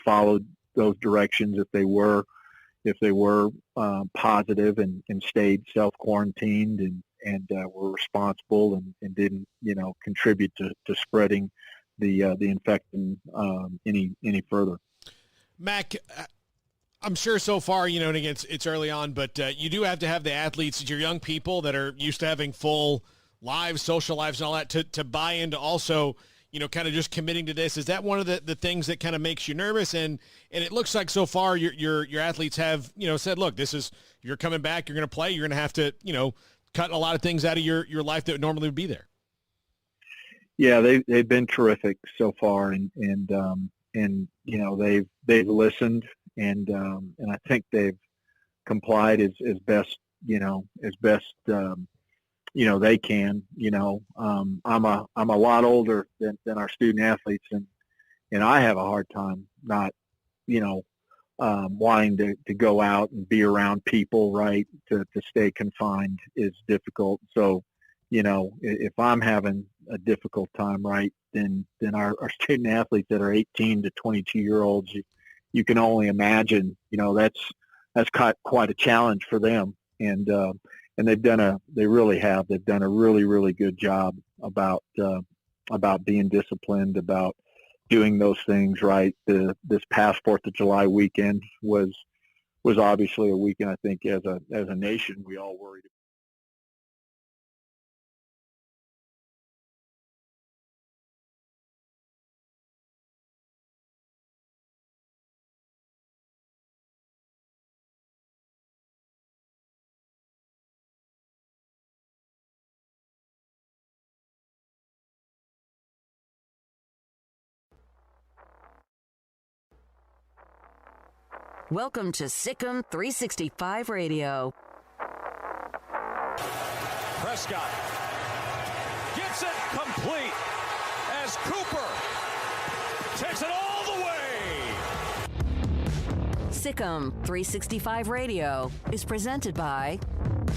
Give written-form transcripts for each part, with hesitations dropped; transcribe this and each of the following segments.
followed those directions if they were positive and stayed self-quarantined and were responsible and didn't contribute to spreading the infection any further. Mac, I'm sure so far, and again, it's early on, but you do have to have the athletes, your young people that are used to having full lives, social lives and all that to buy into also, kind of just committing to this. Is that one of the things that kind of makes you nervous? And it looks like so far your athletes have, said, look, this is, you're coming back, you're going to play, you're going to have to, cut a lot of things out of your life that normally would be there. Yeah, they've been terrific so far, and they've listened, and I think they've complied as best they can. I'm a lot older than our student athletes, and I have a hard time not wanting to go out and be around people, right? To stay confined is difficult. So, if I'm having a difficult time, right, then our student athletes that are 18 to 22-year-olds, you can only imagine, that's quite a challenge for them. And they've done a really, really good job about being disciplined, about doing those things right. This past 4th of July weekend was obviously a weekend, I think, as a nation, we all worried about. Welcome to Sikkim 365 Radio. Prescott gets it complete as Cooper takes it all the way. Sikkim 365 Radio is presented by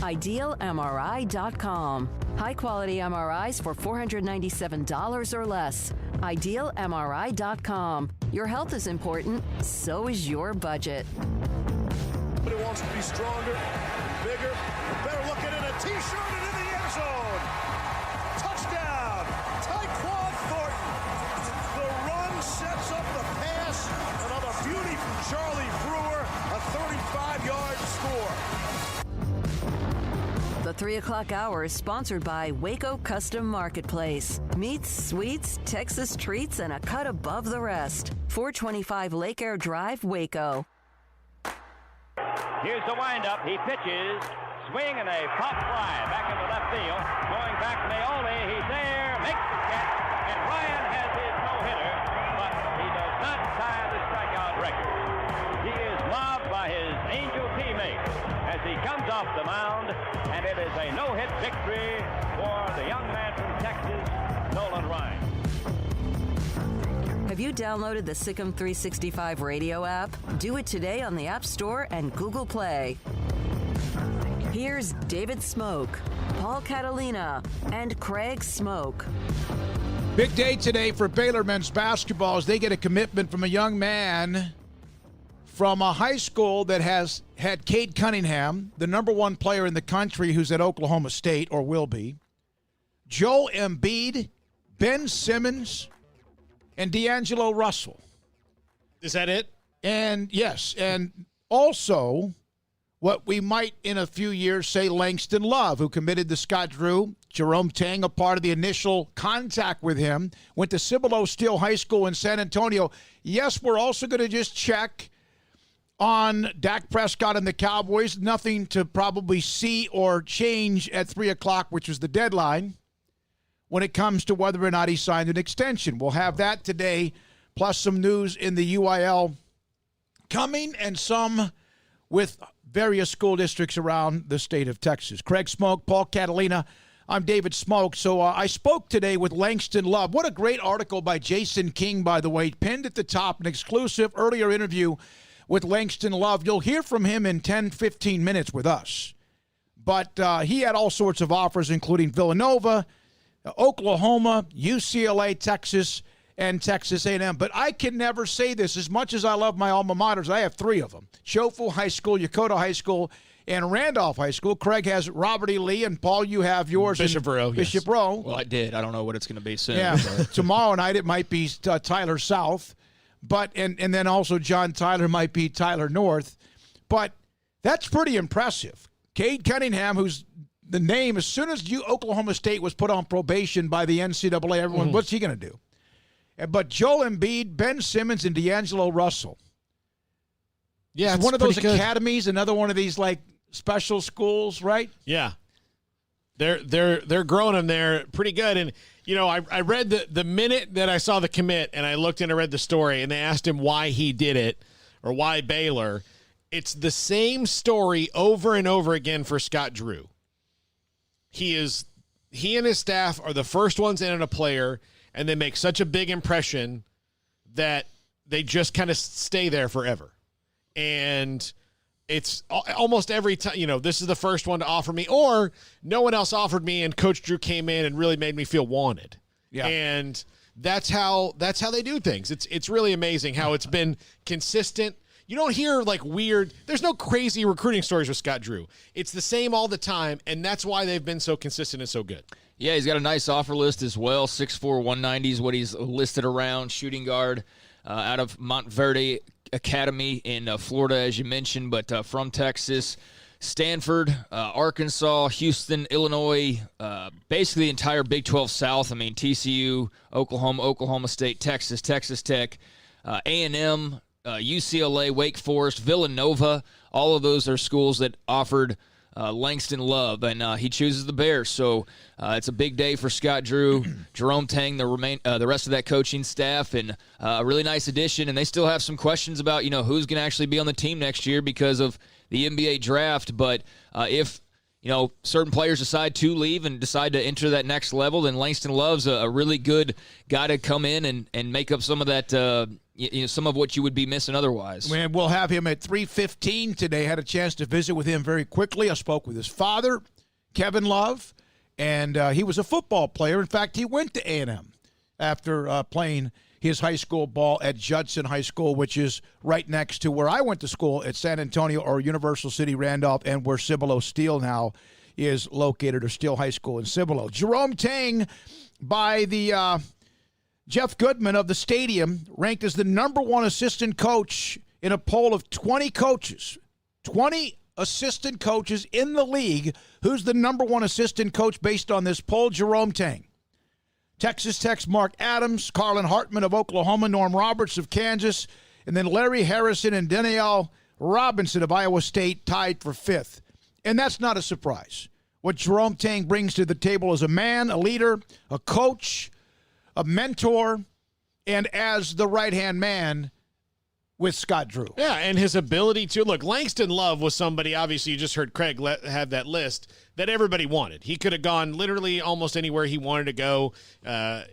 IdealMRI.com. High-quality MRIs for $497 or less. IdealMRI.com. Your health is important, so is your budget. But it wants to be stronger, bigger, better looking in a T-shirt and in the end zone. Touchdown, Tyquan Thornton. The run sets up the pass. Another beauty from Charlie Brewer, a 35-yard score. The 3 o'clock hour is sponsored by Waco Custom Marketplace. Meats, sweets, Texas treats, and a cut above the rest. 425 Lake Air Drive, Waco. Here's the windup. He pitches. Swing and a pop fly back into left field. Going back Maoli. He's there. Makes the catch. And Ryan has his no-hitter. But he does not tie the strikeout record. He is mobbed by his Angel teammates as he comes off the mound. And it is a no-hit victory for the young man from Texas, Nolan Ryan. Have you downloaded the Sikkim 365 Radio app? Do it today on the App Store and Google Play. Here's David Smoke, Paul Catalina, and Craig Smoke. Big day today for Baylor men's basketball as they get a commitment from a young man from a high school that has had Cade Cunningham, the number one player in the country who's at Oklahoma State, or will be, Joel Embiid, Ben Simmons, and D'Angelo Russell. Is that it? And yes, and also what we might in a few years say Langston Love, who committed to Scott Drew. Jerome Tang, a part of the initial contact with him, went to Cibolo Steele High School in San Antonio. Yes, we're also going to just check on Dak Prescott and the Cowboys. Nothing to probably see or change at 3 o'clock, which was the deadline, when it comes to whether or not he signed an extension. We'll have that today, plus some news in the UIL coming, and some with various school districts around the state of Texas. Craig Smoke, Paul Catalina, I'm David Smoke. So I spoke today with Langston Love. What a great article by Jason King, by the way, pinned at the top, an exclusive earlier interview with Langston Love. You'll hear from him in 10, 15 minutes with us. But he had all sorts of offers, including Villanova, Oklahoma, UCLA, Texas, and Texas A&M. But I can never say this. As much as I love my alma maters, I have three of them. Chofu High School, Yokota High School, and Randolph High School. Craig has Robert E. Lee, and Paul, you have yours. Bishop Rowe. Bishop Rowe. Well, I did. I don't know what it's going to be soon. Yeah. Tomorrow night it might be Tyler South. But and then also John Tyler might be Tyler North. But that's pretty impressive. Cade Cunningham, who's the name, as soon as Oklahoma State was put on probation by the NCAA, everyone, what's he going to do? But Joel Embiid, Ben Simmons, and D'Angelo Russell. Yeah, it's one of those academies, another one of these like special schools, right? Yeah. They're growing them there pretty good. And, you know, I read the minute that I saw the commit and I looked and I read the story and they asked him why he did it or why Baylor. It's the same story over and over again for Scott Drew. He and his staff are the first ones in on a player, and they make such a big impression that they just kind of stay there forever. And it's almost every time, you know, this is the first one to offer me, or no one else offered me, and Coach Drew came in and really made me feel wanted. Yeah. And that's how they do things. It's really amazing how it's been consistent. You don't hear like weird, there's no crazy recruiting stories with Scott Drew. It's the same all the time, and that's why they've been so consistent and so good. Yeah, he's got a nice offer list as well. 6'4", 190 is what he's listed around. Shooting guard out of Montverde Academy in Florida, as you mentioned, but from Texas. Stanford, Arkansas, Houston, Illinois, basically the entire Big 12 South. I mean, TCU, Oklahoma, Oklahoma State, Texas, Texas Tech, A&M, UCLA, Wake Forest, Villanova. All of those are schools that offered Langston Love, and he chooses the Bears. So it's a big day for Scott Drew, Jerome Tang, the rest of that coaching staff, and a really nice addition. And they still have some questions about, you know, who's going to actually be on the team next year because of the NBA draft. But if, you know, certain players decide to leave and decide to enter that next level, then Langston Love's a really good guy to come in and make up some of that, some of what you would be missing otherwise. Man, we'll have him at 3:15 today. Had a chance to visit with him very quickly. I spoke with his father, Kevin Love, and he was a football player. In fact, he went to A&M after playing his high school ball at Judson High School, which is right next to where I went to school at San Antonio or Universal City Randolph, and where Cibolo Steele now is located, or Steele High School in Cibolo. Jerome Tang, by the Jeff Goodman of the Stadium, ranked as the number one assistant coach in a poll of 20 coaches. 20 assistant coaches in the league. Who's the number one assistant coach based on this poll? Jerome Tang. Texas Tech's Mark Adams, Carlin Hartman of Oklahoma, Norm Roberts of Kansas, and then Larry Harrison and Danielle Robinson of Iowa State tied for fifth. And that's not a surprise. What Jerome Tang brings to the table is a man, a leader, a coach, a mentor, and as the right-hand man with Scott Drew. Yeah, and his ability to, look, Langston Love was somebody, obviously you just heard Craig have that list, that everybody wanted. He could have gone literally almost anywhere he wanted to go.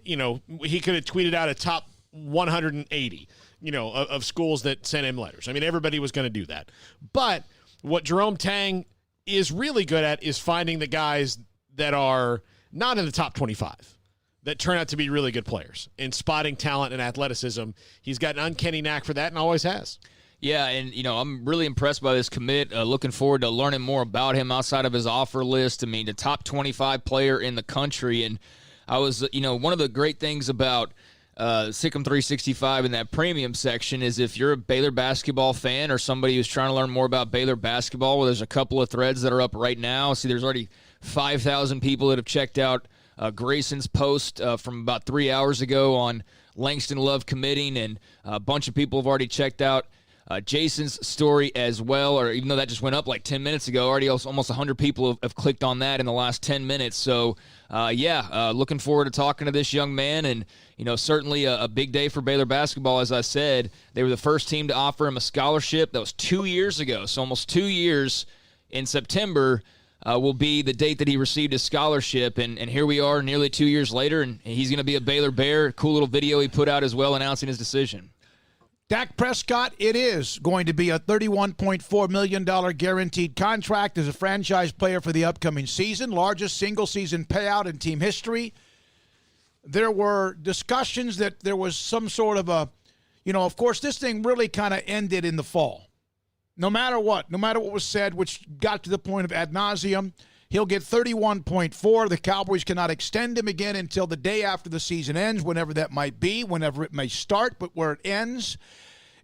He could have tweeted out a top 180, of schools that sent him letters. I mean, everybody was going to do that. But what Jerome Tang is really good at is finding the guys that are not in the top 25. That turn out to be really good players in spotting talent and athleticism. He's got an uncanny knack for that and always has. Yeah, and, I'm really impressed by this commit. Looking forward to learning more about him outside of his offer list. I mean, the top 25 player in the country. And I was, one of the great things about Sikkim 365 in that premium section is if you're a Baylor basketball fan or somebody who's trying to learn more about Baylor basketball, well, there's a couple of threads that are up right now. See, there's already 5,000 people that have checked out Grayson's post from about 3 hours ago on Langston Love committing, and a bunch of people have already checked out Jason's story as well, or even though that just went up like 10 minutes ago, already almost 100 people have clicked on that in the last 10 minutes. So, looking forward to talking to this young man, and, certainly a big day for Baylor basketball. As I said, they were the first team to offer him a scholarship. That was 2 years ago, so almost 2 years in September will be the date that he received his scholarship, and here we are nearly 2 years later, and he's going to be a Baylor Bear. Cool little video he put out as well announcing his decision. Dak Prescott, it is going to be a $31.4 million guaranteed contract as a franchise player for the upcoming season, largest single-season payout in team history. there were discussions that there was some sort of a, of course, this thing really kind of ended in the fall. No matter what was said, which got to the point of ad nauseum, he'll get 31.4. The Cowboys cannot extend him again until the day after the season ends, whenever that might be, whenever it may start, but where it ends.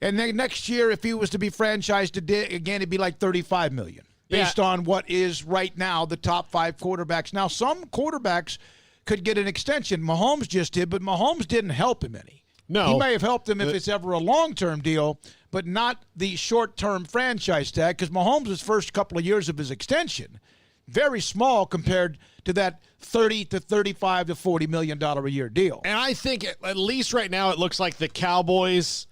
And then next year, if he was to be franchised again, it'd be like $35 million, based on what is right now the top 5 quarterbacks. Now, some quarterbacks could get an extension. Mahomes just did, but Mahomes didn't help him any. No. He may have helped him if it's ever a long-term deal, but not the short-term franchise tag, because Mahomes' first couple of years of his extension, very small compared to that $30 to $35 to $40 million a year deal. And I think at least right now it looks like the Cowboys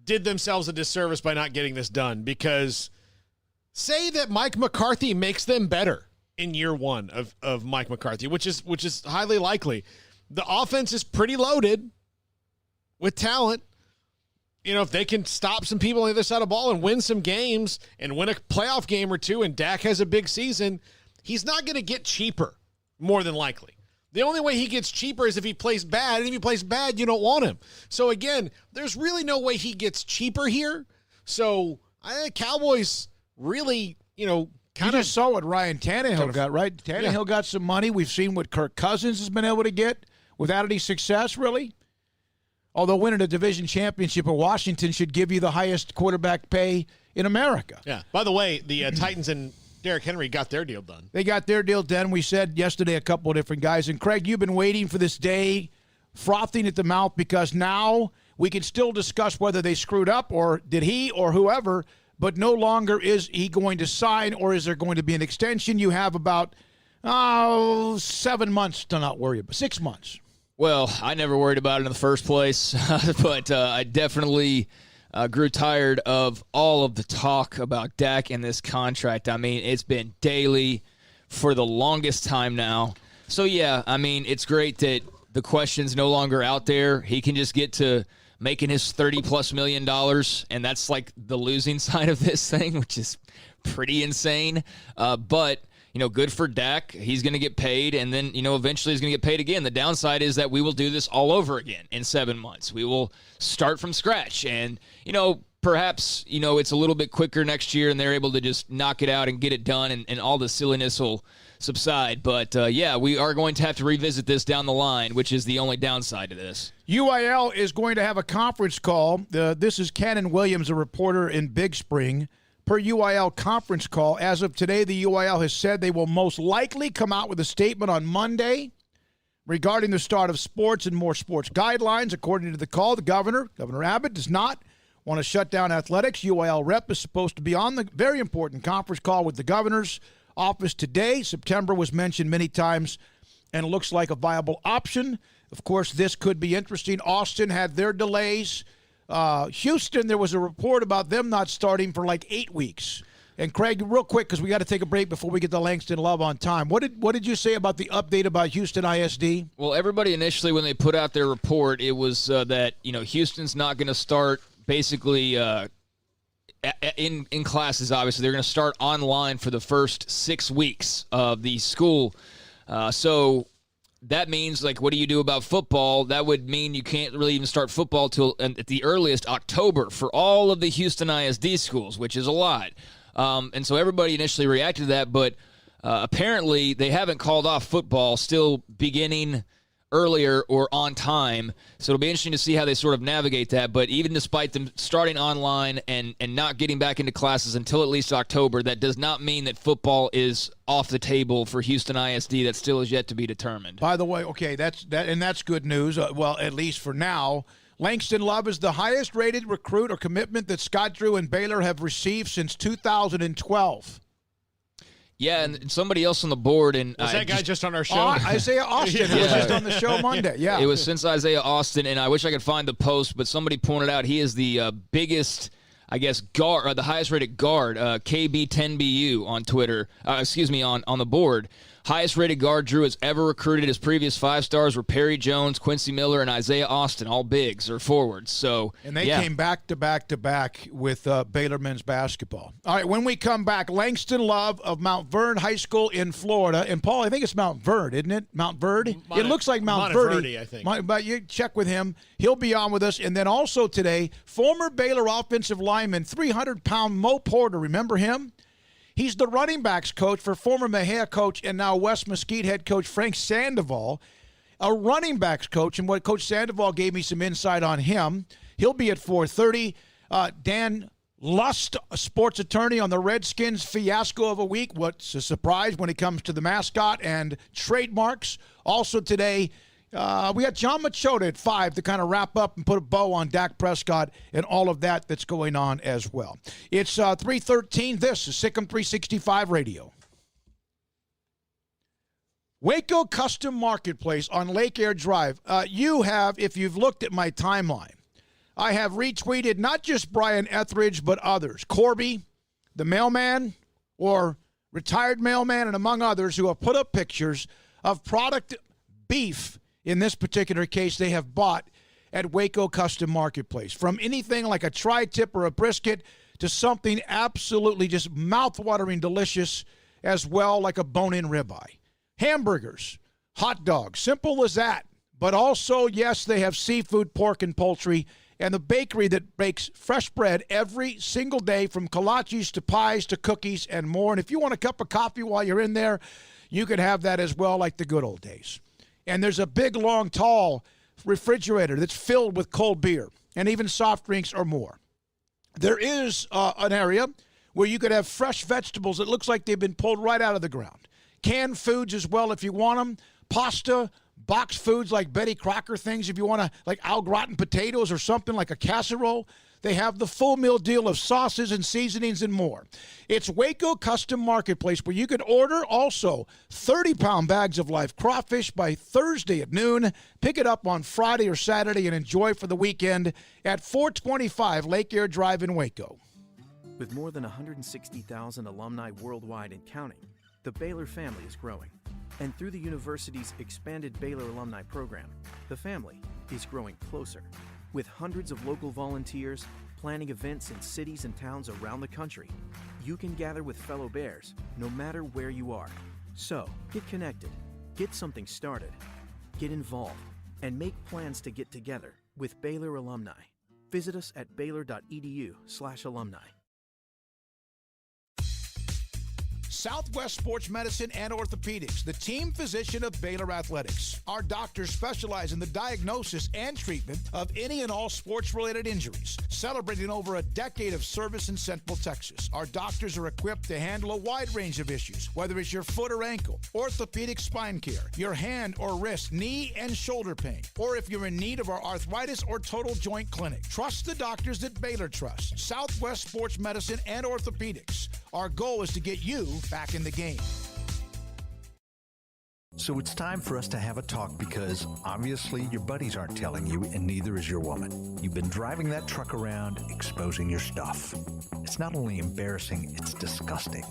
did themselves a disservice by not getting this done, because say that Mike McCarthy makes them better in year one of Mike McCarthy, which is highly likely. The offense is pretty loaded with talent. If they can stop some people on the other side of the ball and win some games and win a playoff game or two, and Dak has a big season, he's not going to get cheaper, more than likely. The only way he gets cheaper is if he plays bad, and if he plays bad, you don't want him. So, again, there's really no way he gets cheaper here. So, I think Cowboys really, You just saw what Ryan Tannehill got, right? Tannehill got some money. We've seen what Kirk Cousins has been able to get without any success, really. Although winning a division championship in Washington should give you the highest quarterback pay in America. Yeah. By the way, the Titans and Derrick Henry got their deal done. They got their deal done. We said yesterday a couple of different guys. And, Craig, you've been waiting for this day, frothing at the mouth, because now we can still discuss whether they screwed up or did he or whoever, but no longer is he going to sign, or is there going to be an extension. You have about 7 months to not worry about. 6 months. Well, I never worried about it in the first place, but I definitely grew tired of all of the talk about Dak and this contract. I mean, it's been daily for the longest time now. So, yeah, I mean, it's great that the question's no longer out there. He can just get to making his $30+ million, and that's like the losing side of this thing, which is pretty insane. But good for Dak. He's going to get paid, and then, eventually he's going to get paid again. The downside is that we will do this all over again in 7 months. We will start from scratch, and, perhaps, it's a little bit quicker next year, and they're able to just knock it out and get it done, and all the silliness will subside. But, we are going to have to revisit this down the line, which is the only downside to this. UIL is going to have a conference call. This is Cannon Williams, a reporter in Big Spring. Per UIL conference call, as of today, the UIL has said they will most likely come out with a statement on Monday regarding the start of sports and more sports guidelines. According to the call, Governor Abbott, does not want to shut down athletics. UIL rep is supposed to be on the very important conference call with the governor's office today. September was mentioned many times, and it looks like a viable option. Of course, this could be interesting. Austin had their delays. Houston, there was a report about them not starting for like 8 weeks. And Craig, real quick, because we got to take a break before we get to Langston Love on time. What did you say about the update about Houston ISD? Well, everybody initially, when they put out their report, it was that Houston's not going to start basically in classes. Obviously, they're going to start online for the first 6 weeks of the school. So that means, like, what do you do about football? That would mean you can't really even start football till at the earliest October for all of the Houston ISD schools, which is a lot. And so everybody initially reacted to that, but apparently they haven't called off football, still beginning earlier or on time. So it'll be interesting to see how they sort of navigate that. But even despite them starting online and not getting back into classes until at least October, that does not mean that football is off the table for Houston ISD. That still is yet to be determined. By the way, okay, that's good news. Well, at least for now. Langston Love is the highest-rated recruit or commitment that Scott Drew and Baylor have received since 2012. Yeah, and somebody else on the board. And was that guy just on our show? Isaiah Austin was just on the show Monday. Yeah, it was since Isaiah Austin, and I wish I could find the post, but somebody pointed out he is the biggest, I guess, guard, or the highest-rated guard, KB10BU on Twitter. On the board. highest-rated guard Drew has ever recruited. His previous 5 stars were Perry Jones, Quincy Miller, and Isaiah Austin, all bigs or forwards. So, and they came back to back with Baylor men's basketball. All right, when we come back, Langston Love of Mount Verde High School in Florida. And, Paul, I think it's Mount Verde, isn't it? Mount Verde? It looks like Mount Verde, I think. But you check with him. He'll be on with us. And then also today, former Baylor offensive lineman, 300-pound Mo Porter. Remember him? He's the running backs coach for former Mejia coach and now West Mesquite head coach Frank Sandoval, a running backs coach. And what Coach Sandoval gave me some insight on him. He'll be at 4:30. Dan Lust, a sports attorney on the Redskins fiasco of a week. What's a surprise when it comes to the mascot and trademarks. Also today, we got John Machota at 5 to kind of wrap up and put a bow on Dak Prescott and all of that's going on as well. It's 3:13. This is Sikkim 365 Radio. Waco Custom Marketplace on Lake Air Drive. You have, if you've looked at my timeline, I have retweeted not just Brian Etheridge, but others. Corby, the mailman, or retired mailman, and among others who have put up pictures of product beef. In this particular case, they have bought at Waco Custom Marketplace. From anything like a tri-tip or a brisket to something absolutely just mouth-watering delicious as well, like a bone-in ribeye. Hamburgers, hot dogs, simple as that. But also, yes, they have seafood, pork, and poultry, and the bakery that bakes fresh bread every single day, from kolaches to pies to cookies and more. And if you want a cup of coffee while you're in there, you can have that as well, like the good old days. And there's a big, long, tall refrigerator that's filled with cold beer and even soft drinks or more. There is an area where you could have fresh vegetables that looks like they've been pulled right out of the ground. Canned foods as well if you want them. Pasta, boxed foods like Betty Crocker things if you want to, like au gratin potatoes or something like a casserole. They have the full meal deal of sauces and seasonings and more. It's Waco Custom Marketplace, where you can order also 30-pound bags of live crawfish by Thursday at noon. Pick it up on Friday or Saturday and enjoy for the weekend at 425 Lake Air Drive in Waco. With more than 160,000 alumni worldwide and counting, the Baylor family is growing. And through the university's expanded Baylor alumni program, the family is growing closer. With hundreds of local volunteers planning events in cities and towns around the country, you can gather with fellow Bears no matter where you are. So, get connected, get something started, get involved, and make plans to get together with Baylor alumni. Visit us at baylor.edu/alumni. Southwest Sports Medicine and Orthopedics, the team physician of Baylor Athletics. Our doctors specialize in the diagnosis and treatment of any and all sports-related injuries. Celebrating over a decade of service in Central Texas, our doctors are equipped to handle a wide range of issues, whether it's your foot or ankle, orthopedic spine care, your hand or wrist, knee and shoulder pain, or if you're in need of our arthritis or total joint clinic. Trust the doctors that Baylor trusts. Southwest Sports Medicine and Orthopedics. Our goal is to get you back in the game. So it's time for us to have a talk, because obviously your buddies aren't telling you, and neither is your woman. You've been driving that truck around, exposing your stuff. It's not only embarrassing, it's disgusting.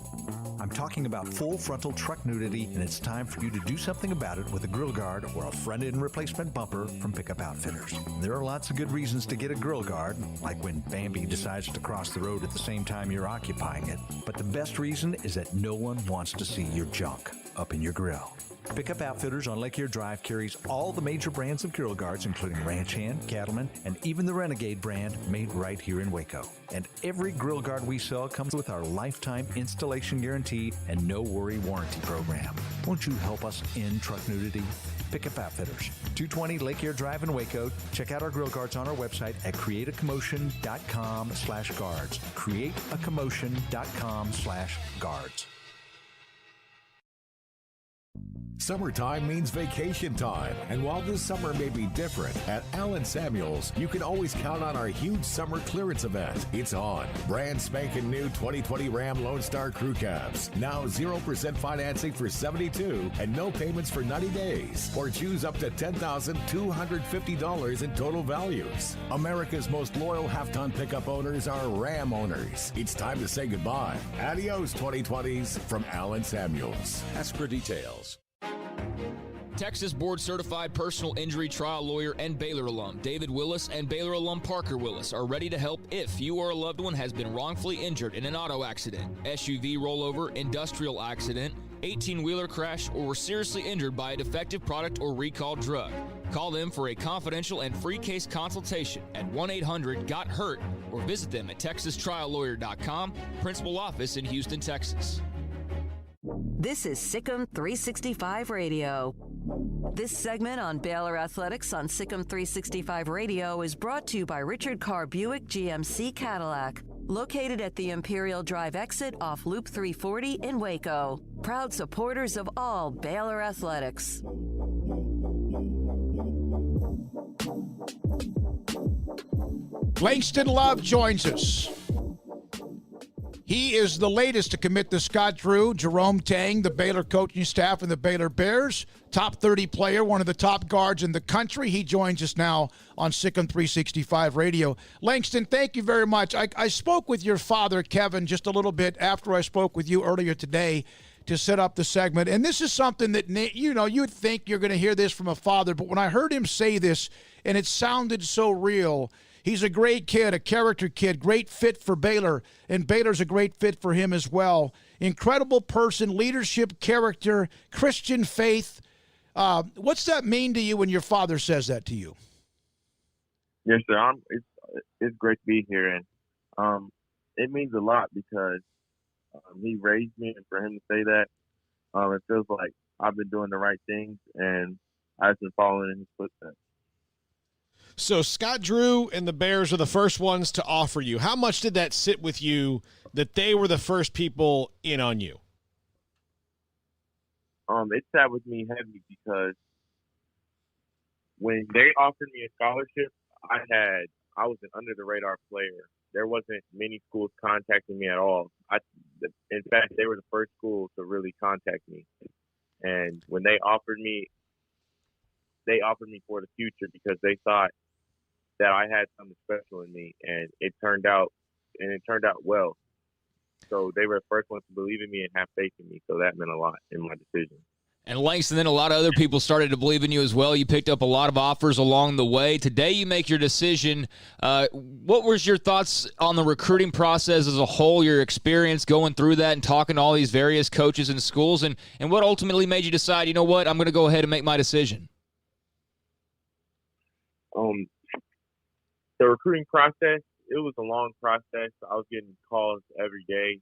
I'm talking about full frontal truck nudity, and it's time for you to do something about it with a grill guard or a front-end replacement bumper from Pickup Outfitters. There are lots of good reasons to get a grill guard, like when Bambi decides to cross the road at the same time you're occupying it. But the best reason is that no one wants to see your junk up in your grill. Pickup Outfitters on Lake Erie Drive carries all the major brands of grill guards, including Ranch Hand, Cattleman, and even the Renegade brand, made right here in Waco. And every grill guard we sell comes with our lifetime installation guarantee and no-worry warranty program. Won't you help us end truck nudity? Pickup Outfitters, 220 Lake Erie Drive in Waco. Check out our grill guards on our website at createacommotion.com/guards. createacommotion.com/guards. Summertime means vacation time, and while this summer may be different, at Allen Samuels, you can always count on our huge summer clearance event. It's on. Brand spanking new 2020 Ram Lone Star Crew Cabs. Now 0% financing for 72 and no payments for 90 days. Or choose up to $10,250 in total values. America's most loyal half-ton pickup owners are Ram owners. It's time to say goodbye. Adios, 2020s from Allen Samuels. Ask for details. Texas board-certified personal injury trial lawyer and Baylor alum David Willis and Baylor alum Parker Willis are ready to help if you or a loved one has been wrongfully injured in an auto accident, SUV rollover, industrial accident, 18-wheeler crash, or were seriously injured by a defective product or recalled drug. Call them for a confidential and free case consultation at 1-800-GOT-HURT or visit them at texastriallawyer.com, principal office in Houston, Texas. This is Sikkim 365 Radio. This segment on Baylor Athletics on Sikkim 365 Radio is brought to you by Richard Carr Buick GMC Cadillac, located at the Imperial Drive exit off Loop 340 in Waco. Proud supporters of all Baylor Athletics. Langston Love joins us. He is the latest to commit to Scott Drew, Jerome Tang, the Baylor coaching staff, and the Baylor Bears. Top 30 player, one of the top guards in the country. He joins us now on Sikkim 365 Radio. Langston, thank you very much. I spoke with your father, Kevin, just a little bit after I spoke with you earlier today to set up the segment. And this is something that, you know, you'd think you're going to hear this from a father, but when I heard him say this, and it sounded so real. He's a great kid, a character kid, great fit for Baylor, and Baylor's a great fit for him as well. Incredible person, leadership, character, Christian faith. What's that mean to you when your father says that to you? Yes, sir. It's great to be here, and it means a lot because he raised me, and for him to say that, it feels like I've been doing the right things, and I've been following in his footsteps. So Scott Drew and the Bears are the first ones to offer you. How much did that sit with you that they were the first people in on you? It sat with me heavy because when they offered me a scholarship, I was an under the radar player. There wasn't many schools contacting me at all. In fact, they were the first school to really contact me. And when they offered me for the future because they thought that I had something special in me, and it turned out well. So they were the first ones to believe in me and have faith in me. So that meant a lot in my decision. And Langston, then a lot of other people started to believe in you as well. You picked up a lot of offers along the way. Today you make your decision. What was your thoughts on the recruiting process as a whole, your experience going through that and talking to all these various coaches and schools, and what ultimately made you decide, you know what, I'm going to go ahead and make my decision? The recruiting process, it was a long process. I was getting calls every day.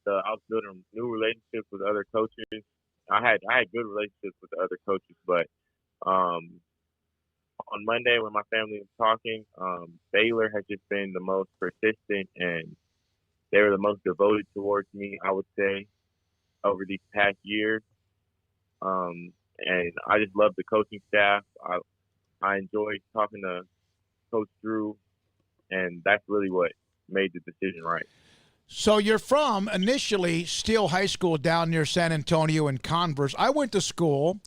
I was building new relationships with other coaches. I had good relationships with the other coaches, but on Monday when my family was talking, Baylor has just been the most persistent, and they were the most devoted towards me, I would say, over these past years. And I just love the coaching staff. I enjoyed talking to Coach Drew, and that's really what made the decision right. So you're from, initially, Steele High School down near San Antonio and Converse. I went to school,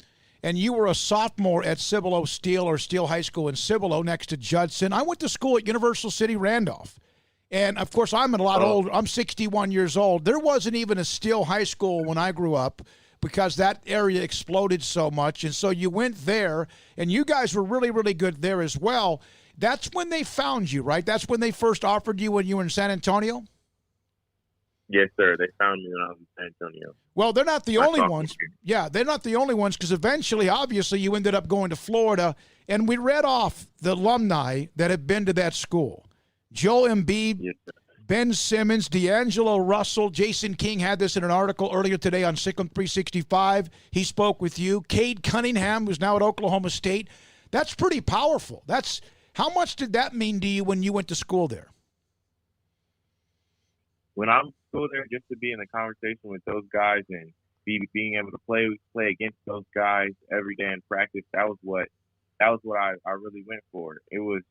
and you were a sophomore at Cibolo Steele or Steele High School in Cibolo next to Judson. I went to school at Universal City Randolph. And, of course, I'm a lot older. I'm 61 years old. There wasn't even a Steele High School when I grew up because that area exploded so much. And so you went there, and you guys were really, really good there as well. That's when they found you, right? That's when they first offered you when you were in San Antonio? Yes, sir. They found me when I was in San Antonio. Well, they're not the only ones. Yeah, they're not the only ones because eventually, obviously, you ended up going to Florida. And we read off the alumni that have been to that school. Joel Embiid, yes, Ben Simmons, D'Angelo Russell. Jason King had this in an article earlier today on Sikkim 365. He spoke with you. Cade Cunningham, who's now at Oklahoma State. That's pretty powerful. How much did that mean to you when you went to school there? When I was school there, just to be in a conversation with those guys and being able to play against those guys every day in practice. That was what I really went for. It was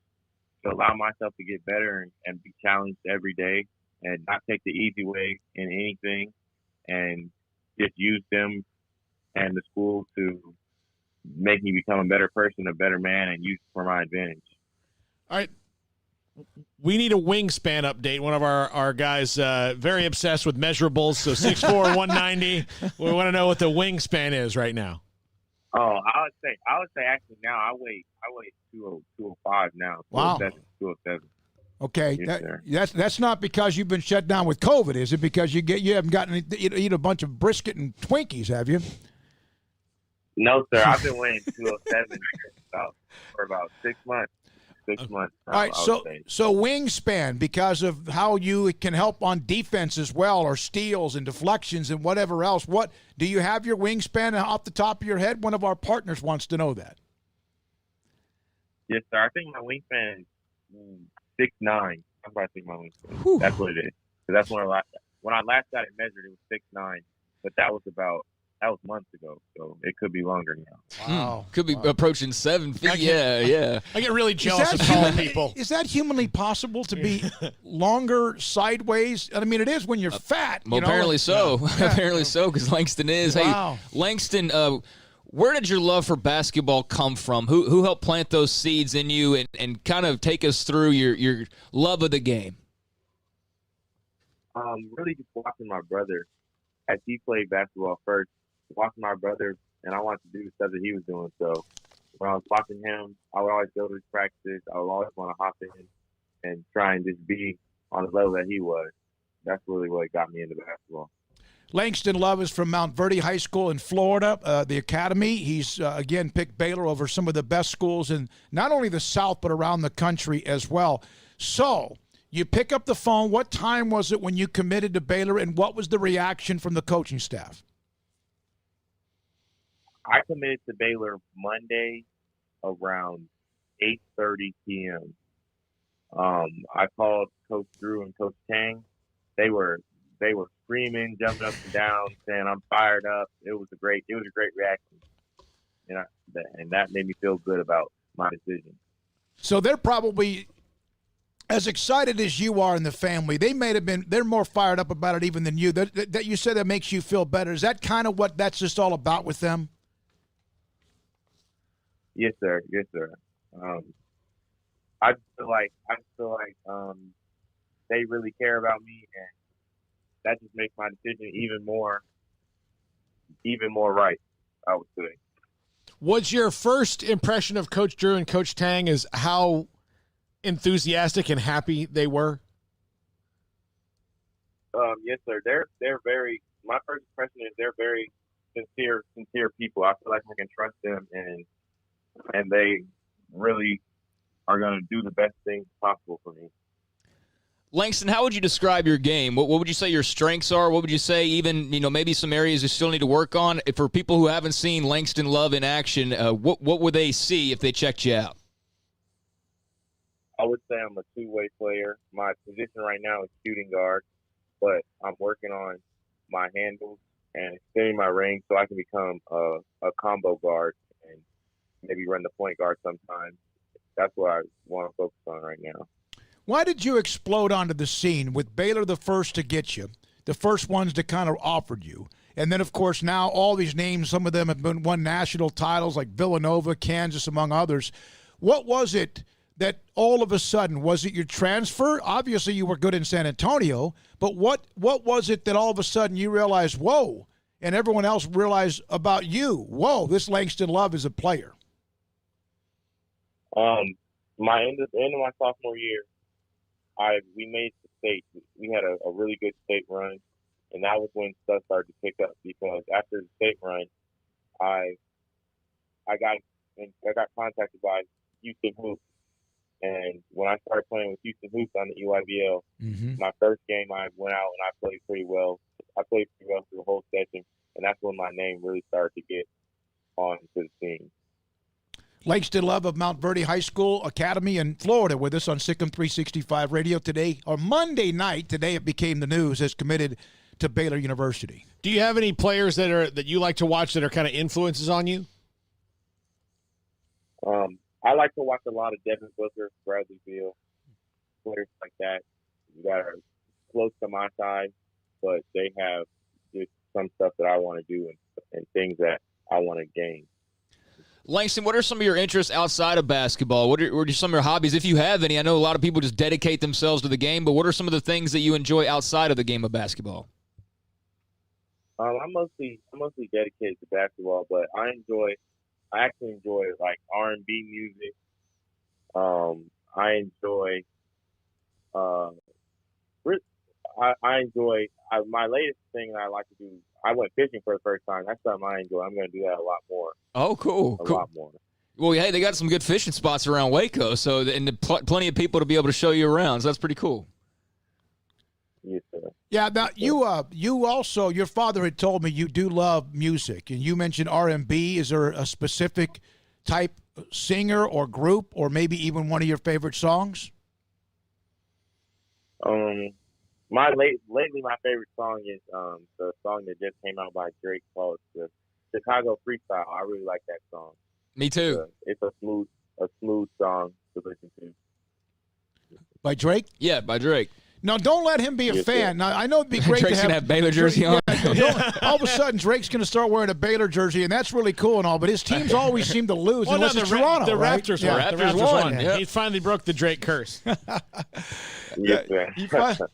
to allow myself to get better and be challenged every day and not take the easy way in anything, and just use them and the school to make me become a better person, a better man, and use it for my advantage. All right. We need a wingspan update. One of our guys very obsessed with measurables, so 6'4", 190. We want to know what the wingspan is right now. Oh, I would say actually now I weigh 205 now. Wow. 207. Okay, that's not because you've been shut down with COVID, is it? Because you haven't gotten you eat a bunch of brisket and Twinkies, have you? No, sir. I've been weighing 207 for about 6 months. 6 months. All right, so wingspan, because of how you can help on defense as well, or steals and deflections and whatever else. What do you have your wingspan off the top of your head? One of our partners wants to know that. Yes, sir. I think my wingspan is 6'9". That's what I think my wingspan. Whew. That's what it is. So that's when I last got it measured, it was 6'9", but that was months ago, so it could be longer now. Wow. Could be approaching 7 feet. Yeah. I get really jealous of tall people. Is that humanly possible to be longer sideways? I mean, it is when you're fat. Well, apparently so. Yeah. Apparently so, because Langston is. Wow. Hey, Langston, where did your love for basketball come from? Who helped plant those seeds in you, and kind of take us through your love of the game? Really just watching my brother as he played basketball first. Watching my brother, and I wanted to do the stuff that he was doing. So when I was watching him, I would always go to his practices. I would always want to hop in and try and just be on the level that he was. That's really what got me into basketball. Langston Love is from Mount Verde High School in Florida, the academy. He's, again, picked Baylor over some of the best schools in not only the South but around the country as well. So you pick up the phone. What time was it when you committed to Baylor, and what was the reaction from the coaching staff? I committed to Baylor Monday around 8:30 p.m. I called Coach Drew and Coach Tang. They were screaming, jumping up and down, saying I'm fired up. It was a great reaction, and that made me feel good about my decision. So they're probably as excited as you are in the family. They're more fired up about it even than you. That you said that makes you feel better. Is that kind of what that's just all about with them? Yes, sir. Yes, sir. I feel like they really care about me, and that just makes my decision even more right, I would say. Was your first impression of Coach Drew and Coach Tang is how enthusiastic and happy they were? Yes, sir. They're very. My first impression is they're very sincere people. I feel like I can trust them, and they really are going to do the best things possible for me. Langston, how would you describe your game? What would you say your strengths are? What would you say even, maybe some areas you still need to work on? For people who haven't seen Langston Love in action, what would they see if they checked you out? I would say I'm a two-way player. My position right now is shooting guard, but I'm working on my handles and extending my range so I can become a combo guard and maybe run the point guard sometimes. That's what I want to focus on right now. Why did you explode onto the scene with Baylor the first to get you, the first ones that kind of offered you? And then, of course, now all these names, some of them have won national titles like Villanova, Kansas, among others. What was it that all of a sudden, was it your transfer? Obviously, you were good in San Antonio, but what was it that all of a sudden you realized, whoa, and everyone else realized about you, whoa, this Langston Love is a player? My end of my sophomore year, we made the state. We had a really good state run, and that was when stuff started to pick up because after the state run, I got contacted by Houston Hoops, and when I started playing with Houston Hoops on the EYBL, my first game I went out and I played pretty well. I played pretty well through the whole session, and that's when my name really started to get onto the scene. Langston Love of Mount Verde High School Academy in Florida with us on Sikkim 365 Radio today, or Monday night. Today it became the news, has committed to Baylor University. Do you have any players that you like to watch that are kind of influences on you? I like to watch a lot of Devin Booker, Bradley Beal, players like that are close to my side, but they have just some stuff that I want to do and things that I want to gain. Langston, what are some of your interests outside of basketball? What are some of your hobbies, if you have any? I know a lot of people just dedicate themselves to the game, but what are some of the things that you enjoy outside of the game of basketball? I'm mostly dedicated to basketball, but I actually enjoy like R&B music. I enjoy my latest thing that I like to do. I went fishing for the first time. That's something I enjoy. I'm going to do that a lot more. Oh, cool. A lot more. Well, hey, they got some good fishing spots around Waco, so and plenty of people to be able to show you around. So that's pretty cool. Yes, sir. Yeah, now you also, your father had told me you do love music, and you mentioned R&B. Is there a specific type singer or group, or maybe even one of your favorite songs? Lately my favorite song is the song that just came out by Drake called the Chicago Freestyle. I really like that song. Me too. It's a smooth song to listen to. By Drake? Yeah, by Drake. No, don't let him be a fan. Now, I know it'd be great Drake's to going to have Baylor jersey on. All of a sudden, Drake's going to start wearing a Baylor jersey, and that's really cool and all, but his teams always seem to lose unless it's Toronto, the right? Raptors Yeah. won. The Raptors won. Yeah. He finally broke the Drake curse. Yes, sir.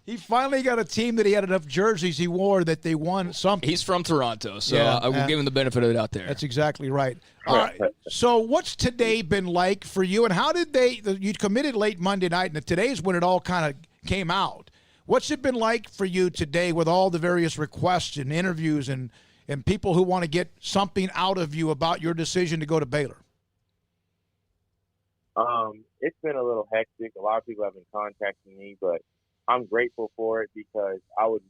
He finally got a team that he had enough jerseys he wore that they won something. He's from Toronto, so Yeah, I will give him the benefit of it out there. That's exactly right. All right. So what's today been like for you, and how did you committed late Monday night, and today's when it all kind of came out. What's it been like for you today with all the various requests and interviews and people who want to get something out of you about your decision to go to Baylor? It's been a little hectic. A lot of people have been contacting me, but I'm grateful for it because I would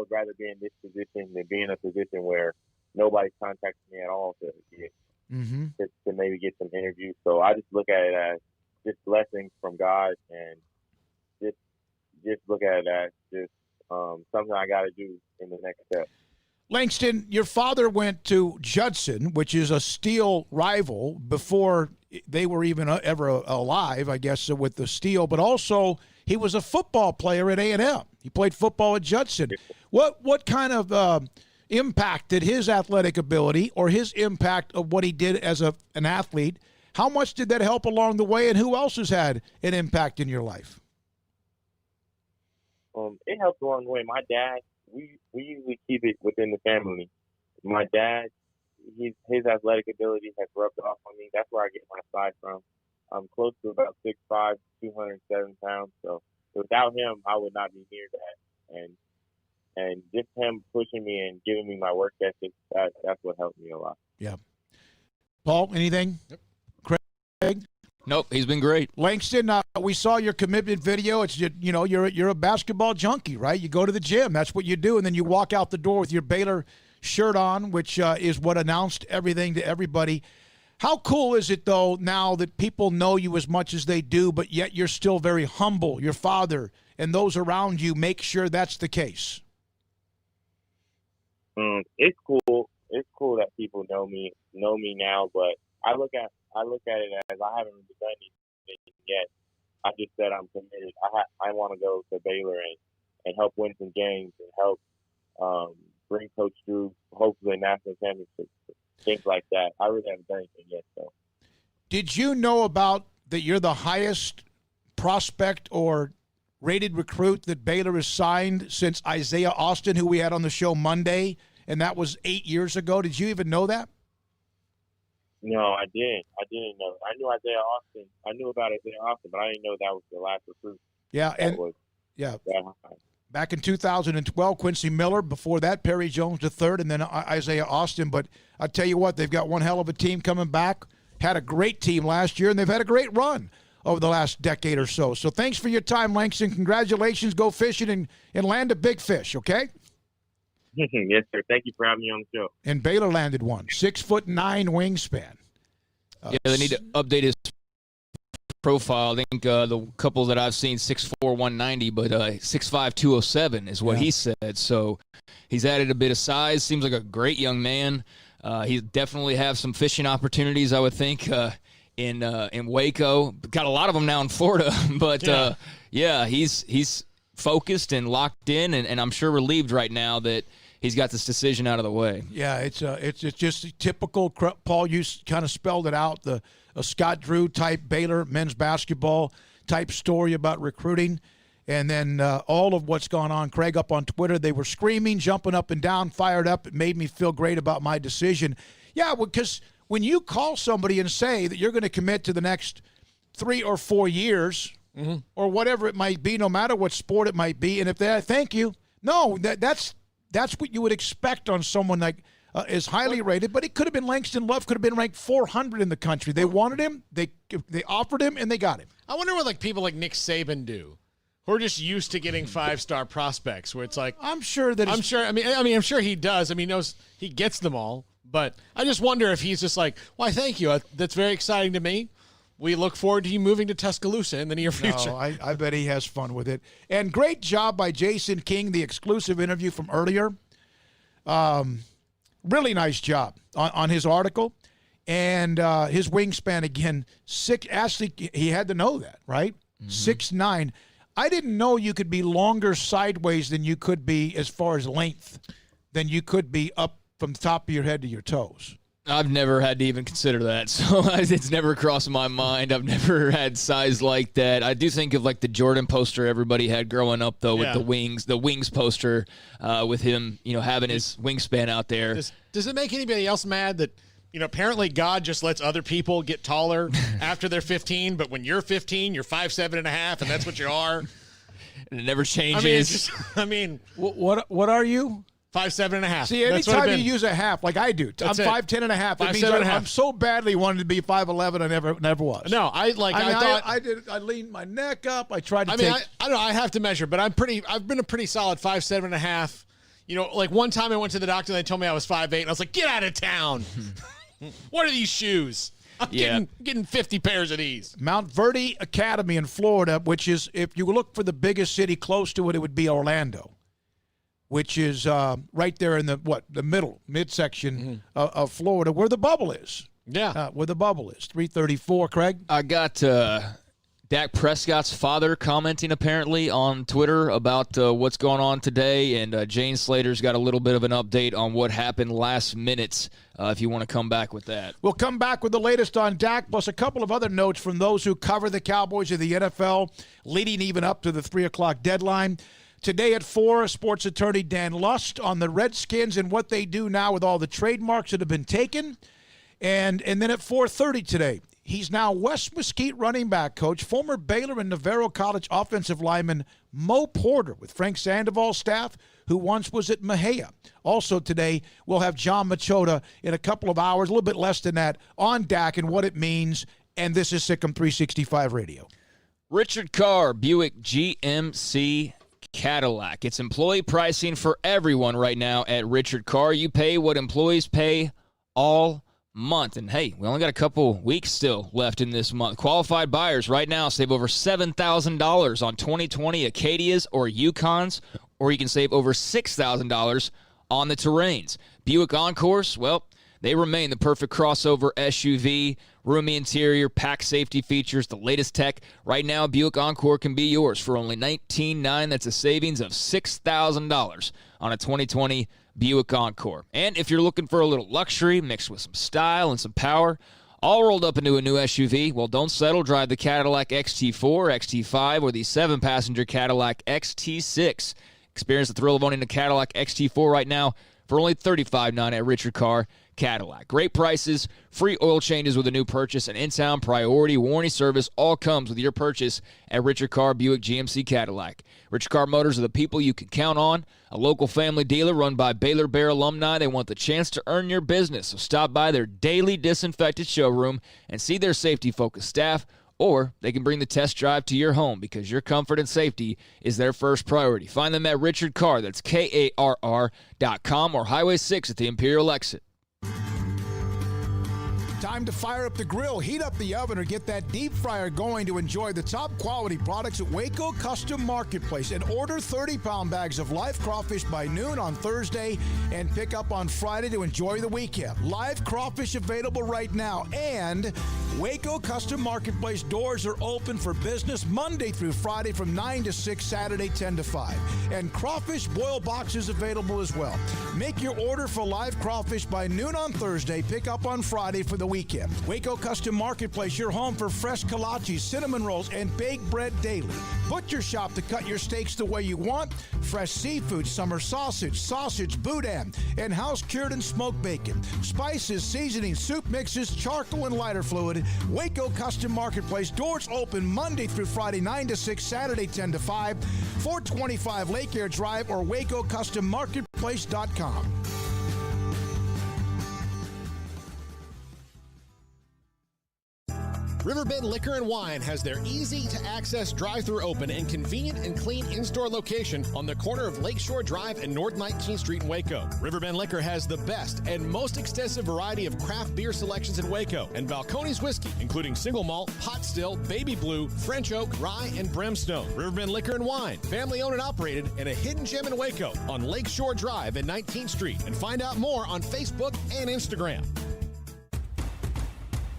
rather be in this position than be in a position where nobody's contacting me at all to maybe get some interviews. So I just look at it as just blessings from God and just look at it as just something I got to do in the next step. Langston, your father went to Judson, which is a Steel rival before they were even ever alive, I guess, with the Steel. But also, he was a football player at A&M. He played football at Judson. What kind of impact did his athletic ability or his impact of what he did as an athlete, how much did that help along the way, and who else has had an impact in your life? It helped along the way. My dad, we usually keep it within the family. My dad, his athletic ability has rubbed off on me. That's where I get my size from. I'm close to about 6'5", 207 pounds. So without him, I would not be near that. And just him pushing me and giving me my work ethic, that's what helped me a lot. Yeah. Paul, anything? Yep. Craig? Nope, he's been great. Langston, we saw your commitment video. It's you're a basketball junkie, right? You go to the gym, that's what you do, and then you walk out the door with your Baylor shirt on, which is what announced everything to everybody. How cool is it though now that people know you as much as they do, but yet you're still very humble? Your father and those around you make sure that's the case. It's cool. It's cool that people know me now, but I look at it as I haven't really done anything yet. I just said I'm committed. I want to go to Baylor and help win some games and help bring Coach Drew hopefully a national championship, things like that. I really haven't done anything yet. So, did you know about that you're the highest prospect or rated recruit that Baylor has signed since Isaiah Austin, who we had on the show Monday, and that was 8 years ago? Did you even know that? No, I didn't. I didn't know. I knew Isaiah Austin. I knew about Isaiah Austin, but I didn't know that was the last recruit. Yeah, back in 2012, Quincy Miller. Before that, Perry Jones III, and then Isaiah Austin. But I tell you what, they've got one hell of a team coming back. Had a great team last year, and they've had a great run over the last decade or so. So thanks for your time, Langston. Congratulations. Go fishing and land a big fish, okay? Yes, sir. Thank you for having me on the show. And Baylor landed one. 6'9" wingspan. Yeah, they need to update his profile. I think the couple that I've seen, 6'4", 190, but 6'5", 207 is what he said. So he's added a bit of size. Seems like a great young man. He definitely have some fishing opportunities, I would think, in Waco. Got a lot of them now in Florida. But, he's focused and locked in, and I'm sure relieved right now that he's got this decision out of the way. Yeah, it's just typical. Paul, you kind of spelled it out, a Scott Drew type Baylor men's basketball type story about recruiting. And then all of what's gone on, Craig, up on Twitter, they were screaming, jumping up and down, fired up. It made me feel great about my decision. Yeah, because when you call somebody and say that you're going to commit to the next 3 or 4 years or whatever it might be, no matter what sport it might be, and if they thank you, no, that's what you would expect on someone like is highly rated. But it could have been Langston Love, could have been ranked 400 in the country. They wanted him, they offered him, and they got him. I wonder what people like Nick Saban do. We're just used to getting 5-star prospects where it's like I'm sure he does. He knows he gets them all, but I just wonder if he's just like, why, thank you. That's very exciting to me. We look forward to you moving to Tuscaloosa in the near future. No, I bet he has fun with it. And great job by Jason King, the exclusive interview from earlier. Really nice job on his article. And his wingspan, again, Ashley, he had to know that, right? 6'9". I didn't know you could be longer sideways than you could be as far as length, than you could be up from the top of your head to your toes. I've never had to even consider that, so it's never crossed my mind. I've never had size like that. I do think of like the Jordan poster everybody had growing up, though, with the wings poster with him, having his wingspan out there. Does it make anybody else mad that, apparently God just lets other people get taller after they're 15, but when you're 15, you're 5'7.5", and that's what you are? And it never changes. What are you? 5'7.5". See, anytime you use a half, like I do, I'm 5'10.5". It means I'm so badly wanted to be 5'11". I never was. No, I thought I leaned my neck up. I tried to I don't know. I have to measure, but I've been a pretty solid 5'7.5". Like one time I went to the doctor and they told me I was 5'8", and I was like, get out of town. What are these shoes? I'm getting 50 pairs of these. Mount Verde Academy in Florida, which is, if you look for the biggest city close to it, it would be Orlando, which is right there in the midsection of Florida, where the bubble is. Yeah. Where the bubble is. 334, Craig? I got Dak Prescott's father commenting apparently on Twitter about what's going on today, and Jane Slater's got a little bit of an update on what happened last minute, if you want to come back with that. We'll come back with the latest on Dak, plus a couple of other notes from those who cover the Cowboys of the NFL, leading even up to the 3 o'clock deadline. Today at 4, sports attorney Dan Lust on the Redskins and what they do now with all the trademarks that have been taken. And then at 4:30 today, he's now West Mesquite running back coach, former Baylor and Navarro College offensive lineman Mo Porter with Frank Sandoval's staff, who once was at Mejia. Also today, we'll have John Machota in a couple of hours, a little bit less than that, on Dak and what it means. And this is Sikkim 365 Radio. Richard Carr, Buick GMC Cadillac. It's employee pricing for everyone right now at Richard Carr. You pay what employees pay all month. And hey, we only got a couple weeks still left in this month. Qualified buyers right now save over $7,000 on 2020 Acadias or Yukons, or you can save over $6,000 on the Terrains. Buick Encores, well, they remain the perfect crossover SUV. Roomy interior, pack safety features, the latest tech. Right now, Buick Encore can be yours for only $19,900. That's a savings of $6,000 on a 2020 Buick Encore. And if you're looking for a little luxury mixed with some style and some power, all rolled up into a new SUV, well, don't settle. Drive the Cadillac XT4, XT5, or the 7-passenger Cadillac XT6. Experience the thrill of owning a Cadillac XT4 right now for only $35,900 at Richard Carr Cadillac. Great prices, free oil changes with a new purchase, and in-town priority warranty service all comes with your purchase at Richard Carr Buick GMC Cadillac. Richard Carr Motors are the people you can count on. A local family dealer run by Baylor Bear alumni. They want the chance to earn your business, so stop by their daily disinfected showroom and see their safety-focused staff, or they can bring the test drive to your home because your comfort and safety is their first priority. Find them at Richard Carr, that's KARR.com, or Highway 6 at the Imperial exit. Time to fire up the grill, heat up the oven, or get that deep fryer going to enjoy the top quality products at Waco Custom Marketplace. And order 30-pound bags of live crawfish by noon on Thursday and pick up on Friday to enjoy the weekend. Live crawfish available right now. And Waco Custom Marketplace doors are open for business Monday through Friday from 9 to 6, Saturday 10 to 5. And crawfish boil boxes available as well. Make your order for live crawfish by noon on Thursday. Pick up on Friday for the weekend. Waco Custom Marketplace, your home for fresh kolaches, cinnamon rolls, and baked bread daily. Butcher shop to cut your steaks the way you want. Fresh seafood, summer sausage, boudin, and house-cured and smoked bacon. Spices, seasonings, soup mixes, charcoal, and lighter fluid. Waco Custom Marketplace, doors open Monday through Friday, 9 to 6, Saturday 10 to 5, 425 Lake Air Drive or WacoCustomMarketplace.com. Riverbend Liquor and Wine has their easy-to-access drive-thru open and convenient and clean in-store location on the corner of Lakeshore Drive and North 19th Street in Waco. Riverbend Liquor has the best and most extensive variety of craft beer selections in Waco and Balcones whiskey, including single malt, pot still, baby blue, French oak, rye, and brimstone. Riverbend Liquor and Wine, family-owned and operated, and a hidden gem in Waco on Lakeshore Drive and 19th Street. And find out more on Facebook and Instagram.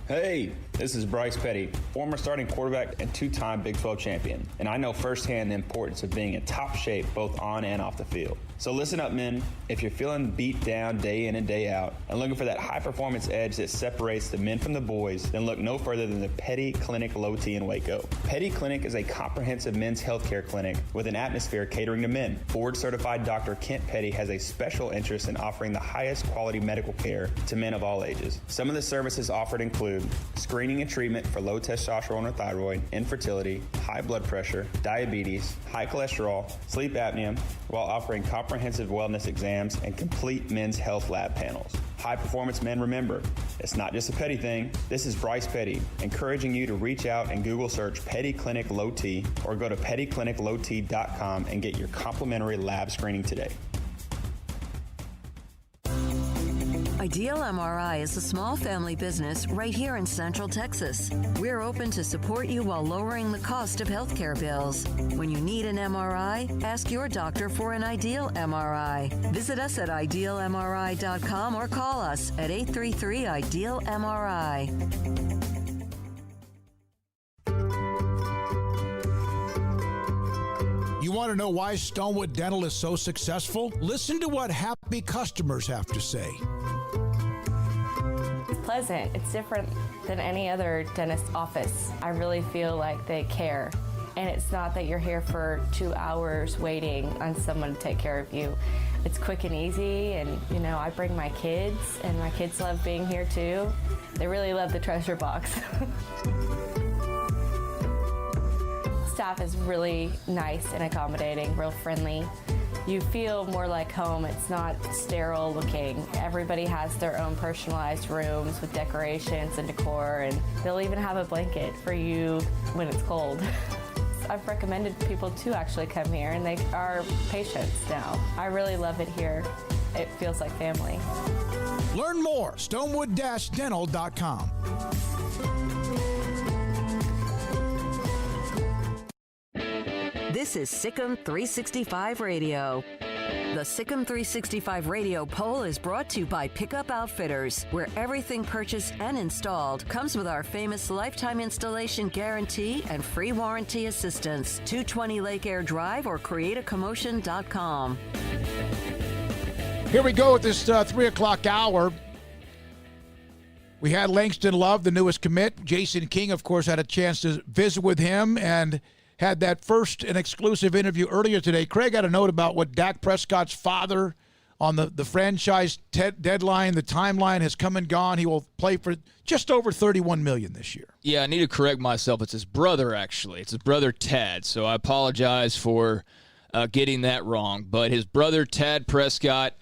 Hey, this is Bryce Petty, former starting quarterback and two-time Big 12 champion, and I know firsthand the importance of being in top shape both on and off the field. So listen up, men. If you're feeling beat down day in and day out and looking for that high-performance edge that separates the men from the boys, then look no further than the Petty Clinic Low T in Waco. Petty Clinic is a comprehensive men's healthcare clinic with an atmosphere catering to men. Board-certified Dr. Kent Petty has a special interest in offering the highest quality medical care to men of all ages. Some of the services offered include screening and treatment for low testosterone or thyroid, infertility, high blood pressure, diabetes, high cholesterol, sleep apnea, while offering comprehensive wellness exams and complete men's health lab panels. High performance men, remember, it's not just a Petty thing. This is Bryce Petty, encouraging you to reach out and Google search Petty Clinic Low T or go to pettycliniclowt.com and get your complimentary lab screening today. Ideal MRI is a small family business right here in Central Texas. We're open to support you while lowering the cost of healthcare bills. When you need an MRI, ask your doctor for an Ideal MRI. Visit us at idealmri.com or call us at 833-IDEAL-MRI. You want to know why Stonewood Dental is so successful? Listen to what happy customers have to say. It's pleasant. It's different than any other dentist's office. I really feel like they care. And it's not that you're here for 2 hours waiting on someone to take care of you. It's quick and easy, and I bring my kids, and my kids love being here too. They really love the treasure box. Staff is really nice and accommodating, real friendly. You feel more like home. It's not sterile looking. Everybody has their own personalized rooms with decorations and decor, and they'll even have a blanket for you when it's cold. I've recommended people to actually come here, and they are patients now. I really love it here. It feels like family. Learn more, stonewood-dental.com. This is Sikkim 365 Radio. The Sikkim 365 Radio poll is brought to you by Pickup Outfitters, where everything purchased and installed comes with our famous lifetime installation guarantee and free warranty assistance. 220 Lake Air Drive or createacommotion.com. Here we go at this 3 o'clock hour. We had Langston Love, the newest commit. Jason King, of course, had a chance to visit with him and had that first and exclusive interview earlier today. Craig had a note about what Dak Prescott's father on the franchise deadline. The timeline has come and gone. He will play for just over $31 million this year. Yeah, I need to correct myself. It's his brother, actually. It's his brother, Tad. So I apologize for getting that wrong. But his brother, Tad Prescott,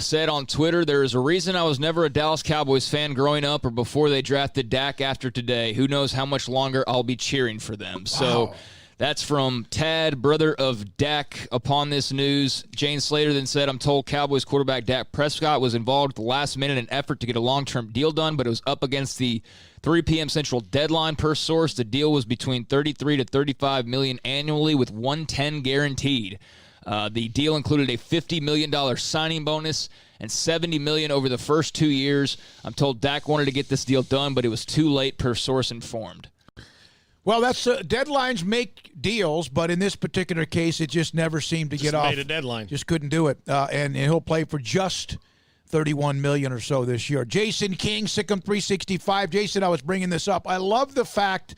said on Twitter, "There is a reason I was never a Dallas Cowboys fan growing up or before they drafted Dak after today. Who knows how much longer I'll be cheering for them." Wow. So That's from Tad, brother of Dak, upon this news. Jane Slater then said, I'm told Cowboys quarterback Dak Prescott was involved at the last minute in an effort to get a long-term deal done, but it was up against the 3 p.m. Central deadline per source. The deal was between $33 to $35 million annually with $110 guaranteed. The deal included a $50 million signing bonus and $70 million over the first 2 years. I'm told Dak wanted to get this deal done, but it was too late, per source informed. Well, that's deadlines make deals, but in this particular case, it just never seemed to get off. Made a deadline. Just couldn't do it, and he'll play for just $31 million or so this year. Jason King, Sikkim 365. Jason, I was bringing this up. I love the fact,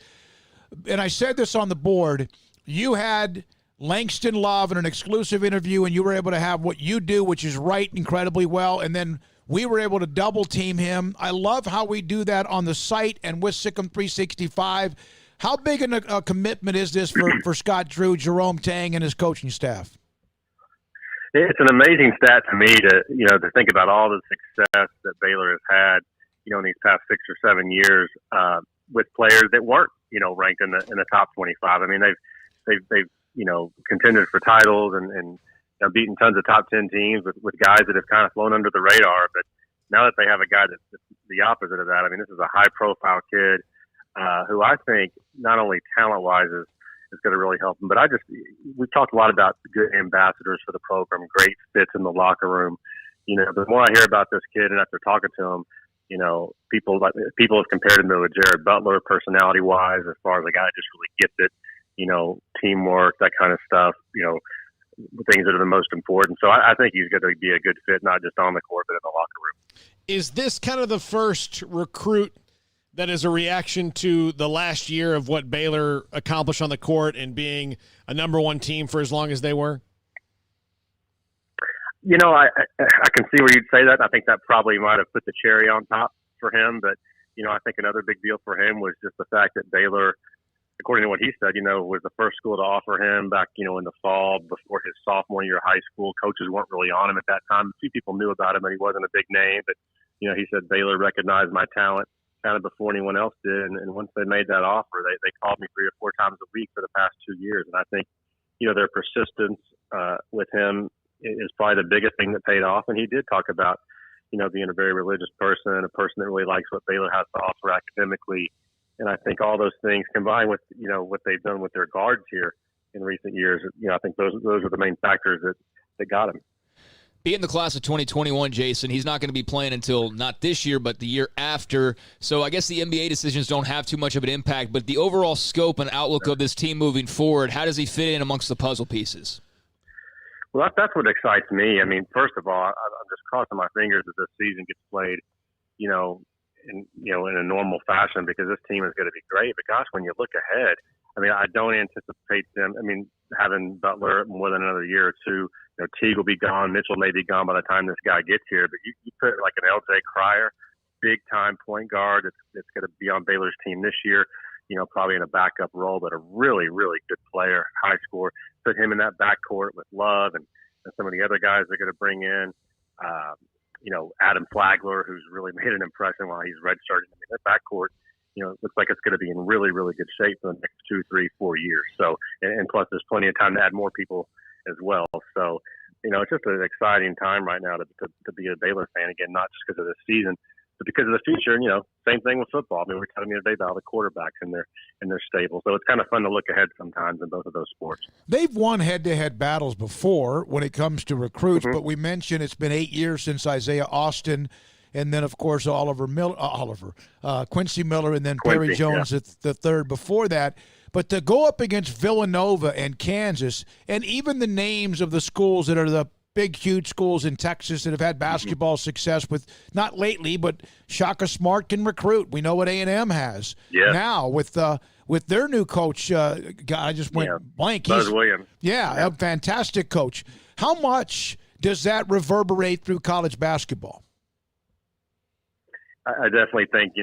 and I said this on the board, you had Langston Love in an exclusive interview, and you were able to have what you do, which is write incredibly well, and then we were able to double team him. I love how we do that on the site and with Sikkim 365. How big a commitment is this for Scott Drew, Jerome Tang, and his coaching staff? It's an amazing stat to me to think about all the success that Baylor has had, in these past 6 or 7 years with players that weren't, ranked in the top 25. I mean, they've contended for titles and beaten tons of top 10 teams with guys that have kind of flown under the radar. But now that they have a guy that's the opposite of that, I mean, this is a high profile kid. Who I think not only talent-wise is going to really help him, but we've talked a lot about good ambassadors for the program, great fits in the locker room. The more I hear about this kid and after talking to him, people have compared him to Jared Butler personality-wise, as far as a guy that just really gets it, teamwork, that kind of stuff, things that are the most important. So I think he's going to be a good fit, not just on the court, but in the locker room. Is this kind of the first recruit that is a reaction to the last year of what Baylor accomplished on the court and being a number one team for as long as they were? I can see where you'd say that. I think that probably might have put the cherry on top for him. But, I think another big deal for him was just the fact that Baylor, according to what he said, was the first school to offer him back, in the fall before his sophomore year of high school. Coaches weren't really on him at that time. A few people knew about him, and he wasn't a big name. But, he said Baylor recognized my talent kind of before anyone else did. And once they made that offer, they called me 3 or 4 times a week for the past 2 years. And I think, their persistence with him is probably the biggest thing that paid off. And he did talk about, being a very religious person, a person that really likes what Baylor has to offer academically. And I think all those things combined with, what they've done with their guards here in recent years, I think those are the main factors that got him. Being the class of 2021, Jason, he's not going to be playing until not this year, but the year after. So I guess the NBA decisions don't have too much of an impact, but the overall scope and outlook of this team moving forward, how does he fit in amongst the puzzle pieces? Well, that's what excites me. I mean, first of all, I'm just crossing my fingers that this season gets played, in a normal fashion, because this team is going to be great. But gosh, when you look ahead, I mean, I don't anticipate them. I mean, having Butler more than another year or two. Teague will be gone. Mitchell may be gone by the time this guy gets here. But you put like an L.J. Cryer, big-time point guard that's going to be on Baylor's team this year, probably in a backup role, but a really, really good player, high scorer. Put him in that backcourt with Love and some of the other guys they're going to bring in. Adam Flagler, who's really made an impression while he's redshirting. I mean, that backcourt, it looks like it's going to be in really, really good shape for the next 2, 3, 4 years. So, and plus there's plenty of time to add more people as well. So, it's just an exciting time right now to be a Baylor fan again, not just because of this season, but because of the future. And, same thing with football. I mean, we're talking today about the quarterbacks and their stable. So it's kind of fun to look ahead sometimes in both of those sports. They've won head-to-head battles before when it comes to recruits, but we mentioned it's been 8 years since Isaiah Austin, and then, of course, Quincy Miller, and then Perry Jones the third before that. But to go up against Villanova and Kansas, and even the names of the schools that are the big, huge schools in Texas that have had basketball success with, not lately, but Shaka Smart can recruit. We know what A&M has. Yeah. Now with their new coach, I just went blank. Buzz Williams. Yeah, a fantastic coach. How much does that reverberate through college basketball? I definitely think,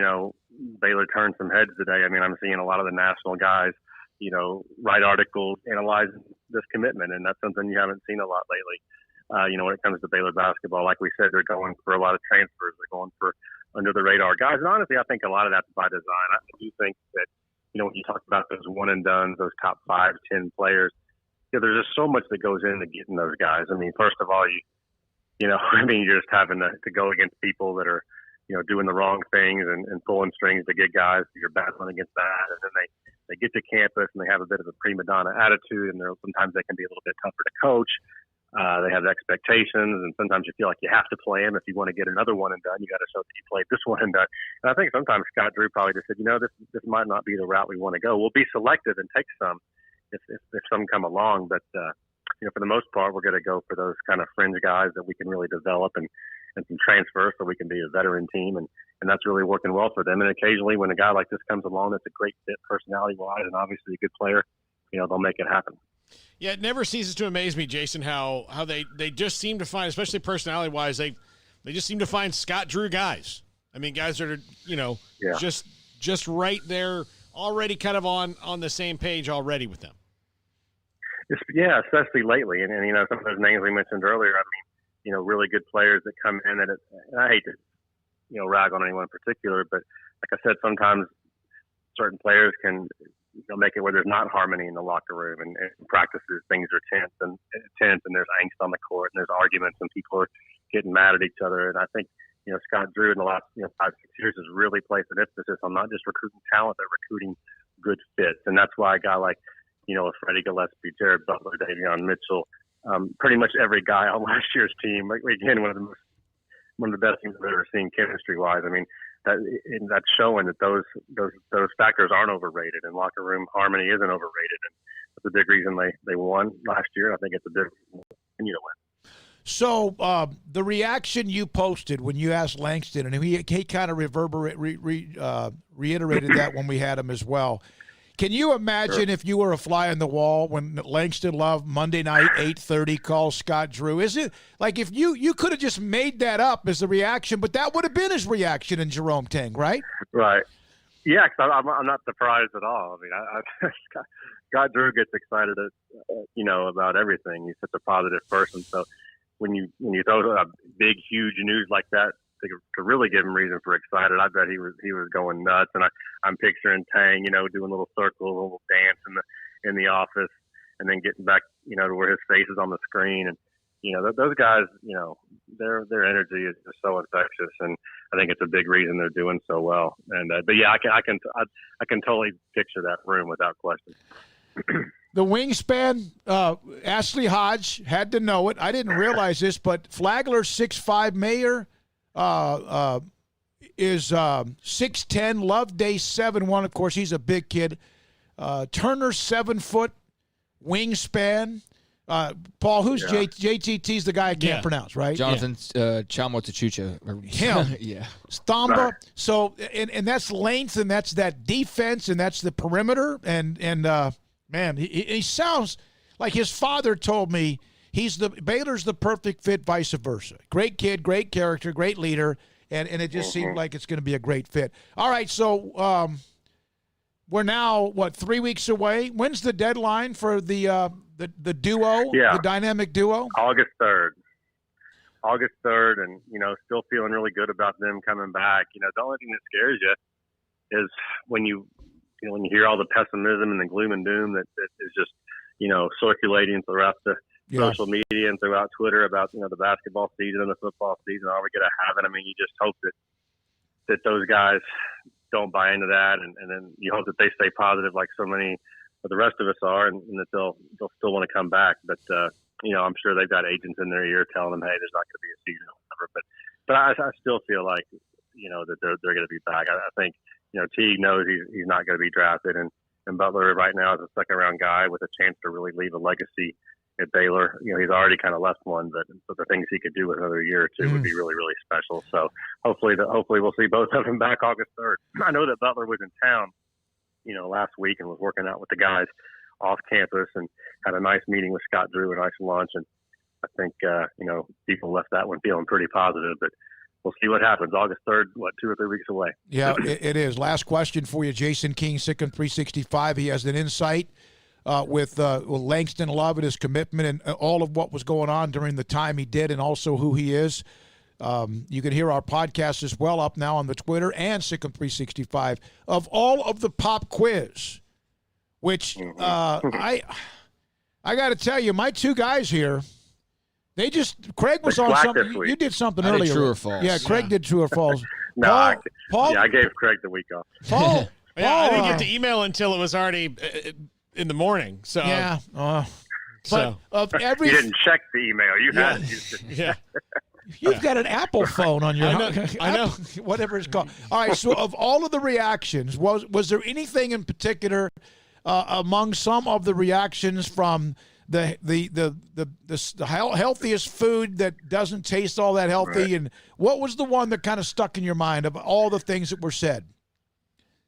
Baylor turned some heads today. I mean, I'm seeing a lot of the national guys, write articles analyzing this commitment, and that's something you haven't seen a lot lately. When it comes to Baylor basketball, like we said, they're going for a lot of transfers. They're going for under the radar guys. And honestly, I think a lot of that's by design. I do think that, when you talk about those one and dones, those top 5, 10 players, there's just so much that goes into getting those guys. I mean, first of all, you're just having to go against people that are, doing the wrong things and pulling strings to get guys. You're battling against that. And then they get to campus and they have a bit of a prima donna attitude, and sometimes they can be a little bit tougher to coach. They have expectations, and sometimes you feel like you have to play them. If you want to get another one and done, you got to show that you played this one and done. And I think sometimes Scott Drew probably just said, this might not be the route we want to go. We'll be selective and take some if some come along. But, for the most part, we're going to go for those kind of fringe guys that we can really develop and some transfer so we can be a veteran team. And that's really working well for them. And occasionally when a guy like this comes along that's a great fit personality-wise and obviously a good player, they'll make it happen. Yeah, it never ceases to amaze me, Jason, how they just seem to find, especially personality-wise, they just seem to find Scott Drew guys. I mean, guys that are, just right there, already kind of on the same page already with them. Especially lately. And some of those names we mentioned earlier, I mean, really good players that come in and I hate to, rag on anyone in particular, but like I said, sometimes certain players can make it where there's not harmony in the locker room and practices, things are tense and there's angst on the court and there's arguments and people are getting mad at each other. And I think, Scott Drew in the last 5-6 years has really placed an emphasis on not just recruiting talent, but recruiting good fits. And that's why a guy like, a Freddie Gillespie, Jared Butler, Davion Mitchell, pretty much every guy on last year's team, again, one of the best teams I've ever seen chemistry-wise. I mean, that's showing that those factors aren't overrated, and locker room harmony isn't overrated, and that's a big reason they won last year. I think it's a big reason they continue to win. So the reaction you posted when you asked Langston, and he kind of reiterated that when we had him as well. Can you imagine if you were a fly on the wall when Langston Love Monday night 8:30 calls Scott Drew? Is it like if you could have just made that up as the reaction, but that would have been his reaction in Jerome Tang, right? Right. Yeah, because I'm not surprised at all. I mean, Scott Drew gets excited about everything. He's such a positive person. So when you throw a big, huge news like that to really give him reason for excited, I bet he was going nuts. And I'm picturing Tang, doing little circles, a little dance in the office, and then getting back, to where his face is on the screen. And those guys, their energy is just so infectious, and I think it's a big reason they're doing so well. And but yeah, I can totally picture that room without question. The wingspan, Ashley Hodge had to know it. I didn't realize this, but Flagler 6'5", Mayer is 6'10", Loveday 7'1". Of course, he's a big kid. Turner 7 foot wingspan. Paul, who's JTT's the guy I can't pronounce, right? Jonathan Chamotachucha. Him. Yeah. Stamba. Right. So, and that's length, and that's that defense, and that's the perimeter. And man, he sounds like his father told me Baylor's the perfect fit, vice versa. Great kid, great character, great leader, and it just seemed like it's going to be a great fit. All right, so we're now, 3 weeks away? When's the deadline for the duo, the dynamic duo? August 3rd. And, still feeling really good about them coming back. The only thing that scares you is when you hear all the pessimism and the gloom and doom that is just, circulating throughout the social media and throughout Twitter about, the basketball season and the football season. Are we going to have it? I mean, you just hope that those guys don't buy into that, and then you hope that they stay positive like so many of the rest of us are, and that they'll still want to come back. But I'm sure they've got agents in their ear telling them, hey, there's not going to be a season or whatever. But I still feel like that they're going to be back. I think Teague knows he's not going to be drafted, and Butler right now is a second round guy with a chance to really leave a legacy at Baylor. He's already kind of left one, but the things he could do with another year or two would be really, really special. So hopefully we'll see both of them back August 3rd. I know that Butler was in town, last week and was working out with the guys off campus and had a nice meeting with Scott Drew, a nice lunch. And I think, people left that one feeling pretty positive, but we'll see what happens. August 3rd, 2 or 3 weeks away. Yeah, it is. Last question for you, Jason King, Sikkim 365. He has an insight with Langston Love and his commitment and all of what was going on during the time he did, and also who he is. You can hear our podcast as well up now on the Twitter and Sikkim 365 of all of the pop quiz, which I got to tell you, my two guys here, Craig was on something. You did something earlier. True or false? Yeah, Craig did true or false. No, I gave Craig the week off. Paul, I didn't get to email until it was already in the morning. So yeah. So of you didn't check the email. You had it. Yeah. You've got an Apple phone on your. I know. Whatever it's called. All right. So, of all of the reactions, was there anything in particular among some of the reactions from the healthiest food that doesn't taste all that healthy, right. and what was the one that kind of stuck in your mind of all the things that were said?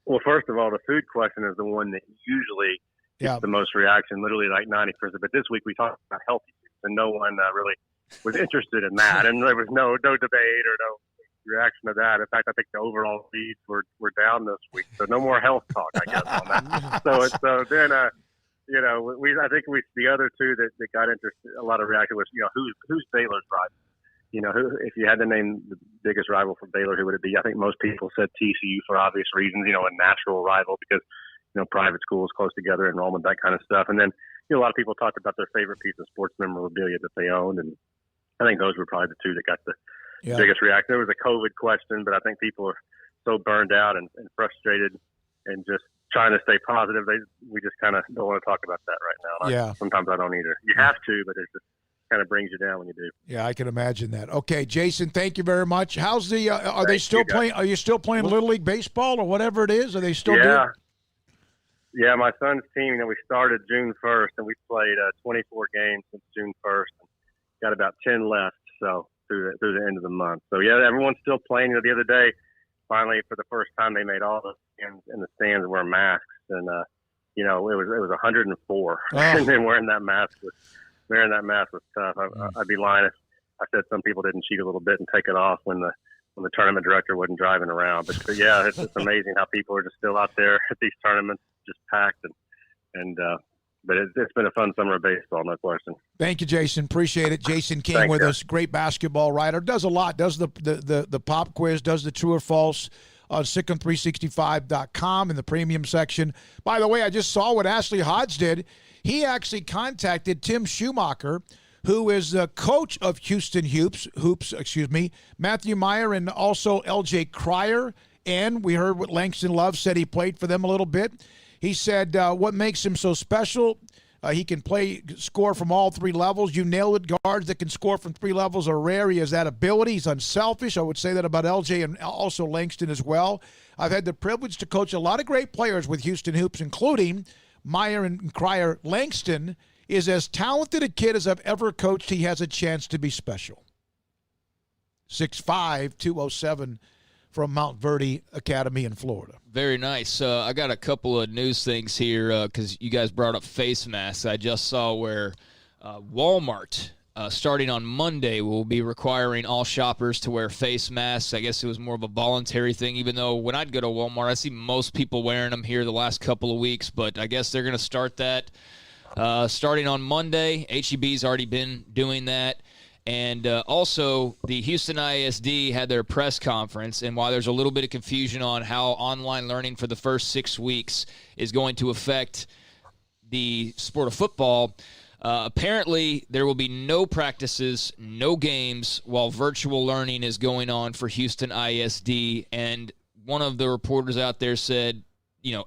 Well, first of all, the food question is the one that usually gets the most reaction, literally like 90%. But this week we talked about healthy foods, and no one really was interested in that, and there was no debate or no reaction to that. In fact, I think the overall leads were down this week, so no more health talk, I guess, on that. So then, I think the other two that got interested, a lot of reaction was, who's Baylor's rival? Who, if you had to name the biggest rival for Baylor, who would it be? I think most people said TCU for obvious reasons, a natural rival because, private schools close together, enrollment, that kind of stuff. And then, a lot of people talked about their favorite piece of sports memorabilia that they owned, and I think those were probably the two that got the biggest reaction. There was a COVID question, but I think people are so burned out and frustrated and just trying to stay positive. We just kind of don't want to talk about that right now. Sometimes I don't either. You have to, but it just kind of brings you down when you do. Yeah, I can imagine that. Okay, Jason, thank you very much. How's the? Are they still playing? Are you still playing Little League baseball or whatever it is? Are they still doing? Yeah, my son's team. We started June 1st, and we played 24 games since June 1st. Got about 10 left, so through the end of the month. So yeah, everyone's still playing. The other day, finally, for the first time, they made all the fans in the stands wear masks, and it was 104, and then wearing that mask was tough. I'd be lying if I said some people didn't cheat a little bit and take it off when the tournament director wasn't driving around. But yeah, it's amazing how people are just still out there at these tournaments, just packed but it's been a fun summer of baseball, no question. Thank you, Jason. Appreciate it. Jason King with us, great basketball writer. Does a lot. Does the pop quiz, does the true or false on Sikkim365.com in the premium section. By the way, I just saw what Ashley Hodge did. He actually contacted Tim Schumacher, who is the coach of Houston Hoops, Matthew Meyer, and also L.J. Cryer. And we heard what Langston Love said. He played for them a little bit. He said what makes him so special, he can score from all three levels. You nailed it. Guards that can score from three levels are rare. He has that ability. He's unselfish. I would say that about LJ and also Langston as well. I've had the privilege to coach a lot of great players with Houston Hoops, including Meyer and Cryer. Langston is as talented a kid as I've ever coached. He has a chance to be special. 6'5", 207 from Mount Verde Academy in Florida. Very nice. I got a couple of news things here because you guys brought up face masks. I just saw where Walmart, starting on Monday, will be requiring all shoppers to wear face masks. I guess it was more of a voluntary thing, even though when I'd go to Walmart, I see most people wearing them here the last couple of weeks, but I guess they're going to start that starting on Monday. HEB's already been doing that. And also, the Houston ISD had their press conference, and while there's a little bit of confusion on how online learning for the first 6 weeks is going to affect the sport of football, apparently there will be no practices, no games while virtual learning is going on for Houston ISD. And one of the reporters out there said,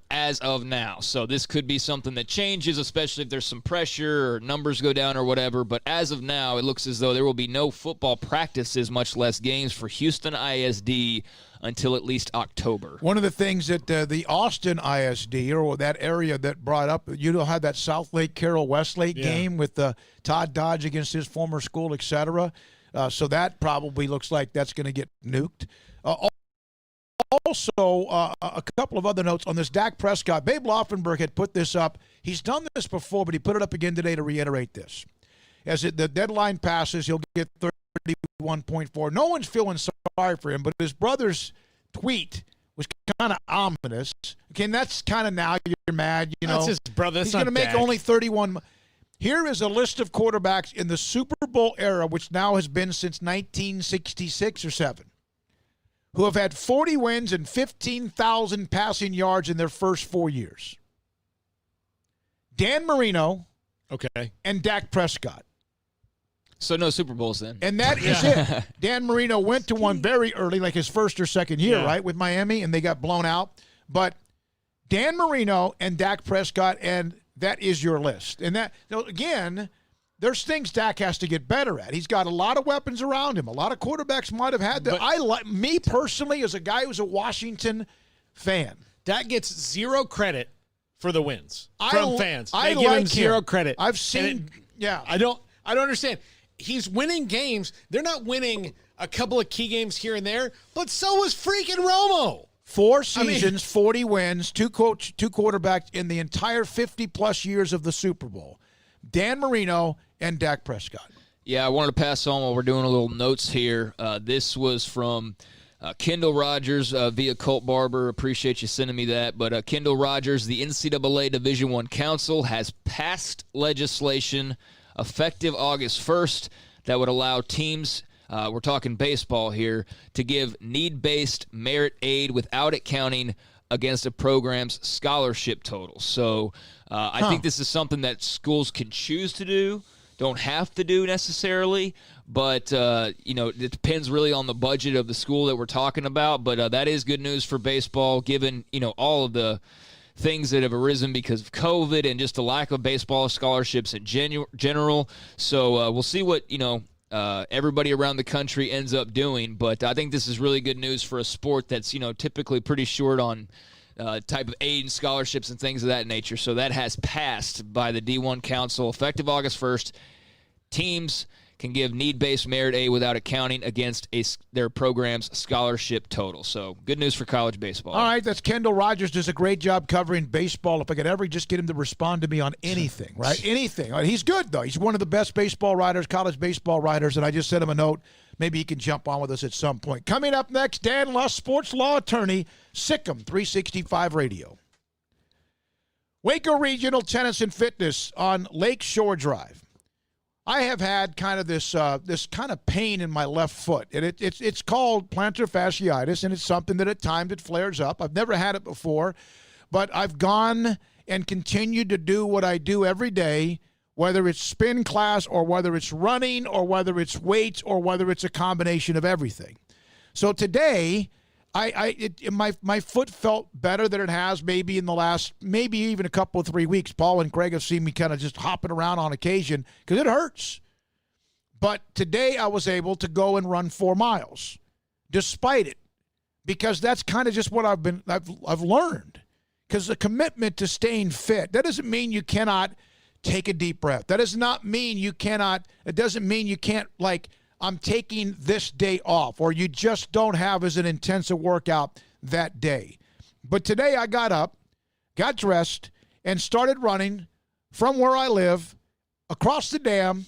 as of now. So this could be something that changes, especially if there's some pressure or numbers go down or whatever. But as of now, it looks as though there will be no football practices, much less games for Houston ISD until at least October. One of the things that the Austin ISD, or that area that brought up, had that South Lake Carroll Westlake game with Todd Dodge against his former school, etc. So that probably looks like that's going to get nuked. Also, a couple of other notes on this Dak Prescott. Babe Laufenberg had put this up. He's done this before, but he put it up again today to reiterate this. As the deadline passes, he'll get 31.4. No one's feeling sorry for him, but his brother's tweet was kind of ominous. Okay, and that's kind of now you're mad. That's his brother. That's he's going to make Dak. only 31. Here is a list of quarterbacks in the Super Bowl era, which now has been since 1966 or 7, who have had 40 wins and 15,000 passing yards in their first 4 years. Dan Marino and Dak Prescott. So no Super Bowls then. And that is it. Dan Marino went to one very early, like his first or second year, right, with Miami, and they got blown out. But Dan Marino and Dak Prescott, and that is your list. And that, again, there's things Dak has to get better at. He's got a lot of weapons around him. A lot of quarterbacks might have had that. Me personally, as a guy who's a Washington fan, Dak gets zero credit for the wins from fans. I give him zero credit. I've seen, I don't understand. He's winning games. They're not winning a couple of key games here and there, but so was freaking Romo. 4 seasons, 40 wins, two quarterbacks in the entire 50-plus years of the Super Bowl. Dan Marino and Dak Prescott. Yeah, I wanted to pass on while we're doing a little notes here. This was from Kendall Rogers via Colt Barber. Appreciate you sending me that. But Kendall Rogers, the NCAA Division I Council, has passed legislation effective August 1st that would allow teams, we're talking baseball here, to give need-based merit aid without it counting against a program's scholarship total. So I think this is something that schools can choose to do, don't have to do necessarily, but it depends really on the budget of the school that we're talking about. But that is good news for baseball, given all of the things that have arisen because of COVID and just the lack of baseball scholarships in general. So we'll see what everybody around the country ends up doing. But I think this is really good news for a sport that's typically pretty short on type of aid and scholarships and things of that nature. So that has passed by the D1 Council effective August 1st. Teams can give need-based merit aid without accounting against their program's scholarship total. So good news for college baseball. All right, that's Kendall Rogers. Does a great job covering baseball. If I could ever just get him to respond to me on anything, right? Anything. He's good, though. He's one of the best baseball writers, college baseball writers, and I just sent him a note. Maybe he can jump on with us at some point. Coming up next, Dan Luss, sports law attorney, Sikkim 365 Radio. Waco Regional Tennis and Fitness on Lake Shore Drive. I have had kind of this kind of pain in my left foot, and it's called plantar fasciitis, and it's something that at times it flares up. I've never had it before, but I've gone and continued to do what I do every day, whether it's spin class or whether it's running or whether it's weights or whether it's a combination of everything. So today, my foot felt better than it has maybe in the last, maybe even a couple of 3 weeks. Paul and Craig have seen me kind of just hopping around on occasion because it hurts. But today I was able to go and run 4 miles despite it, because that's kind of just what I've learned. Because the commitment to staying fit, that doesn't mean you cannot take a deep breath. That does not mean you cannot, it doesn't mean you can't, like, I'm taking this day off, or you just don't have as an intensive workout that day. But today I got up, got dressed, and started running from where I live across the dam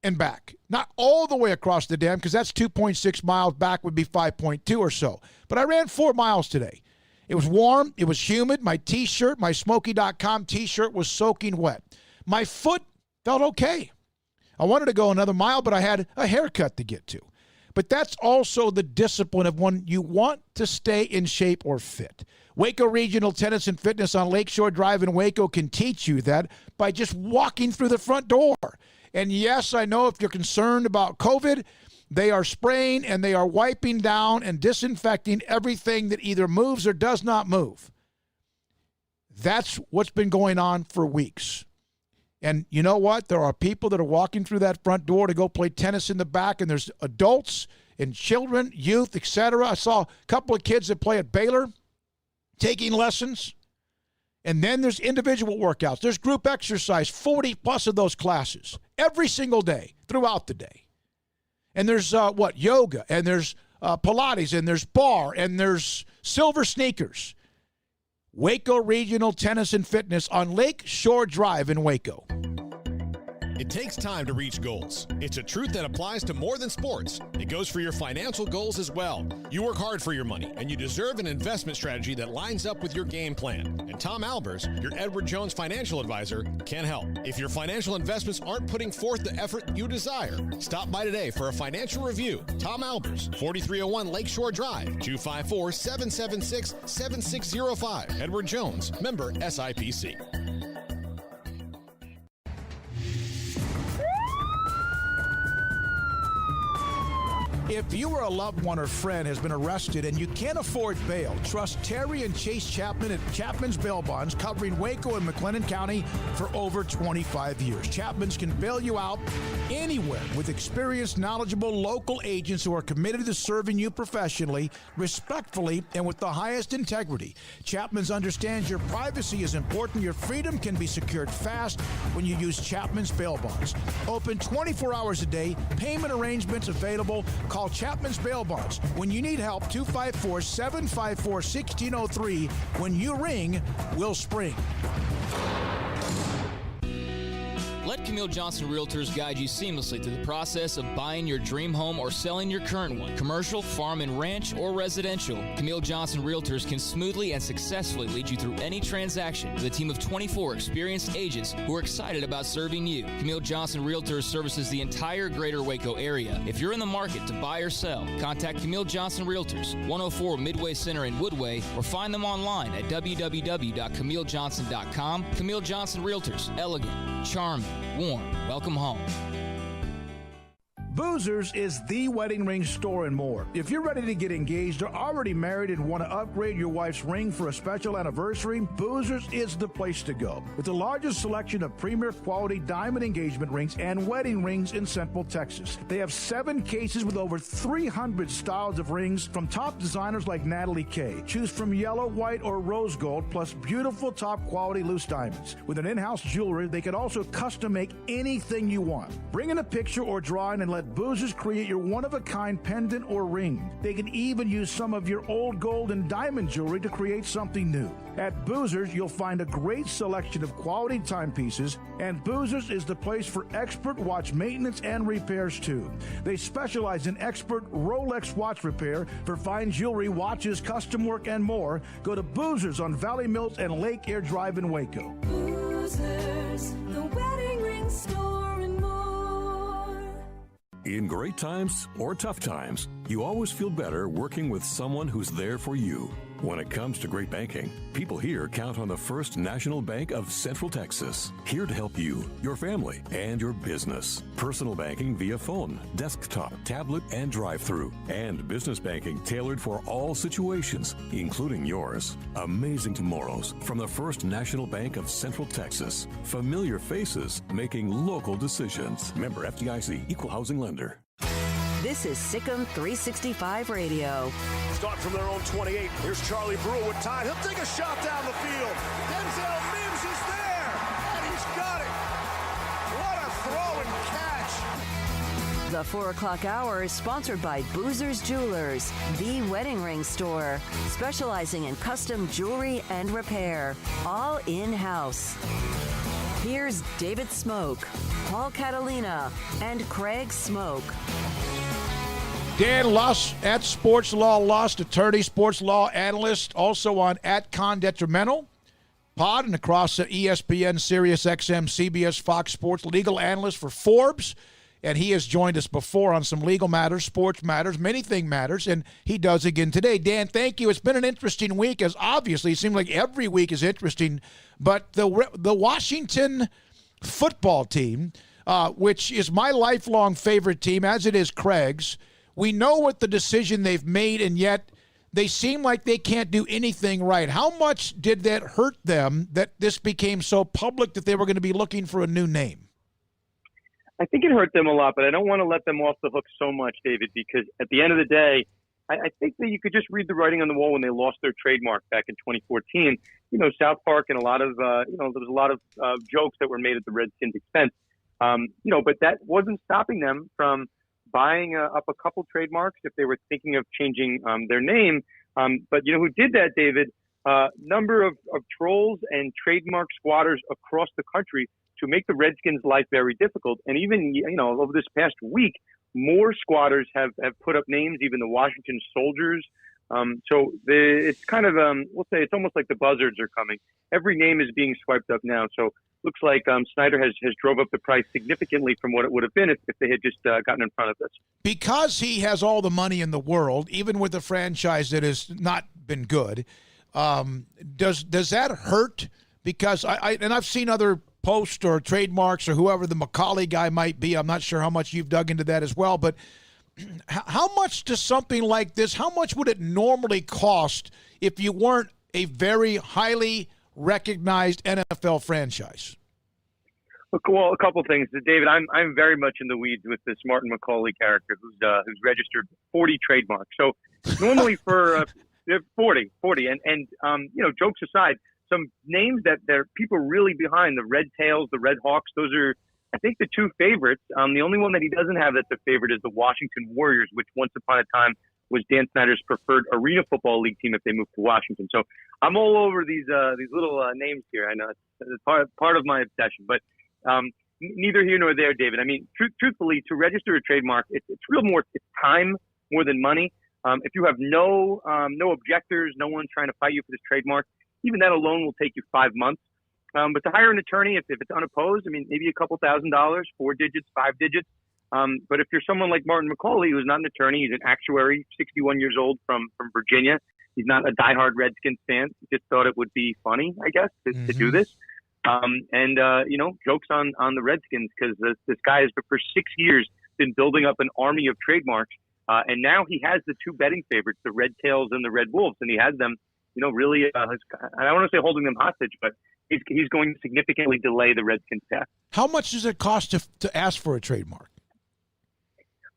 and back. Not all the way across the dam, because that's 2.6 miles. Back would be 5.2 or so. But I ran 4 miles today. It was warm. It was humid. My T-shirt, my Smoky.com T-shirt was soaking wet. My foot felt okay. I wanted to go another mile, but I had a haircut to get to. But that's also the discipline of when you want to stay in shape or fit. Waco Regional Tennis and Fitness on Lakeshore Drive in Waco can teach you that by just walking through the front door. And yes, I know if you're concerned about COVID, they are spraying and they are wiping down and disinfecting everything that either moves or does not move. That's what's been going on for weeks. And you know what? There are people that are walking through that front door to go play tennis in the back, and there's adults and children, youth, etc. I saw a couple of kids that play at Baylor taking lessons. And then there's individual workouts. There's group exercise, 40 plus of those classes every single day throughout the day. And there's yoga, and there's Pilates, and there's bar, and there's silver sneakers. Waco Regional Tennis and Fitness on Lake Shore Drive in Waco. It takes time to reach goals. It's a truth that applies to more than sports. It goes for your financial goals as well. You work hard for your money, and you deserve an investment strategy that lines up with your game plan. And Tom Albers, your Edward Jones financial advisor, can help. If your financial investments aren't putting forth the effort you desire, stop by today for a financial review. Tom Albers, 4301 Lakeshore Drive, 254-776-7605. Edward Jones, member SIPC. If you or a loved one or friend has been arrested and you can't afford bail, trust Terry and Chase Chapman at Chapman's Bail Bonds, covering Waco and McLennan County for over 25 years. Chapman's can bail you out anywhere with experienced, knowledgeable local agents who are committed to serving you professionally, respectfully, and with the highest integrity. Chapman's understands your privacy is important. Your freedom can be secured fast when you use Chapman's Bail Bonds. Open 24 hours a day. Payment arrangements available. Call Chapman's Bail Bonds. When you need help, 254-754-1603. When you ring, we'll spring. Let Camille Johnson Realtors guide you seamlessly through the process of buying your dream home or selling your current one. Commercial, farm and ranch, or residential, Camille Johnson Realtors can smoothly and successfully lead you through any transaction with a team of 24 experienced agents who are excited about serving you. Camille Johnson Realtors services the entire greater Waco area. If you're in the market to buy or sell, contact Camille Johnson Realtors, 104 Midway Center in Woodway, or find them online at www.camillejohnson.com. Camille Johnson Realtors, elegant, charming, warm. Welcome home. Boozers is the wedding ring store and more. If you're ready to get engaged or already married and want to upgrade your wife's ring for a special anniversary, Boozers is the place to go. With the largest selection of premier quality diamond engagement rings and wedding rings in Central Texas. They have 7 cases with over 300 styles of rings from top designers like Natalie Kay. Choose from yellow, white, or rose gold, plus beautiful top quality loose diamonds. With an in-house jewelry, they can also custom make anything you want. Bring in a picture or drawing and let Boozers create your one-of-a-kind pendant or ring. They can even use some of your old gold and diamond jewelry to create something new. At Boozers, you'll find a great selection of quality timepieces, and Boozers is the place for expert watch maintenance and repairs too. They specialize in expert Rolex watch repair for fine jewelry, watches, custom work, and more. Go to Boozers on Valley Mills and Lake Air Drive in Waco. Boozers, the wedding ring store and more. In great times or tough times, you always feel better working with someone who's there for you. When it comes to great banking, people here count on the First National Bank of Central Texas, here to help you, your family, and your business. Personal banking via phone, desktop, tablet, and drive-through, and business banking tailored for all situations, including yours. Amazing tomorrows from the First National Bank of Central Texas. Familiar faces making local decisions. Member FDIC, Equal Housing Lender. This is Sikkim 365 Radio. Start from their own 28. Here's Charlie Brewer with time. He'll take a shot down the field. Denzel Mims is there, and he's got it. What a throw and catch. The 4 o'clock hour is sponsored by Boozers Jewelers, the wedding ring store, specializing in custom jewelry and repair, all in-house. Here's David Smoke, Paul Catalina, and Craig Smoke. Dan Luss at Sports Law Lust, attorney, sports law analyst, also on at Con Detrimental pod and across ESPN, Sirius XM, CBS, Fox Sports, legal analyst for Forbes. And he has joined us before on some legal matters, sports matters, many thing matters, and he does again today. Dan, thank you. It's been an interesting week, as obviously it seems like every week is interesting. But the Washington football team, which is my lifelong favorite team, as it is Craig's, we know what the decision they've made, and yet they seem like they can't do anything right. How much did that hurt them that this became so public that they were going to be looking for a new name? I think it hurt them a lot, but I don't want to let them off the hook so much, David, because at the end of the day, I think that you could just read the writing on the wall when they lost their trademark back in 2014. You know, South Park and a lot of, there was a lot of jokes that were made at the Redskins' expense. But that wasn't stopping them from buying up a couple trademarks if they were thinking of changing their name. But you know who did that, David? Number of trolls and trademark squatters across the country to make the Redskins' life very difficult. And even, over this past week, more squatters have put up names, even the Washington Soldiers. It's kind of, we'll say it's almost like the buzzards are coming. Every name is being swiped up now. So looks like Snyder has drove up the price significantly from what it would have been if they had just gotten in front of this. Because he has all the money in the world, even with a franchise that has not been good, does that hurt? Because I've seen other posts or trademarks or whoever the Macaulay guy might be. I'm not sure how much you've dug into that as well, but how much does something like this, how much would it normally cost if you weren't a very highly recognized NFL franchise? Well, a couple things, David. I'm very much in the weeds with this Martin Macaulay character, who's registered 40 trademarks. So normally for 40, and jokes aside, some names that there are people really behind: the Red Tails, the Red Hawks. Those are, I think, the two favorites. The only one that he doesn't have that's a favorite is the Washington Warriors, which once upon a time was Dan Snyder's preferred Arena Football League team if they moved to Washington. So I'm all over these little names here. I know it's part of my obsession, but neither here nor there, David. I mean, truthfully, to register a trademark, it's time more than money. If you have no objectors, no one trying to fight you for this trademark, even that alone will take you 5 months. But to hire an attorney, if it's unopposed, I mean, maybe a couple $1,000s, 4 digits, 5 digits. But if you're someone like Martin Macaulay, who's not an attorney, he's an actuary, 61 years old from Virginia. He's not a diehard Redskins fan. He just thought it would be funny, I guess, to do this. Jokes on the Redskins, because this guy has for 6 years been building up an army of trademarks. And now he has the two betting favorites, the Red Tails and the Red Wolves, and he has them, really, I don't want to say holding them hostage, but he's going to significantly delay the Redskins' path. How much does it cost to ask for a trademark?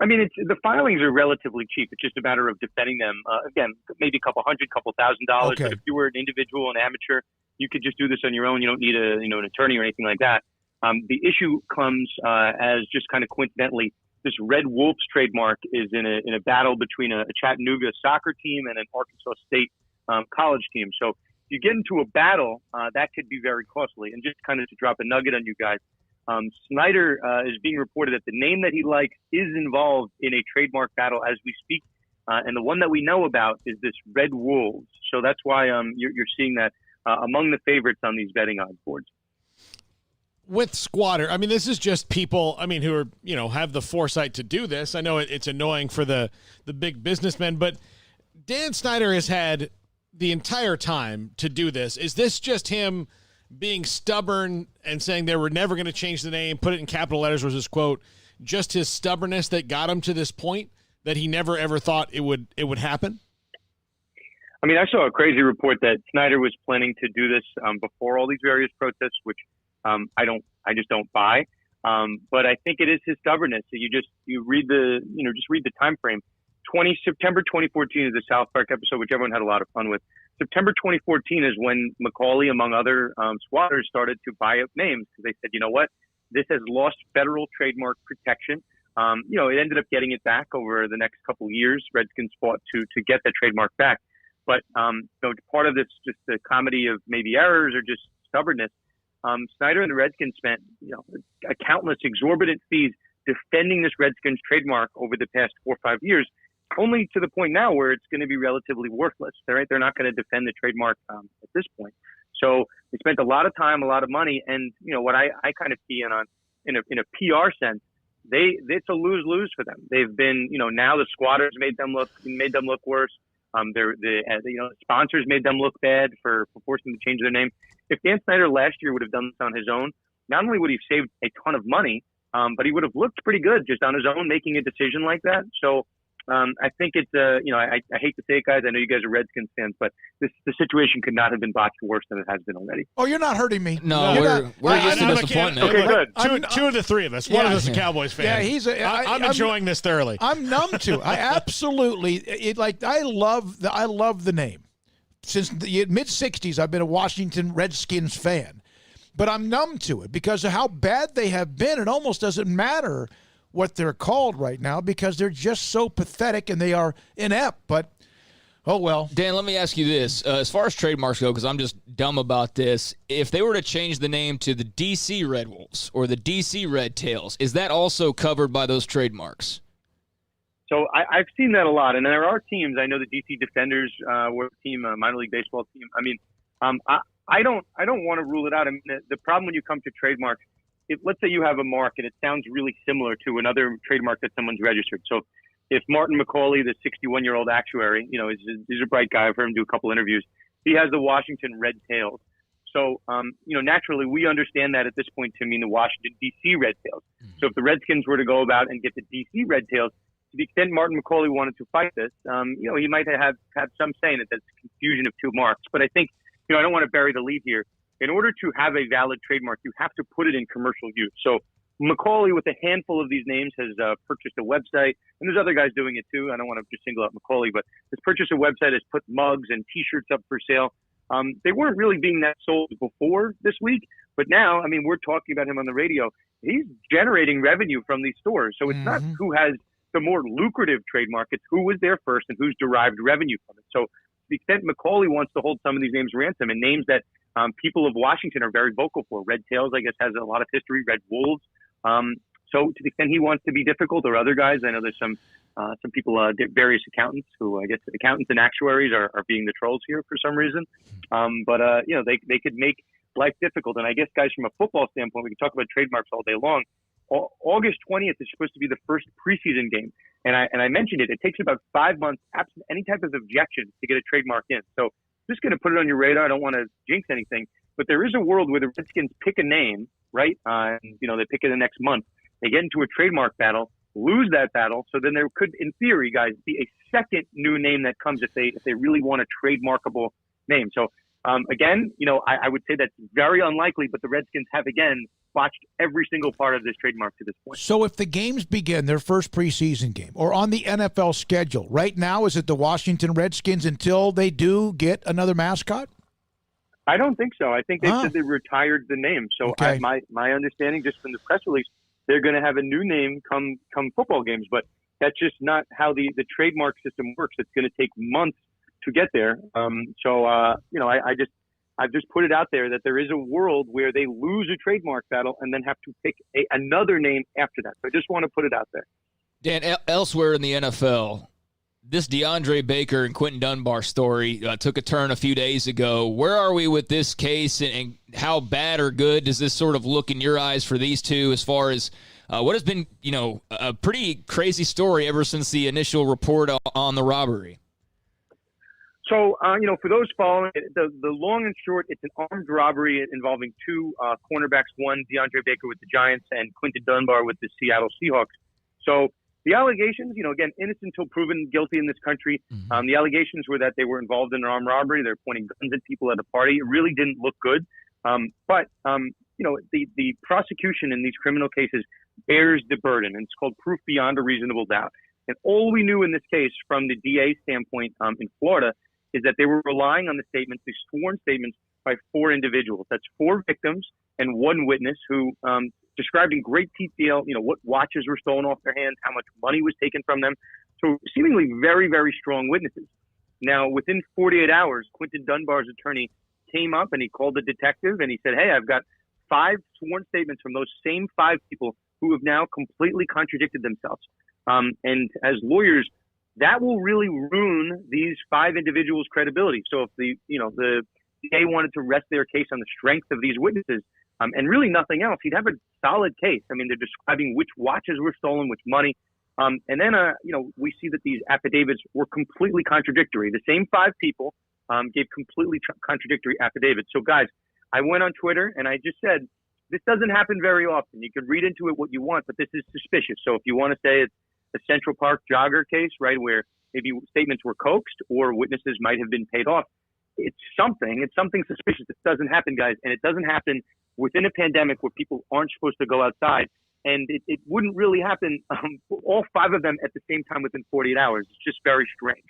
I mean, the filings are relatively cheap. It's just a matter of defending them. Again, maybe a couple $100, couple $1,000. Okay. But if you were an individual, an amateur, you could just do this on your own. You don't need an attorney or anything like that. The issue comes as just kind of coincidentally, this Red Wolves trademark is in a battle between a Chattanooga soccer team and an Arkansas State college team. So if you get into a battle, that could be very costly. And just kind of to drop a nugget on you guys, Snyder is being reported that the name that he likes is involved in a trademark battle as we speak. And the one that we know about is this Red Wolves. So that's why you're seeing that among the favorites on these betting odds boards. With squatter, I mean, this is just people, who are, have the foresight to do this. I know it's annoying for the big businessmen, but Dan Snyder has had the entire time to do this. Is this just him being stubborn and saying they were never going to change the name, put it in capital letters was his quote, just his stubbornness that got him to this point that he never ever thought it would happen? I mean, I saw a crazy report that Snyder was planning to do this before all these various protests, which I just don't buy. But I think it is his stubbornness. So you read the time frame. September 2014 is the South Park episode, which everyone had a lot of fun with. September 2014 is when Macaulay, among other squatters, started to buy up names because they said, you know what, this has lost federal trademark protection. It ended up getting it back over the next couple of years. Redskins fought to get that trademark back. But part of this, just the comedy of maybe errors or just stubbornness, Snyder and the Redskins spent a countless exorbitant fees defending this Redskins trademark over the past 4 or 5 years, only to the point now where it's going to be relatively worthless. They're not going to defend the trademark at this point. So they spent a lot of time, a lot of money, and what I kind of key in on in a PR sense, it's a lose-lose for them. They've been now the squatters made them look worse. The sponsors made them look bad for forcing them to change their name. If Dan Snyder last year would have done this on his own, not only would he have saved a ton of money, but he would have looked pretty good just on his own making a decision like that. So I think it's I hate to say it, guys. I know you guys are Redskins fans, but the situation could not have been botched worse than it has been already. Oh, you're not hurting me. No, we're just a disappointment. Okay, good. Two of the three of us. One of us is a Cowboys fan. Yeah, I'm enjoying this thoroughly. I'm numb to. I absolutely I love the name. Since the mid-'60s, I've been a Washington Redskins fan. But I'm numb to it because of how bad they have been. It almost doesn't matter what they're called right now because they're just so pathetic and they are inept. But Oh, well. Dan, let me ask you this. As far as trademarks go, because I'm just dumb about this, if they were to change the name to the DC Red Wolves or the DC Red Tails, is that also covered by those trademarks? So I've seen that a lot, and there are teams. I know the DC Defenders were a team, a minor league baseball team. I mean, I don't want to rule it out. I mean, the problem when you come to trademarks, let's say you have a mark and it sounds really similar to another trademark that someone's registered. So if Martin McCauley, the 61-year-old actuary, he's a bright guy. I've heard him do a couple interviews. He has the Washington Red Tails. So, naturally, we understand that at this point to mean the Washington, D.C. Red Tails. So if the Redskins were to go about and get the D.C. Red Tails, to the extent Martin McCauley wanted to fight this, he might have some saying that that's confusion of two marks. But I think, I don't want to bury the lead here. In order to have a valid trademark, you have to put it in commercial use. So McCauley, with a handful of these names, has purchased a website, and there's other guys doing it too. I don't want to just single out McCauley, but has purchased a website, has put mugs and T-shirts up for sale. They weren't really being that sold before this week, but now, I mean, we're talking about him on the radio. He's generating revenue from these stores. So it's not who has the more lucrative trademark, it's who was there first and who's derived revenue from it. So to the extent McCauley wants to hold some of these names ransom, and names that people of Washington are very vocal for. Red Tails, I guess, has a lot of history. Red Wolves. So to the extent he wants to be difficult, or other guys, I know there's some people, various accountants who, I guess, accountants and actuaries are being the trolls here for some reason. They could make life difficult. And I guess, guys, from a football standpoint, we can talk about trademarks all day long. August 20th is supposed to be the first preseason game. And I mentioned it. It takes about 5 months, absent any type of objection, to get a trademark in. So just going to put it on your radar. I don't want to jinx anything, but there is a world where the Redskins pick a name, right? They pick it the next month. They get into a trademark battle, lose that battle. So then there could, in theory, guys, be a second new name that comes if they really want a trademarkable name. So again, I would say that's very unlikely, but the Redskins have, again, watched every single part of this trademark to this point. So if the games begin, their first preseason game, or on the NFL schedule, right now, is it the Washington Redskins until they do get another mascot? I don't think so. I think they said they retired the name. So Okay. My understanding, just from the press release, they're going to have a new name come football games. But that's just not how the trademark system works. It's going to take months to get there. I've just put it out there that there is a world where they lose a trademark battle and then have to pick another name after that. So I just want to put it out there. Dan, elsewhere in the NFL, this DeAndre Baker and Quentin Dunbar story took a turn a few days ago. Where are we with this case, and how bad or good does this sort of look in your eyes for these two, as far as what has been, a pretty crazy story ever since the initial report on the robbery? So, for those following it, the long and short, it's an armed robbery involving two cornerbacks, one DeAndre Baker with the Giants and Quentin Dunbar with the Seattle Seahawks. So the allegations, again, innocent until proven guilty in this country. The allegations were that they were involved in an armed robbery. They're pointing guns at people at a party. It really didn't look good. But the prosecution in these criminal cases bears the burden, and it's called proof beyond a reasonable doubt. And all we knew in this case from the DA standpoint in Florida is that they were relying on the statements, these sworn statements by four individuals. That's four victims and one witness who described in great detail, what watches were stolen off their hands, how much money was taken from them. So seemingly very, very strong witnesses. Now, within 48 hours, Quentin Dunbar's attorney came up and he called the detective and he said, hey, I've got 5 sworn statements from those same 5 people who have now completely contradicted themselves. And as lawyers, that will really ruin these 5 individuals' credibility. So if the DA wanted to rest their case on the strength of these witnesses, and really nothing else, he'd have a solid case. I mean, they're describing which watches were stolen, which money. And then, we see that these affidavits were completely contradictory. The same 5 people gave completely contradictory affidavits. So, guys, I went on Twitter and I just said, this doesn't happen very often. You can read into it what you want, but this is suspicious. So if you want to say it's a Central Park jogger case, right, where maybe statements were coaxed or witnesses might have been paid off, it's something suspicious. It doesn't happen, guys. And it doesn't happen within a pandemic where people aren't supposed to go outside. And it wouldn't really happen, all 5 of them at the same time within 48 hours. It's just very strange.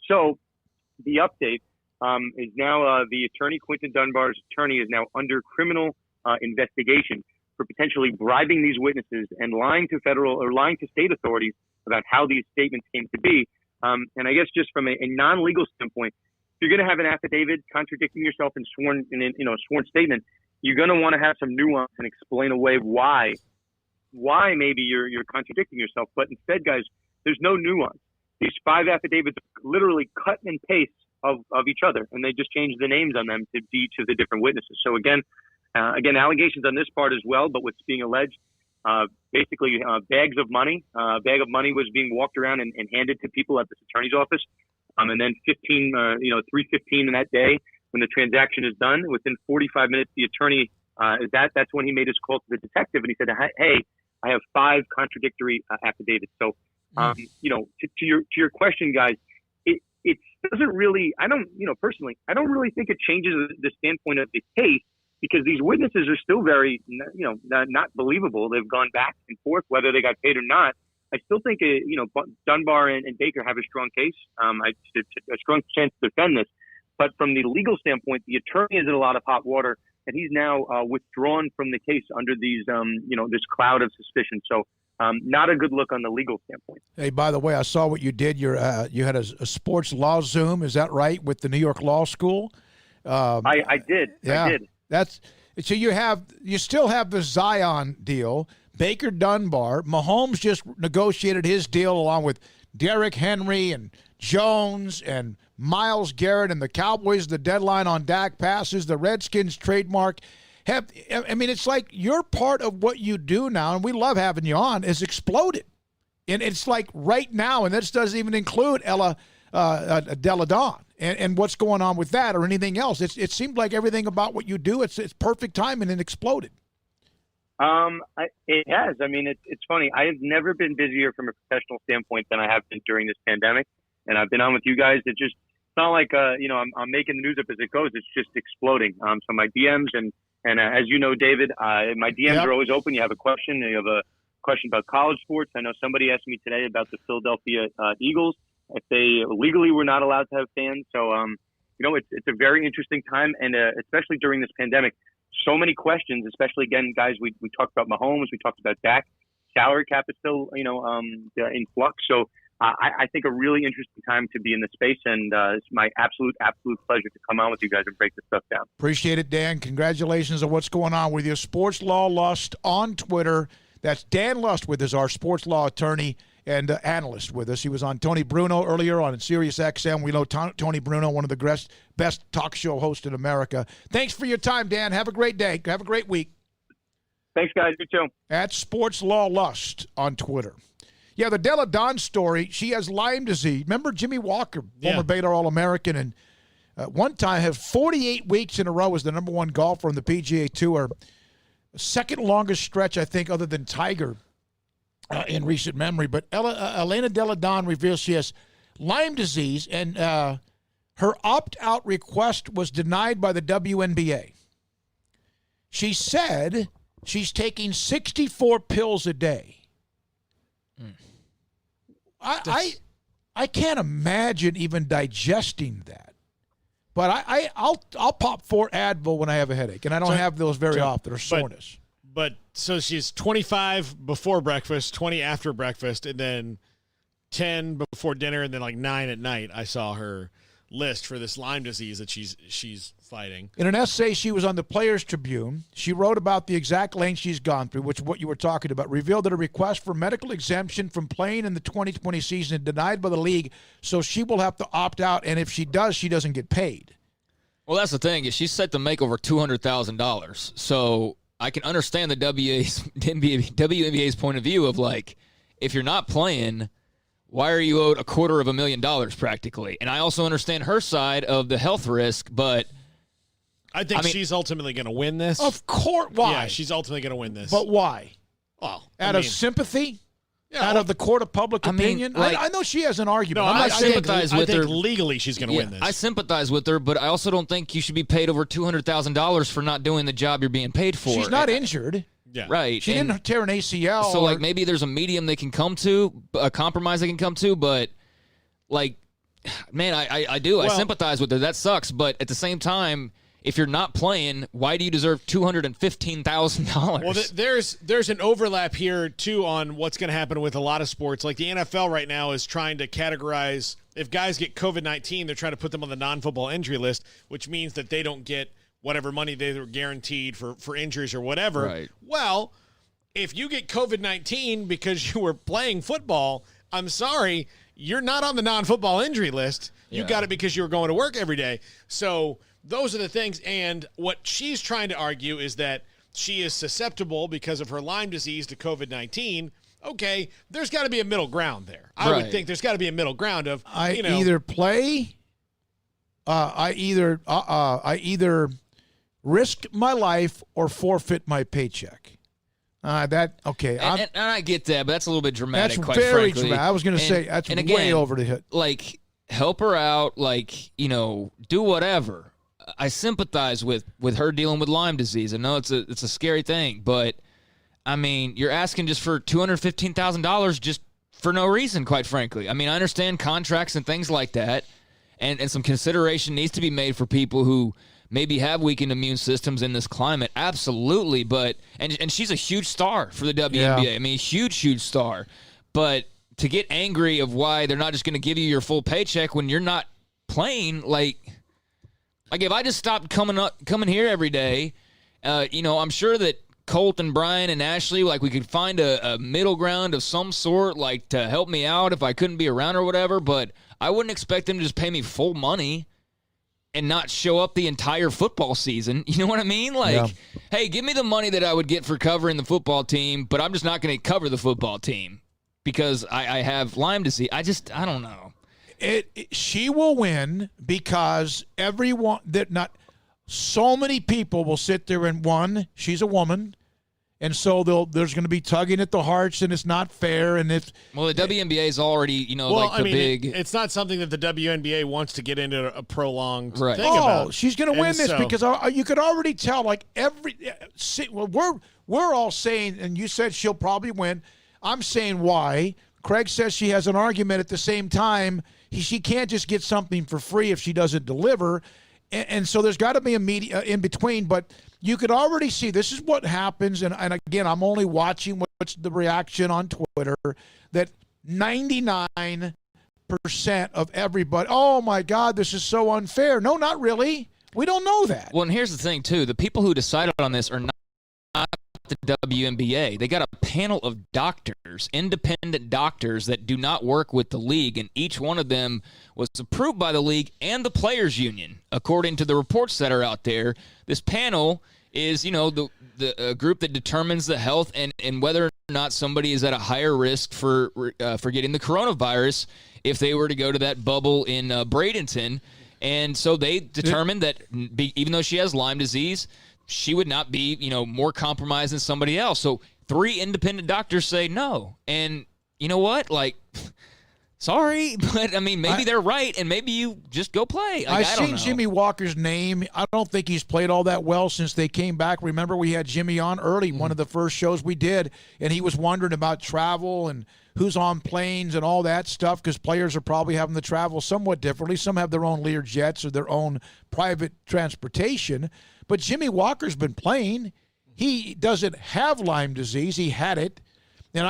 So the update is now the attorney, Quentin Dunbar's attorney, is now under criminal investigation for potentially bribing these witnesses and lying to federal or lying to state authorities about how these statements came to be. And I guess just from a non-legal standpoint, if you're going to have an affidavit contradicting yourself in sworn statement, you're going to want to have some nuance and explain away why maybe you're contradicting yourself. But instead, guys, there's no nuance. These 5 affidavits are literally cut and paste of each other, and they just change the names on them to each of the different witnesses. So again, allegations on this part as well, but what's being alleged, basically bags of money. A bag of money was being walked around and handed to people at this attorney's office. And then 3:15 in that day, when the transaction is done, within 45 minutes, the attorney, that's when he made his call to the detective, and he said, hey, I have 5 contradictory affidavits. So, to your question, guys, it doesn't really, personally, I don't really think it changes the standpoint of the case, because these witnesses are still very, not believable. They've gone back and forth, whether they got paid or not. I still think, Dunbar and Baker have a strong case, a strong chance to defend this. But from the legal standpoint, the attorney is in a lot of hot water, and he's now withdrawn from the case under these, this cloud of suspicion. So not a good look on the legal standpoint. Hey, by the way, I saw what you did. You had a sports law Zoom, is that right, with the New York Law School? I did. Yeah, I did. So you still have the Zion deal. Baker Dunbar, Mahomes just negotiated his deal along with Derrick Henry and Jones and Myles Garrett, and the Cowboys, the deadline on Dak passes, the Redskins trademark. It's like your part of what you do now, and we love having you on, is exploded. And it's like right now, and this doesn't even include Ella Deladon and what's going on with that or anything else. It seemed like everything about what you do, it's perfect timing and exploded. It has. It's funny. I have never been busier from a professional standpoint than I have been during this pandemic. And I've been on with you guys. It's not like, I'm making the news up as it goes. It's just exploding. So my DMs and as you know, David, my DMs are always open. You have a question. You have a question about college sports. I know somebody asked me today about the Philadelphia Eagles, if they legally were not allowed to have fans. So, it's a very interesting time. And especially during this pandemic, so many questions, especially, again, guys, we talked about Mahomes, we talked about Dak. Salary cap is still, in flux. So I think a really interesting time to be in the space, and it's my absolute pleasure to come on with you guys and break this stuff down. Appreciate it, Dan. Congratulations on what's going on with your Sports Law Lust on Twitter. That's Dan Lustwith is our sports law attorney and analyst with us. He was on Tony Bruno earlier on Sirius XM. We know Tony Bruno, one of the best talk show hosts in America. Thanks for your time, Dan. Have a great day. Have a great week. Thanks, guys. You too. At Sports Law Lust on Twitter. Yeah, the Della Don story, she has Lyme disease. Remember Jimmy Walker, former Baylor All-American, and one time had 48 weeks in a row as the number 1 golfer on the PGA Tour. Second longest stretch, I think, other than Tiger in recent memory. But Elena Della Don reveals she has Lyme disease, and her opt-out request was denied by the WNBA. She said she's taking 64 pills a day. I can't imagine even digesting that. But I'll pop 4 Advil when I have a headache, and I don't have those very often, or soreness. But so she's 25 before breakfast, 20 after breakfast, and then 10 before dinner, and then like 9 at night. I saw her list for this Lyme disease that she's fighting. In an essay, she was on the Players Tribune. She wrote about the exact length she's gone through, which is what you were talking about, revealed that a request for medical exemption from playing in the 2020 season is denied by the league, so she will have to opt out, and if she does, she doesn't get paid. Well, that's the thing, is she's set to make over $200,000, so I can understand the WNBA's point of view of, like, if you're not playing, why are you owed $250,000 practically? And I also understand her side of the health risk, but I think she's ultimately going to win this. Of course. Why? Yeah, she's ultimately going to win this. But why? Well, out of sympathy? Out of the court of public opinion? I know she has an argument. No, I sympathize with her. I think legally she's going to win this. I sympathize with her, but I also don't think you should be paid over $200,000 for not doing the job you're being paid for. She's not injured. Yeah. Right. She didn't tear an ACL. So, like, maybe there's a medium they can come to, a compromise they can come to, but, like, man, I do. I sympathize with her. That sucks. But at the same time, if you're not playing, why do you deserve $215,000? Well, there's an overlap here, too, on what's going to happen with a lot of sports. Like the NFL right now is trying to categorize, if guys get COVID-19, they're trying to put them on the non-football injury list, which means that they don't get whatever money they were guaranteed for injuries or whatever. Right. Well, if you get COVID-19 because you were playing football, I'm sorry, you're not on the non-football injury list. You got it because you were going to work every day. So those are the things. And what she's trying to argue is that she is susceptible because of her Lyme disease to COVID-19. Okay, there's got to be a middle ground there. I would think there's got to be a middle ground of, either play, I either risk my life or forfeit my paycheck. And I get that, but that's a little bit dramatic. That's quite very frankly. dramatic. I was going to say that's and way again, over the hit. Like, help her out. Like, do whatever. I sympathize with her dealing with Lyme disease. I know it's a scary thing, but I mean, you're asking just for $215,000 just for no reason. Quite frankly, I mean, I understand contracts and things like that, and some consideration needs to be made for people who maybe have weakened immune systems in this climate. Absolutely. But and she's a huge star for the WNBA. Yeah. I mean, huge star. But to get angry of why they're not just going to give you your full paycheck when you're not playing, like if I just stopped coming here every day, I'm sure that Colt and Brian and Ashley, like, we could find a middle ground of some sort, like, to help me out if I couldn't be around or whatever. But I wouldn't expect them to just pay me full money and not show up the entire football season. You know what I mean? Like, hey, give me the money that I would get for covering the football team, but I'm just not going to cover the football team because I have Lyme disease. I don't know. She will win because so many people will sit there and she's a woman, and so there's going to be tugging at the hearts, and it's not fair. And the WNBA is already, it's not something that the WNBA wants to get into a prolonged thing Oh, about. she's going to win this because you could already tell. Like we're all saying, and you said she'll probably win. I'm saying why. Craig says she has an argument at the same time. She can't just get something for free if she doesn't deliver. And so there's got to be a media in between, but you could already see this is what happens. And again, I'm only watching what's the reaction on Twitter that 99% of everybody, oh my God, this is so unfair. No, not really. We don't know that. Well, and here's the thing too: the people who decided on this are not the WNBA. They got a panel of doctors, independent doctors that do not work with the league, and each one of them was approved by the league and the players union, according to the reports that are out there. This panel is, the group that determines the health and whether or not somebody is at a higher risk for getting the coronavirus if they were to go to that bubble in Bradenton. And so they determined that even though she has Lyme disease, she would not be, more compromised than somebody else. So 3 independent doctors say no. And you know what? Like, sorry, but I mean, maybe they're right, and maybe you just go play. Like, I've seen Jimmy Walker's name. I don't think he's played all that well since they came back. Remember, we had Jimmy on early, one of the first shows we did, and he was wondering about travel and who's on planes and all that stuff, because players are probably having to travel somewhat differently. Some have their own Lear jets or their own private transportation. But Jimmy Walker's been playing. He doesn't have Lyme disease. He had it. And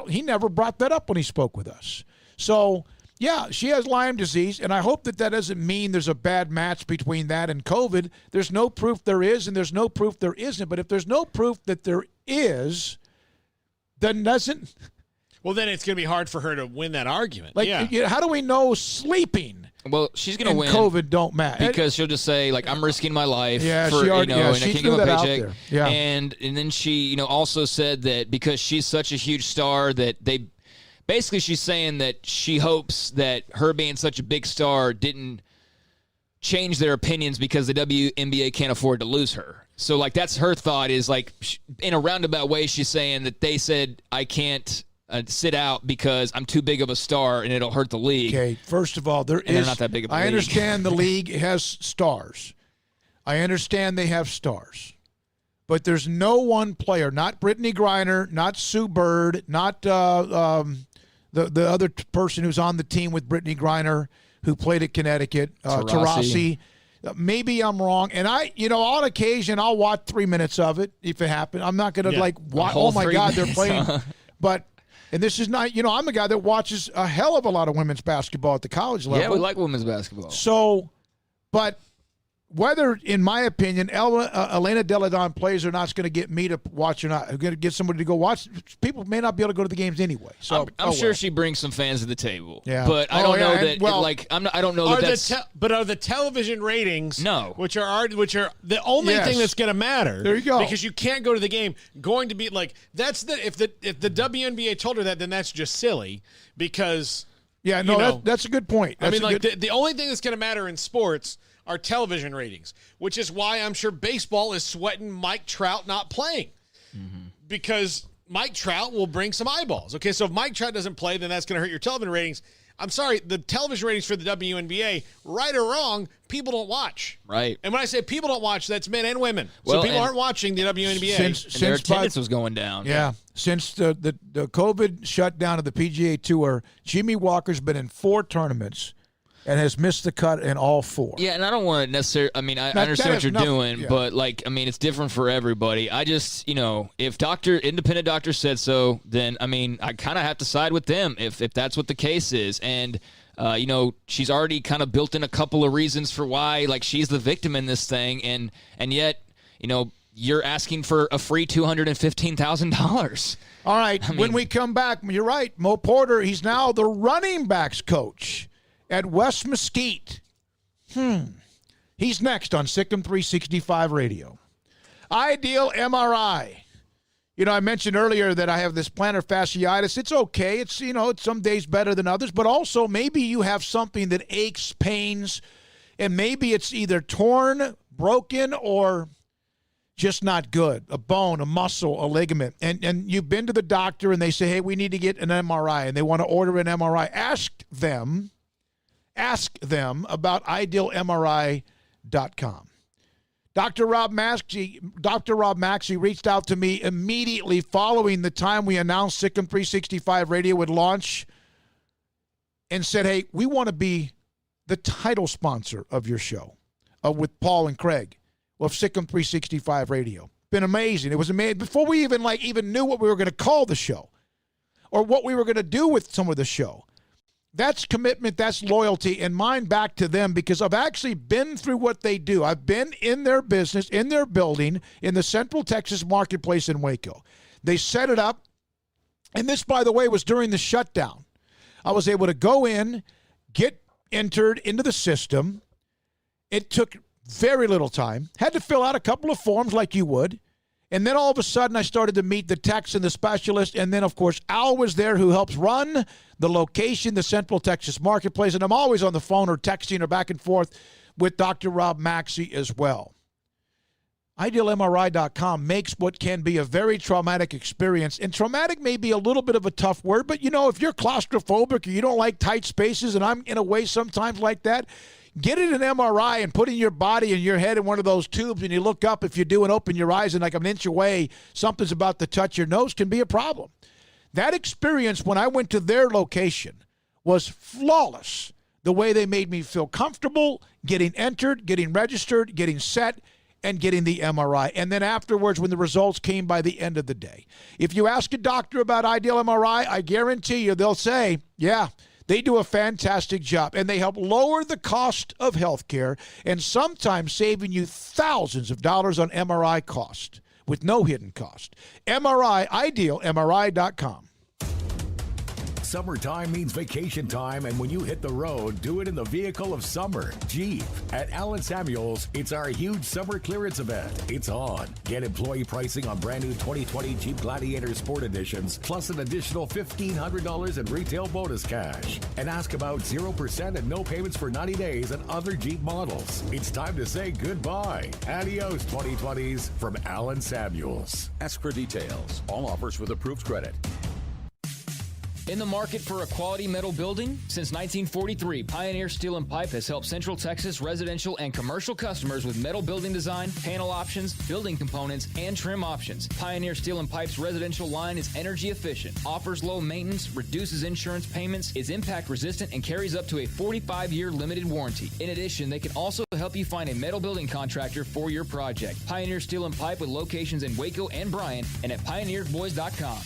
he never brought that up when he spoke with us. So, yeah, she has Lyme disease, and I hope that doesn't mean there's a bad match between that and COVID. There's no proof there is, and there's no proof there isn't. But if there's no proof that there is, then doesn't... Well, then it's going to be hard for her to win that argument. How do we know sleeping? Well, she's going to win. COVID don't matter because she'll just say, like, I'm risking my life. Yeah, for, she already, and I she can't threw give a that paycheck. out there. Yeah. And then she, also said that because she's such a huge star that they, basically she's saying that she hopes that her being such a big star didn't change their opinions because the WNBA can't afford to lose her. So, like, that's her thought is, like, in a roundabout way, she's saying that they said, I can't sit out because I'm too big of a star and it'll hurt the league. Okay, first of all, they're not that big of a league. I understand the league has stars. I understand they have stars. But there's no one player, not Brittany Griner, not Sue Bird, not the other person who's on the team with Brittany Griner who played at Connecticut, Taurasi. Maybe I'm wrong. And on occasion, I'll watch 3 minutes of it if it happens. I'm not going to watch, oh my God, they're playing. But, and this is not, I'm a guy that watches a hell of a lot of women's basketball at the college level. Yeah, we like women's basketball. So, but whether, in my opinion, Elena Delle Donne plays or not is going to get me to watch or not. Going to get somebody to go watch. People may not be able to go to the games anyway. So I'm sure she brings some fans to the table. Yeah, but I don't know that. I don't know that that's. But are the television ratings? No, which are the only thing that's going to matter. There you go. Because you can't go to the game. Going to be if the WNBA told her that, then that's just silly. Because that's a good point. That's the only thing that's going to matter in sports are television ratings, which is why I'm sure baseball is sweating Mike Trout not playing, because Mike Trout will bring some eyeballs. Okay, so if Mike Trout doesn't play, then that's going to hurt your television ratings. I'm sorry, the television ratings for the WNBA, right or wrong, people don't watch. Right. And when I say people don't watch, that's men and women. Well, so people aren't watching the WNBA. Since their attendance was going down. Yeah. Since the COVID shutdown of the PGA Tour, Jimmy Walker's been in 4 tournaments and has missed the cut in all 4. Yeah, and I don't want to necessarily. I mean, I understand what you're doing, but it's different for everybody. I just, if independent doctor said so, then I kind of have to side with them if that's what the case is. And she's already kind of built in a couple of reasons for why, she's the victim in this thing, and yet, you're asking for a free $215,000. All right, when we come back, you're right, Mo Porter. He's now the running backs coach at West Mesquite. He's next on Sikkim 365 Radio. Ideal MRI. I mentioned earlier that I have this plantar fasciitis. It's okay. It's, it's some days better than others, but also maybe you have something that aches, pains, and maybe it's either torn, broken, or just not good. A bone, a muscle, a ligament. And you've been to the doctor and they say, hey, we need to get an MRI, and they want to order an MRI. Ask them about idealmri.com. Dr. Rob Maxey reached out to me immediately following the time we announced Sikkim 365 Radio would launch and said, hey, we want to be the title sponsor of your show with Paul and Craig of Sikkim 365 Radio. Been amazing. It was amazing. Before we even knew what we were going to call the show or what we were going to do with some of the show. That's commitment, that's loyalty, and mine back to them because I've actually been through what they do. I've been in their business, in their building, in the Central Texas Marketplace in Waco. They set it up, and this, by the way, was during the shutdown. I was able to go in, get entered into the system. It took very little time. Had to fill out a couple of forms like you would. And then all of a sudden I started to meet the techs and the specialists. And then, of course, Al was there who helps run the location, the Central Texas Marketplace. And I'm always on the phone or texting or back and forth with Dr. Rob Maxey as well. IdealMRI.com makes what can be a very traumatic experience. And traumatic may be a little bit of a tough word, but, if you're claustrophobic or you don't like tight spaces, and I'm in a way sometimes like that, get it an MRI and put in your body and your head in one of those tubes, and you look up if you do and open your eyes and like an inch away, something's about to touch your nose can be a problem. That experience when I went to their location was flawless. The way they made me feel comfortable, getting entered, getting registered, getting set, and getting the MRI. And then afterwards, when the results came by the end of the day. If you ask a doctor about Ideal MRI, I guarantee you they'll say, yeah, they do a fantastic job, and they help lower the cost of health care and sometimes saving you thousands of dollars on MRI cost with no hidden cost. MRI, IdealMRI.com. Summertime means vacation time, and when you hit the road, do it in the vehicle of summer, Jeep. At Allen Samuels, it's our huge summer clearance event. It's on. Get employee pricing on brand new 2020 Jeep Gladiator Sport Editions, plus an additional $1,500 in retail bonus cash. And ask about 0% and no payments for 90 days on other Jeep models. It's time to say goodbye. Adios, 2020s from Allen Samuels. Ask for details. All offers with approved credit. In the market for a quality metal building? Since 1943, Pioneer Steel and Pipe has helped Central Texas residential and commercial customers with metal building design, panel options, building components, and trim options. Pioneer Steel and Pipe's residential line is energy efficient, offers low maintenance, reduces insurance payments, is impact resistant, and carries up to a 45-year limited warranty. In addition, they can also help you find a metal building contractor for your project. Pioneer Steel and Pipe with locations in Waco and Bryan and at pioneerboys.com.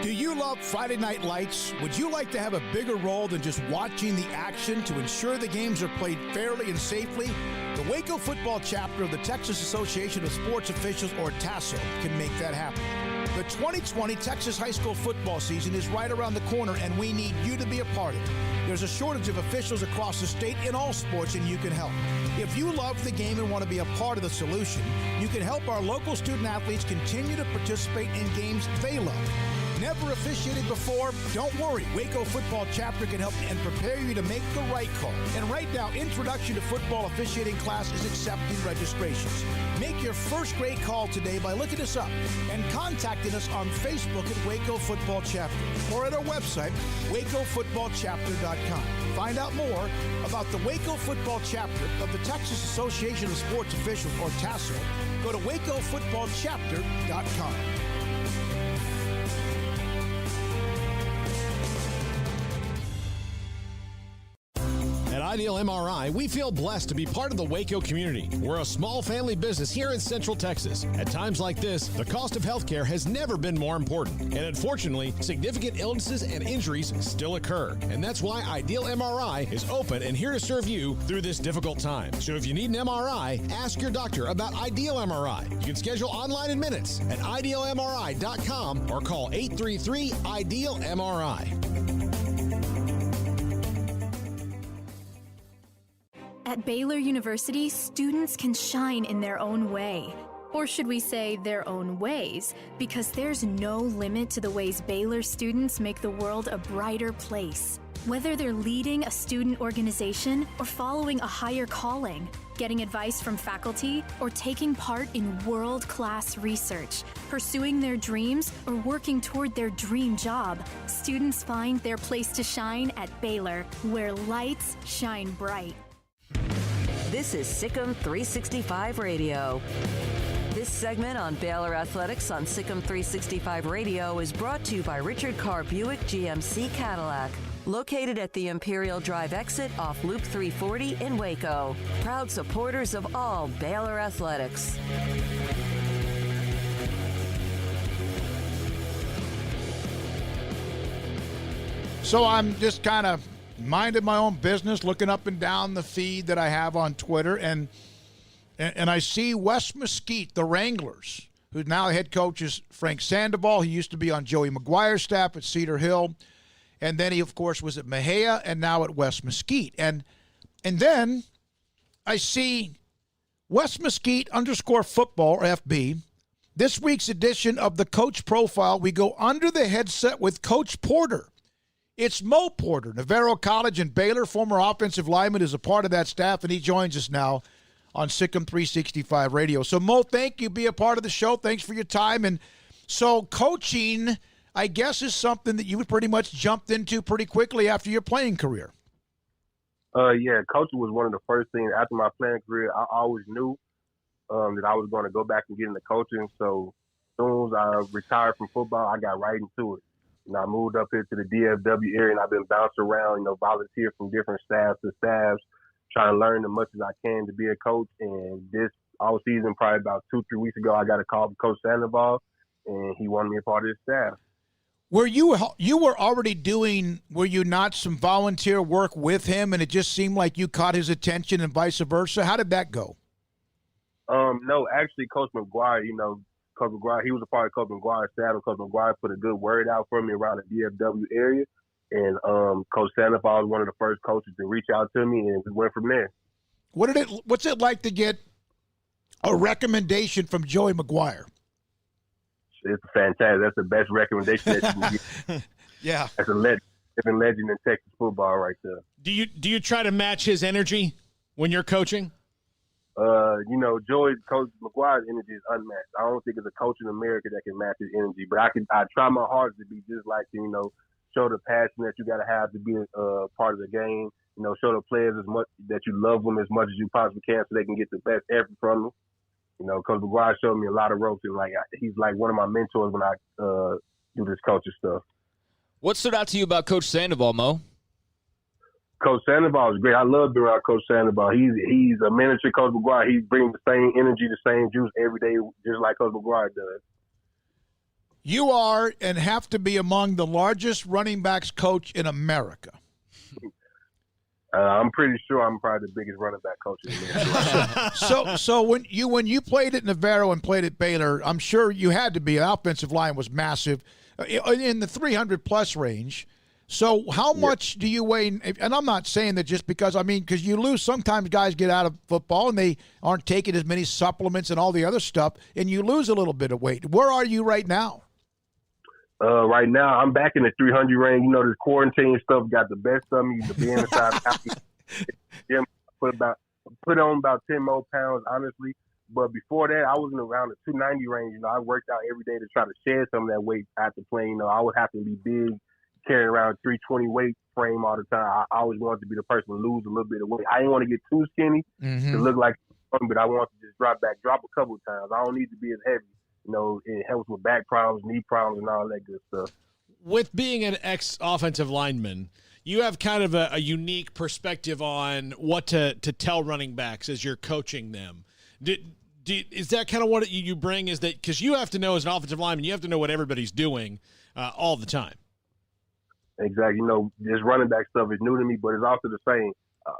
Do you love Friday Night Lights? Would you like to have a bigger role than just watching the action to ensure the games are played fairly and safely? The Waco football chapter of the Texas Association of Sports Officials, or TASO, can make that happen. The 2020 Texas high school football season is right around the corner, and we need you to be a part of it. There's a shortage of officials across the state in all sports, and you can help. If you love the game and want to be a part of the solution, you can help our local student athletes continue to participate in games they love. Never officiated before? Don't worry. Waco Football Chapter can help and prepare you to make the right call. And right now, Introduction to Football Officiating class is accepting registrations. Make your first grade call today by looking us up and contacting us on Facebook at Waco Football Chapter or at our website, wacofootballchapter.com. Find out more about the Waco Football Chapter of the Texas Association of Sports Officials, or TASO. Go to wacofootballchapter.com. At Ideal MRI, we feel blessed to be part of the Waco community. We're a small family business here in Central Texas. At times like this, the cost of healthcare has never been more important. And unfortunately, significant illnesses and injuries still occur. And that's why Ideal MRI is open and here to serve you through this difficult time. So if you need an MRI, ask your doctor about Ideal MRI. You can schedule online in minutes at idealmri.com or call 833-IDEAL-MRI. At Baylor University, students can shine in their own way. Or should we say their own ways? Because there's no limit to the ways Baylor students make the world a brighter place. Whether they're leading a student organization or following a higher calling, getting advice from faculty, or taking part in world-class research, pursuing their dreams, or working toward their dream job, students find their place to shine at Baylor, where lights shine bright. This is Sikkim 365 Radio. This segment on Baylor Athletics on Sikkim 365 Radio is brought to you by Richard Carr Buick GMC Cadillac, located at the Imperial Drive exit off Loop 340 in Waco. Proud supporters of all Baylor Athletics. So I'm just kind of minding my own business, looking up and down the feed that I have on Twitter, and I see Wes Mesquite, the Wranglers, who now head coach is Frank Sandoval. He used to be on Joey McGuire's staff at Cedar Hill, and then he, of course, was at Mejia, and now at Wes Mesquite. And then I see Wes Mesquite _football, or FB. This week's edition of the Coach Profile, we go under the headset with Coach Porter. It's Mo Porter, Navarro College and Baylor, former offensive lineman, is a part of that staff, and he joins us now on Sikkim 365 Radio. So, Mo, thank you. Be a part of the show. Thanks for your time. And so coaching, I guess, is something that you pretty much jumped into pretty quickly after your playing career. Yeah, coaching was one of the first things. After my playing career, I always knew that I was going to go back and get into coaching. So as soon as I retired from football, I got right into it. I moved up here to the DFW area, and I've been bounced around, volunteer from different staffs to staffs, trying to learn as much as I can to be a coach. And this all season, probably about 2-3 weeks ago, I got a call from Coach Sandoval, and he wanted me a part of his staff. Were you were already doing, were you not, some volunteer work with him, and it just seemed like you caught his attention and vice versa? How did that go? No, actually, Coach McGuire, Coach McGuire, he was a part of Coach McGuire's staff, and Coach McGuire put a good word out for me around the DFW area. And Coach Sandoval was one of the first coaches to reach out to me, and we went from there. What's it like to get a recommendation from Joey McGuire? It's fantastic. That's the best recommendation that you can get. Yeah. That's a legend in Texas football right there. Do you try to match his energy when you're coaching? Coach McGuire's energy is unmatched. I don't think there's a coach in America that can match his energy. But I try my hardest to be just like him, show the passion that you got to have to be a part of the game. Show the players as much that you love them as much as you possibly can so they can get the best effort from them. Coach McGuire showed me a lot of ropes, and he's like one of my mentors when I do this coaching stuff. What stood out to you about Coach Sandoval, Mo? Coach Sandoval is great. I love being around Coach Sandoval. He's a miniature Coach McGuire. He brings the same energy, the same juice every day, just like Coach McGuire does. You are and have to be among the largest running backs coach in America. I'm pretty sure I'm probably the biggest running back coach in America. So when you played at Navarro and played at Baylor, I'm sure you had to be. An offensive line was massive, in the 300-plus range. So how much do you weigh? And I'm not saying that just because you lose. Sometimes guys get out of football and they aren't taking as many supplements and all the other stuff, and you lose a little bit of weight. Where are you right now? Right now, I'm back in the 300 range. This quarantine stuff got the best of me. To be inside, put on about 10 more pounds, honestly. But before that, I was in around the 290 range. I worked out every day to try to shed some of that weight after playing. I would have to be big, carrying around 320 weight frame all the time. I always wanted to be the person to lose a little bit of weight. I didn't want to get too skinny to look like, but I wanted to just drop a couple of times. I don't need to be as heavy. It helps with back problems, knee problems, and all that good stuff. With being an ex-offensive lineman, you have kind of a unique perspective on what to tell running backs as you're coaching them. Is that kind of what you bring? Is that because you have to know as an offensive lineman, you have to know what everybody's doing all the time? Exactly. This running back stuff is new to me, but it's also the same.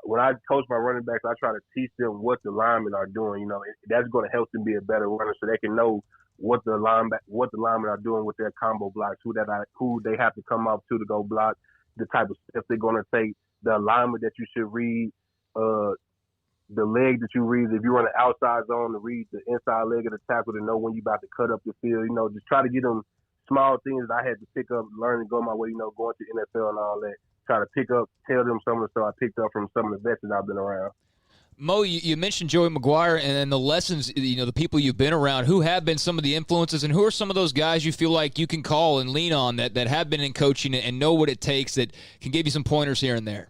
When I coach my running backs, I try to teach them what the linemen are doing. That's going to help them be a better runner so they can know what the linemen are doing with their combo blocks, who they have to come up to go block, the type of steps they're going to take, the alignment that you should read, the leg that you read. If you're on the outside zone, to read the inside leg of the tackle to know when you're about to cut up the field. Just try to get them small things that I had to pick up, learn and go my way, going to NFL and all that. Try to pick up, tell them some of the stuff I picked up from some of the vets that I've been around. Mo, you mentioned Joey McGuire and the lessons, the people you've been around. Who have been some of the influences, and who are some of those guys you feel like you can call and lean on that have been in coaching and know what it takes, that can give you some pointers here and there?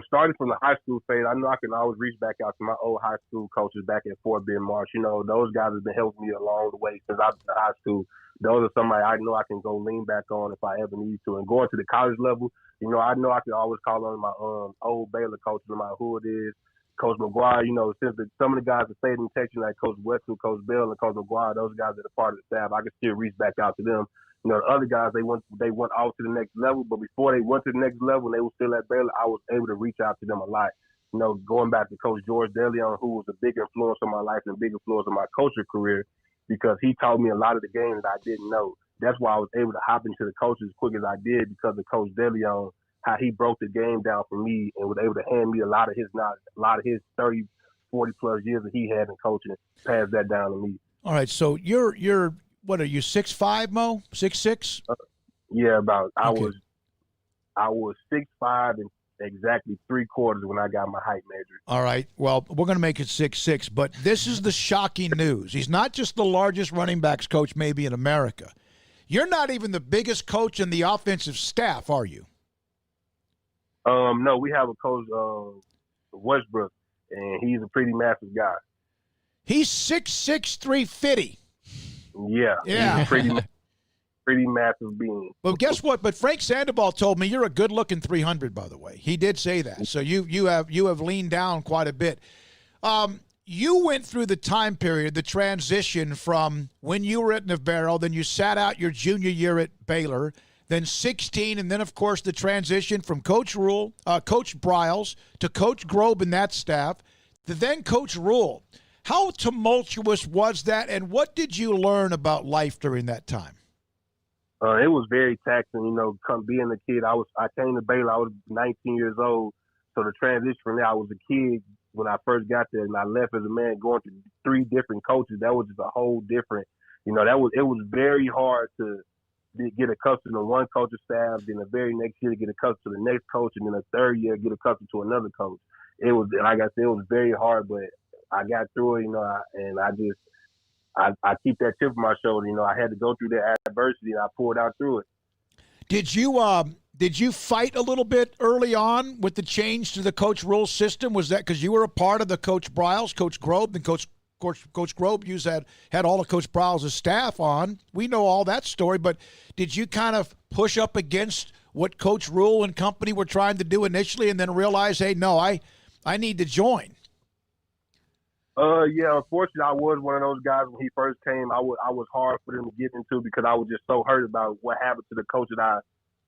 Starting from the high school phase, I know I can always reach back out to my old high school coaches back at Fort Bend Marsh. Those guys have been helping me along the way since I've been in high school. Those are somebody I know I can go lean back on if I ever need to. And going to the college level, I know I can always call on my old Baylor coaches, no matter who it is. Coach McGuire, since some of the guys that stayed in Texas, like Coach Wetzel, Coach Bell, and Coach McGuire, those guys that are part of the staff, I can still reach back out to them. The other guys, they went off to the next level, but before they went to the next level and they were still at Baylor, I was able to reach out to them a lot. Going back to Coach George DeLeon, who was a big influence on my life and a big influence on my coaching career, because he taught me a lot of the games that I didn't know. That's why I was able to hop into the coaches as quick as I did, because of Coach DeLeon, how he broke the game down for me and was able to hand me a lot of his knowledge, a lot of his 30, 40-plus years that he had in coaching, pass that down to me. All right, so you're what are you, 6'5", Mo? 6'6"? Yeah, about. Okay. I was 6'5" and exactly 3/4 when I got my height measured. All right, well, we're going to make it 6'6", but this is the shocking news. He's not just the largest running backs coach maybe in America. You're not even the biggest coach in the offensive staff, are you? No, we have a coach, Westbrook, and he's a pretty massive guy. He's 6'6", 350. Yeah. He's a pretty massive being. Well, guess what? But Frank Sandoval told me you're a good-looking 300, by the way. He did say that. So you have leaned down quite a bit. You went through the time period, the transition from when you were at Navarro, then you sat out your junior year at Baylor, then 16, and then, of course, the transition from Coach Briles to Coach Grobe and that staff, to then Coach Rule. How tumultuous was that, and what did you learn about life during that time? It was very taxing, being a kid. I came to Baylor, I was 19 years old, so the transition from there, I was a kid when I first got there, and I left as a man going through 3 different coaches. That was just a whole different, it was very hard to get accustomed to one coach's staff, then the very next year to get accustomed to the next coach, and then the third year get accustomed to another coach. It was, like I said, it was very hard, but I got through it, and I keep that chip on my shoulder. I had to go through that adversity, and I pulled out through it. Did you fight a little bit early on with the change to the coach rule system? Was that because you were a part of the Coach Briles, Coach Grobe, and Coach Grobe had all of Coach Briles' staff on? We know all that story, but did you kind of push up against what Coach Rule and company were trying to do initially and then realize, hey, no, I need to join? Yeah, unfortunately, I was one of those guys when he first came. I was hard for them to get into because I was just so hurt about what happened to the coach that I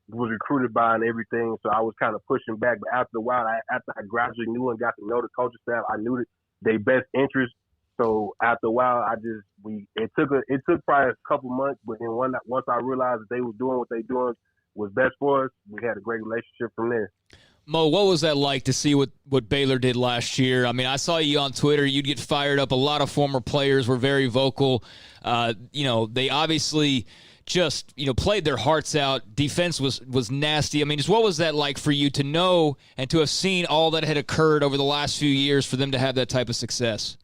was recruited by and everything. So I was kind of pushing back. But after a while, after I gradually knew and got to know the coaching staff, I knew that their best interest. So after a while, it took probably a couple months, but then once I realized that they was doing what they doing was best for us, we had a great relationship from there. Mo, what was that like to see what Baylor did last year? I mean, I saw you on Twitter. You'd get fired up. A lot of former players were very vocal. They obviously just, played their hearts out. Defense was nasty. I mean, just what was that like for you to know and to have seen all that had occurred over the last few years for them to have that type of success?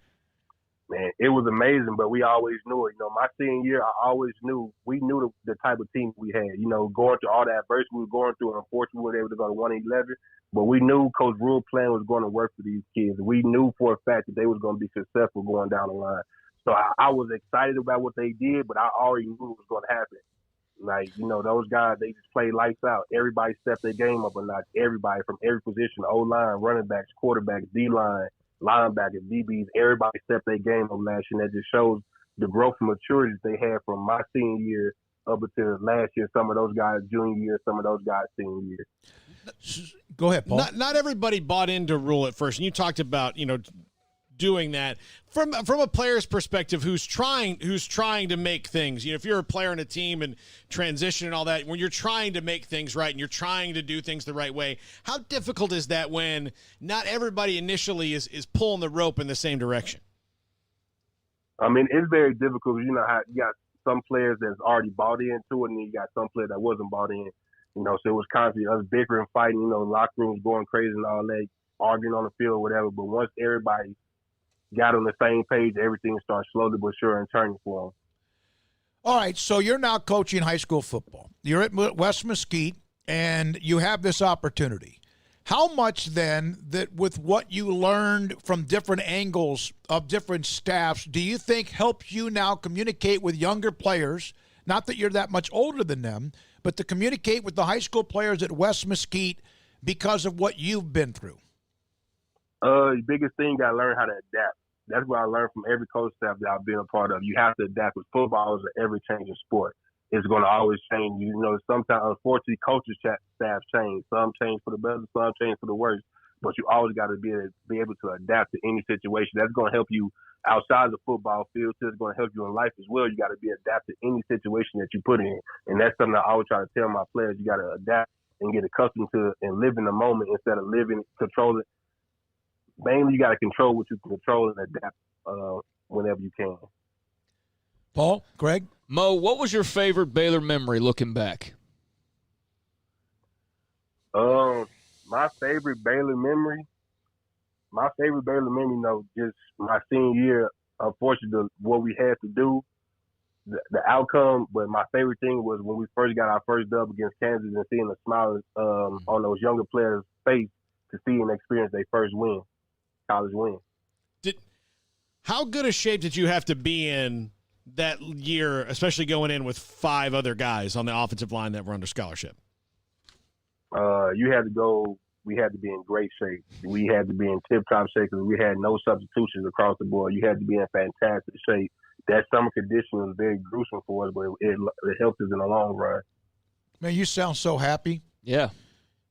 Man, it was amazing, but we always knew it. My senior year, we knew the type of team we had. Going through all that adversity we were going through, and unfortunately, we were able to go to 1-11. But we knew Coach Rule's plan was going to work for these kids. We knew for a fact that they was going to be successful going down the line. So I was excited about what they did, but I already knew it was going to happen. Like, those guys, they just played lights out. Everybody stepped their game up a notch. Everybody from every position, O-line, running backs, quarterbacks, D-line, linebackers, DBs, everybody stepped their game up last year. And that just shows the growth and maturity they had from my senior year up until last year. Some of those guys junior year, some of those guys senior year. Go ahead, Paul. Not everybody bought into Rule at first, and you talked about doing that from a player's perspective who's trying to make things. If you're a player in a team and transition and all that, when you're trying to make things right and you're trying to do things the right way, how difficult is that when not everybody initially is pulling the rope in the same direction? I mean, it's very difficult. How you got some players that's already bought into it, and then you got some players that wasn't bought in. So it was constantly us bickering, fighting. Locker rooms going crazy and all that, arguing on the field, whatever. But once everybody got on the same page, everything started slowly but sure and turning for them. All right, so you're now coaching high school football. You're at West Mesquite, and you have this opportunity. How much then that with what you learned from different angles of different staffs, do you think helps you now communicate with younger players, not that you're that much older than them, but to communicate with the high school players at West Mesquite because of what you've been through? The biggest thing, you got to learn how to adapt. That's what I learned from every coach staff that I've been a part of. You have to adapt, because football is an ever-changing sport. It's going to always change. Sometimes, unfortunately, coaches staff change. Some change for the better, some change for the worse. But you always got to be able to adapt to any situation. That's going to help you outside the football field. So it's going to help you in life as well. You got to be adapted to any situation that you put in. And that's something I always try to tell my players. You got to adapt and get accustomed to and live in the moment instead of controlling. Mainly, you got to control what you can control and adapt whenever you can. Paul, Greg? Mo, what was your favorite Baylor memory looking back? My favorite Baylor memory, just my senior year, unfortunately, what we had to do, the outcome, but my favorite thing was when we first got our first dub against Kansas and seeing the smile on those younger players' face to see and experience their first win, college win. How good a shape did you have to be in that year, especially going in with 5 other guys on the offensive line that were under scholarship? We had to be in great shape. We had to be in tip-top shape because we had no substitutions across the board. You had to be in fantastic shape. That summer condition was very gruesome for us, but it helped us in the long run. Man, you sound so happy. Yeah.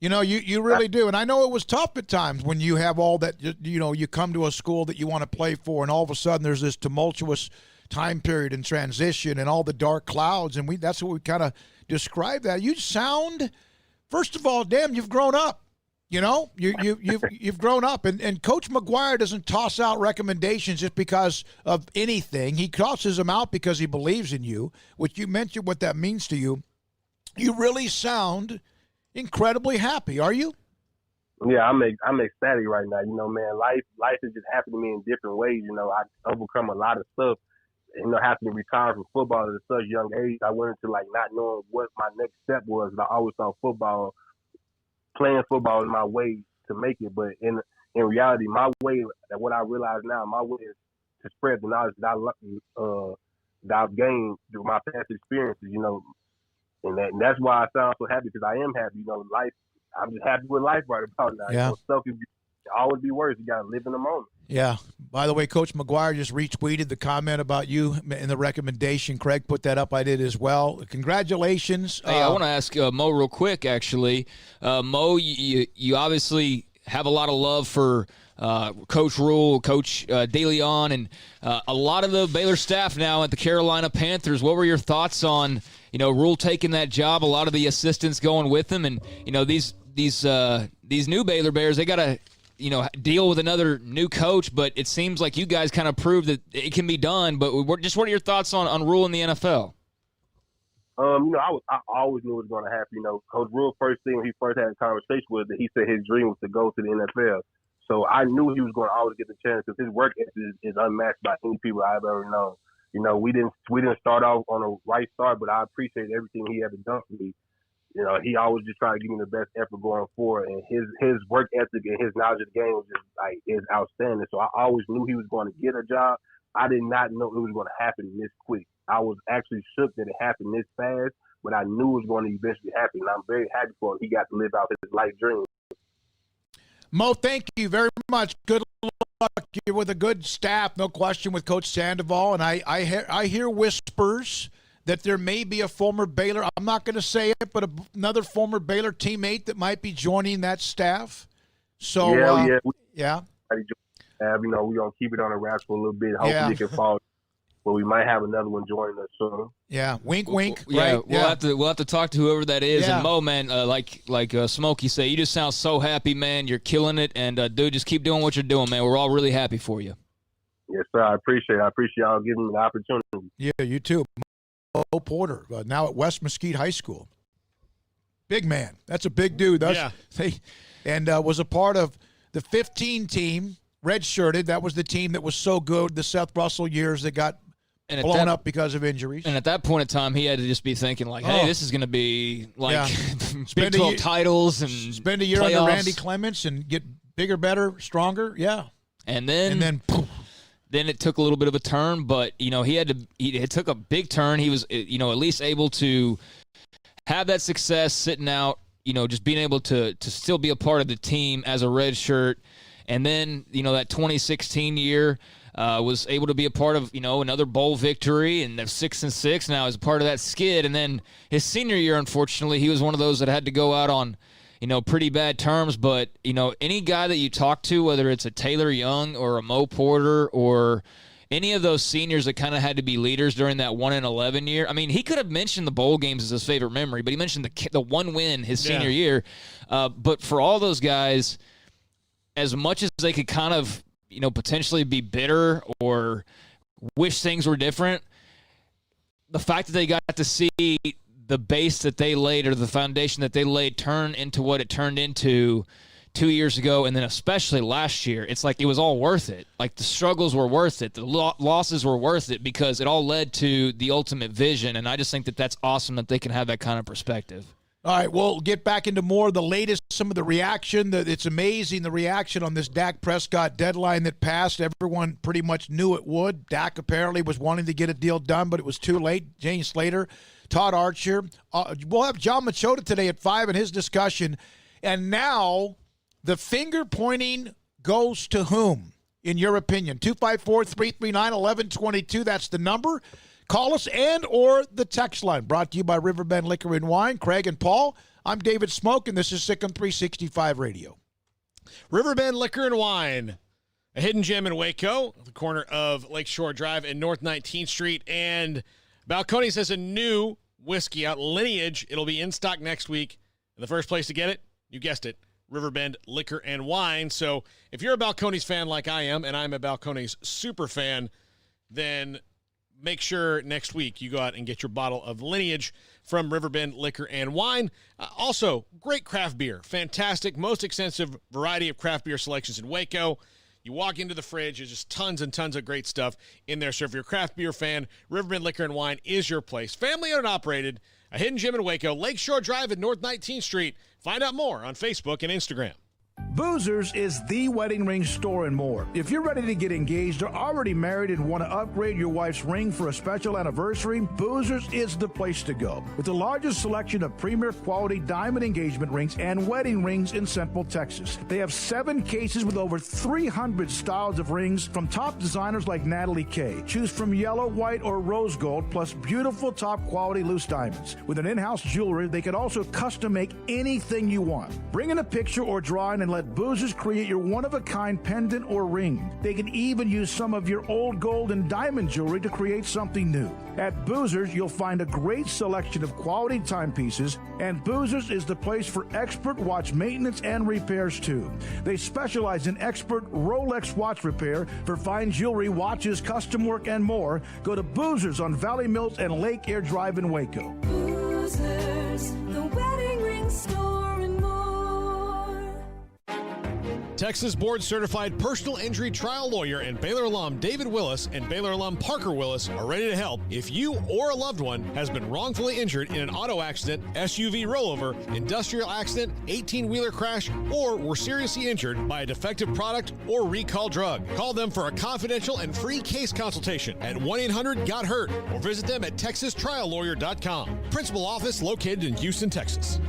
You really do. And I know it was tough at times when you have all that, you come to a school that you want to play for, and all of a sudden there's this tumultuous time period and transition and all the dark clouds, and that's what we kind of describe that. You sound, first of all, damn, you've grown up. You've grown up, and Coach McGuire doesn't toss out recommendations just because of anything. He tosses them out because he believes in you, which you mentioned what that means to you. You really sound incredibly happy, are you? Yeah, I'm ecstatic right now. You know, man, life has just happened to me in different ways. You know, I overcome a lot of stuff. You know, having to retire from football at such a young age, I went into like not knowing what my next step was. I always thought playing football is my way to make it. But in reality, my way, what I realize now, my way is to spread the knowledge that I've gained through my past experiences. You know, and that's why I sound so happy, because I am happy. You know, life. I'm just happy with life right about now. Yeah. You know, stuff can always be worse. You got to live in the moment. Yeah. By the way, Coach McGuire just retweeted the comment about you in the recommendation. Craig put that up. I did as well. Congratulations. Hey, I want to ask Mo real quick, actually. Mo, you obviously have a lot of love for Coach Rule, Coach DeLeon, and a lot of the Baylor staff now at the Carolina Panthers. What were your thoughts on, Rule taking that job, a lot of the assistants going with him, and, these new Baylor Bears, they got to, deal with another new coach, but it seems like you guys kind of proved that it can be done. But what are your thoughts on Rule in the NFL? I always knew it was going to happen. Coach Rule, first thing when he first had a conversation with, that he said his dream was to go to the NFL. So I knew he was going to always get the chance, because his work ethic is unmatched by any people I've ever known. We didn't start off on a right start, but I appreciate everything he ever done for me. He always just tried to give me the best effort going forward, and his work ethic and his knowledge of the game was just is outstanding. So I always knew he was going to get a job. I did not know it was going to happen this quick. I was actually shook that it happened this fast, but I knew it was going to eventually happen, and I'm very happy for him. He got to live out his life dream. Mo, thank you very much. Good luck. You're with a good staff, no question, with Coach Sandoval. And I hear whispers that there may be a former Baylor, I'm not going to say it, but another former Baylor teammate that might be joining that staff. So, yeah. We're going to keep it on the wraps for a little bit. Hopefully it can fall. But we might have another one joining us soon. Yeah, wink, wink. Yeah, right? We'll have to talk to whoever that is. Yeah. And Mo, man, like Smokey said, you just sound so happy, man. You're killing it, and dude, just keep doing what you're doing, man. We're all really happy for you. Yes, sir. I appreciate it. I appreciate y'all giving me the opportunity. Yeah, you too. Mo Porter, now at West Mesquite High School. Big man. That's a big dude. And was a part of the 15 team, redshirted. That was the team that was so good the Seth Russell years that got blown up because of injuries. And at that point in time, he had to just be thinking hey, this is going to be like Big 12 titles and spend a year playoffs. Under Randy Clements and get bigger, better, stronger. Yeah. And then poof. Then it took a little bit of a turn, but it took a big turn. He was at least able to have that success sitting out, just being able to still be a part of the team as a red shirt. And then, that 2016 year was able to be a part of, another bowl victory, and they're 6-6 now as a part of that skid. And then his senior year, unfortunately, he was one of those that had to go out on, pretty bad terms. But, any guy that you talk to, whether it's a Taylor Young or a Mo Porter or any of those seniors that kind of had to be leaders during that 1-11 year. I mean, he could have mentioned the bowl games as his favorite memory, but he mentioned the one win his senior year. But for all those guys, as much as they could kind of, potentially be bitter or wish things were different, the fact that they got to see the base that they laid, or the foundation that they laid, turn into what it turned into 2 years ago, and then especially last year, it's like it was all worth it. Like the struggles were worth it. The losses were worth it, because it all led to the ultimate vision, and I just think that that's awesome that they can have that kind of perspective. All right, we'll get back into more of the latest, some of the reaction. It's amazing, the reaction on this Dak Prescott deadline that passed. Everyone pretty much knew it would. Dak apparently was wanting to get a deal done, but it was too late. James Slater, Todd Archer. We'll have John Machota today at 5 in his discussion. And now the finger pointing goes to whom, in your opinion? 254-339-1122, that's the number. Call us and or the text line, brought to you by Riverbend Liquor and Wine. Craig and Paul, I'm David Smoke, and this is Sikkim 365 Radio. Riverbend Liquor and Wine, a hidden gem in Waco, the corner of Lakeshore Drive and North 19th Street. And Balcones has a new whiskey out, Lineage. It'll be in stock next week. And the first place to get it, you guessed it, Riverbend Liquor and Wine. So if you're a Balcones fan like I am, and I'm a Balcones super fan, then make sure next week you go out and get your bottle of Lineage from Riverbend Liquor and Wine. Also, great craft beer. Fantastic, most extensive variety of craft beer selections in Waco. You walk into the fridge, there's just tons and tons of great stuff in there. So if you're a craft beer fan, Riverbend Liquor and Wine is your place. Family owned and operated, a hidden gem in Waco, Lakeshore Drive at North 19th Street. Find out more on Facebook and Instagram. Boozers is the wedding ring store and more. If you're ready to get engaged or already married and want to upgrade your wife's ring for a special anniversary, Boozers is the place to go. With the largest selection of premier quality diamond engagement rings and wedding rings in Central Texas. They have 7 cases with over 300 styles of rings from top designers like Natalie Kay. Choose from yellow, white, or rose gold, plus beautiful top quality loose diamonds. With an in-house jewelry, they can also custom make anything you want. Bring in a picture or drawing and let Boozers create your one-of-a-kind pendant or ring. They can even use some of your old gold and diamond jewelry to create something new. At Boozers, you'll find a great selection of quality timepieces, and Boozers is the place for expert watch maintenance and repairs too. They specialize in expert Rolex watch repair for fine jewelry, watches, custom work, and more. Go to Boozers on Valley Mills and Lake Air Drive in Waco. Boozers, the wedding ring store and more. Texas Board Certified Personal Injury Trial Lawyer and Baylor alum David Willis and Baylor alum Parker Willis are ready to help if you or a loved one has been wrongfully injured in an auto accident, SUV rollover, industrial accident, 18-wheeler crash, or were seriously injured by a defective product or recall drug. Call them for a confidential and free case consultation at 1-800-GOT-HURT or visit them at texastriallawyer.com. Principal office located in Houston, Texas.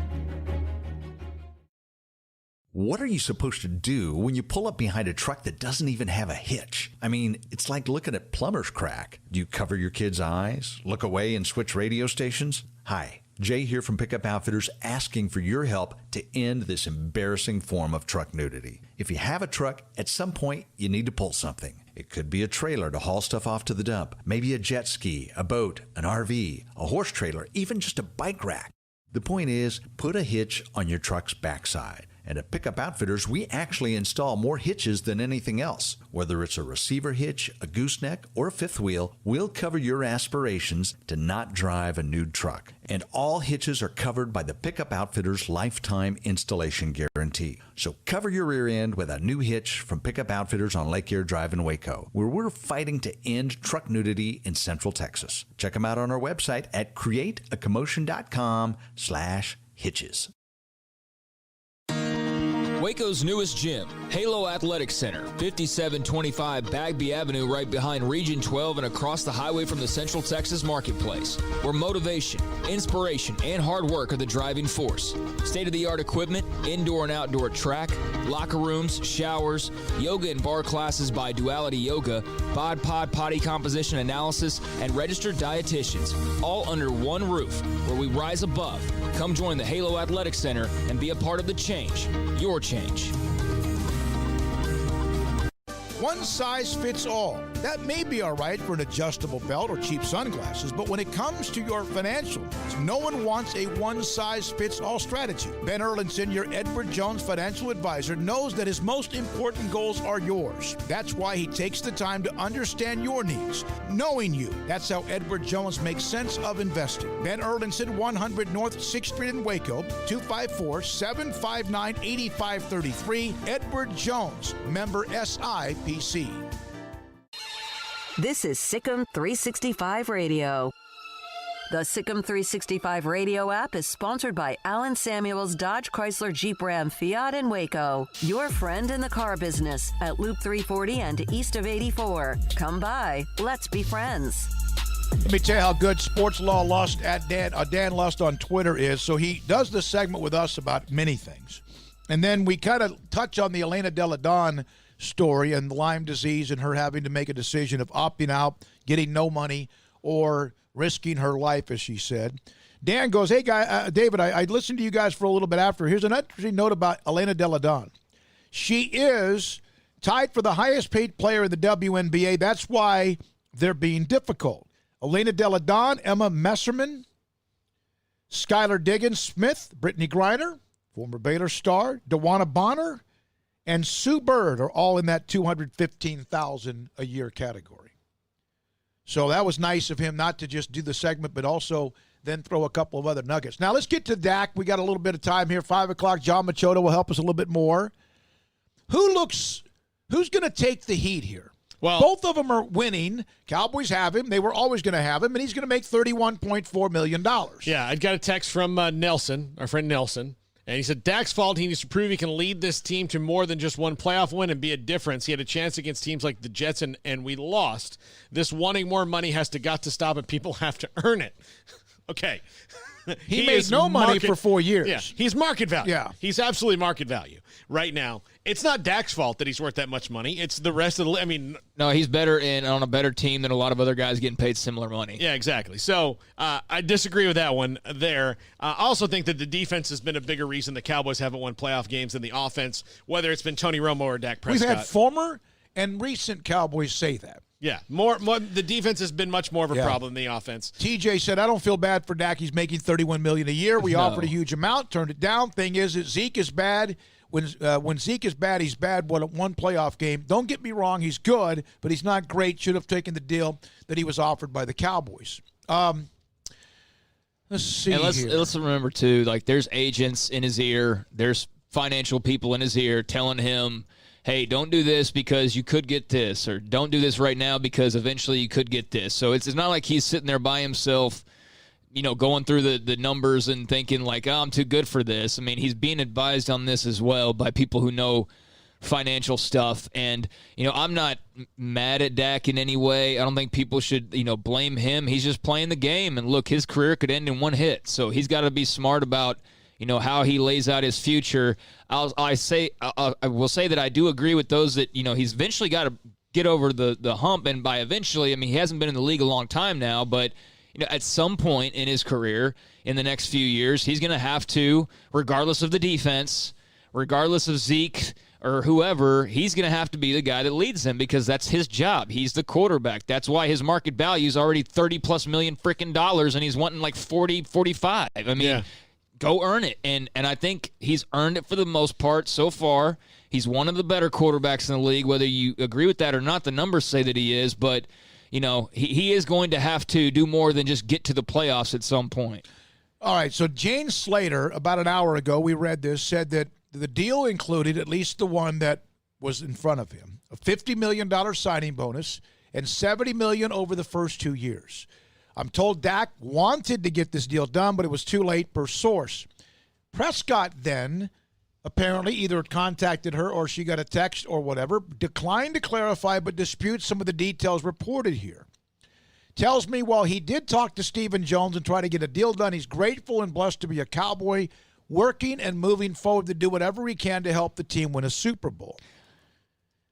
What are you supposed to do when you pull up behind a truck that doesn't even have a hitch? I mean, it's like looking at plumber's crack. Do you cover your kids' eyes, look away, and switch radio stations? Hi, Jay here from Pickup Outfitters, asking for your help to end this embarrassing form of truck nudity. If you have a truck, at some point you need to pull something. It could be a trailer to haul stuff off to the dump, maybe a jet ski, a boat, an RV, a horse trailer, even just a bike rack. The point is, put a hitch on your truck's backside. And at Pickup Outfitters, we actually install more hitches than anything else. Whether it's a receiver hitch, a gooseneck, or a fifth wheel, we'll cover your aspirations to not drive a nude truck. And all hitches are covered by the Pickup Outfitters Lifetime Installation Guarantee. So cover your rear end with a new hitch from Pickup Outfitters on Lake Air Drive in Waco, where we're fighting to end truck nudity in Central Texas. Check them out on our website at createacommotion.com/hitches. Waco's newest gym, Halo Athletic Center, 5725 Bagby Avenue, right behind Region 12 and across the highway from the Central Texas Marketplace, where motivation, inspiration, and hard work are the driving force. State-of-the-art equipment, indoor and outdoor track, locker rooms, showers, yoga and bar classes by Duality Yoga, Bod Pod potty composition analysis, and registered dietitians, all under one roof, where we rise above. Come join the Halo Athletic Center and be a part of the change. Your change. One size fits all. That may be all right for an adjustable belt or cheap sunglasses, but when it comes to your financial needs, no one wants a one-size-fits-all strategy. Ben Erlinson, your Edward Jones financial advisor, knows that his most important goals are yours. That's why he takes the time to understand your needs, knowing you. That's how Edward Jones makes sense of investing. Ben Erlinson, 100 North 6th Street in Waco, 254-759-8533. Edward Jones, member SIPC. This is Sikkim 365 Radio. The Sikkim 365 Radio app is sponsored by Alan Samuels Dodge Chrysler Jeep Ram Fiat in Waco. Your friend in the car business at Loop 340 and east of 84. Come by. Let's be friends. Let me tell you how good Sports Law Lust at Dan Lust on Twitter is. So he does this segment with us about many things. And then we kind of touch on the Elena Delle Donne story and Lyme disease and her having to make a decision of opting out, getting no money, or risking her life, as she said. Dan goes, hey, David, I listened to you guys for a little bit after. Here's an interesting note about Elena Delle Donne. She is tied for the highest paid player in the WNBA. That's why they're being difficult. Elena Delle Donne, Emma Messerman, Skylar Diggins-Smith, Brittany Griner, former Baylor star, DeWanna Bonner, and Sue Bird are all in that $215,000 a year category. So that was nice of him not to just do the segment, but also then throw a couple of other nuggets. Now let's get to Dak. We got a little bit of time here. 5 o'clock, John Machota will help us a little bit more. Who's going to take the heat here? Well, both of them are winning. Cowboys have him. They were always going to have him, and he's going to make $31.4 million. Yeah, I got a text from Nelson, our friend Nelson, and he said, Dak's fault. He needs to prove he can lead this team to more than just one playoff win and be a difference. He had a chance against teams like the Jets, and we lost. This wanting more money has got to stop, and people have to earn it. Okay. He made no money for 4 years. Yeah, he's market value. Yeah. He's absolutely market value right now. It's not Dak's fault that he's worth that much money. It's the rest of the no, he's better and on a better team than a lot of other guys getting paid similar money. Yeah, exactly. So I disagree with that one there. I also think that the defense has been a bigger reason the Cowboys haven't won playoff games than the offense, whether it's been Tony Romo or Dak Prescott. We've had former and recent Cowboys say that. Yeah, more the defense has been much more of a problem than the offense. TJ said, I don't feel bad for Dak. He's making $31 million a year. We offered a huge amount, turned it down. Thing is that Zeke is bad. When Zeke is bad, he's bad one playoff game. Don't get me wrong, he's good, but he's not great. Should have taken the deal that he was offered by the Cowboys. Let's see and here. Let's remember, too, like there's agents in his ear. There's financial people in his ear telling him, hey, don't do this because you could get this, or don't do this right now because eventually you could get this. So it's not like he's sitting there by himself, going through the numbers and thinking like, oh, I'm too good for this. I mean, he's being advised on this as well by people who know financial stuff. And, I'm not mad at Dak in any way. I don't think people should, blame him. He's just playing the game. And, look, his career could end in one hit. So he's got to be smart about how he lays out his future. I will say that I do agree with those that, he's eventually got to get over the hump. And by eventually, he hasn't been in the league a long time now, but, at some point in his career in the next few years, he's going to have to, regardless of the defense, regardless of Zeke or whoever, he's going to have to be the guy that leads them because that's his job. He's the quarterback. That's why his market value is already $30+ million freaking dollars, and he's wanting like 40, 45. Go earn it. And I think he's earned it for the most part so far. He's one of the better quarterbacks in the league, whether you agree with that or not. The numbers say that he is, but he is going to have to do more than just get to the playoffs at some point. All right, so Jane Slater, about an hour ago, we read this, said that the deal included, at least the one that was in front of him, a $50 million signing bonus and $70 million over the first 2 years. I'm told Dak wanted to get this deal done, but it was too late per source. Prescott then apparently either contacted her or she got a text or whatever, declined to clarify but disputes some of the details reported here. Tells me while he did talk to Stephen Jones and try to get a deal done, he's grateful and blessed to be a Cowboy, working and moving forward to do whatever he can to help the team win a Super Bowl.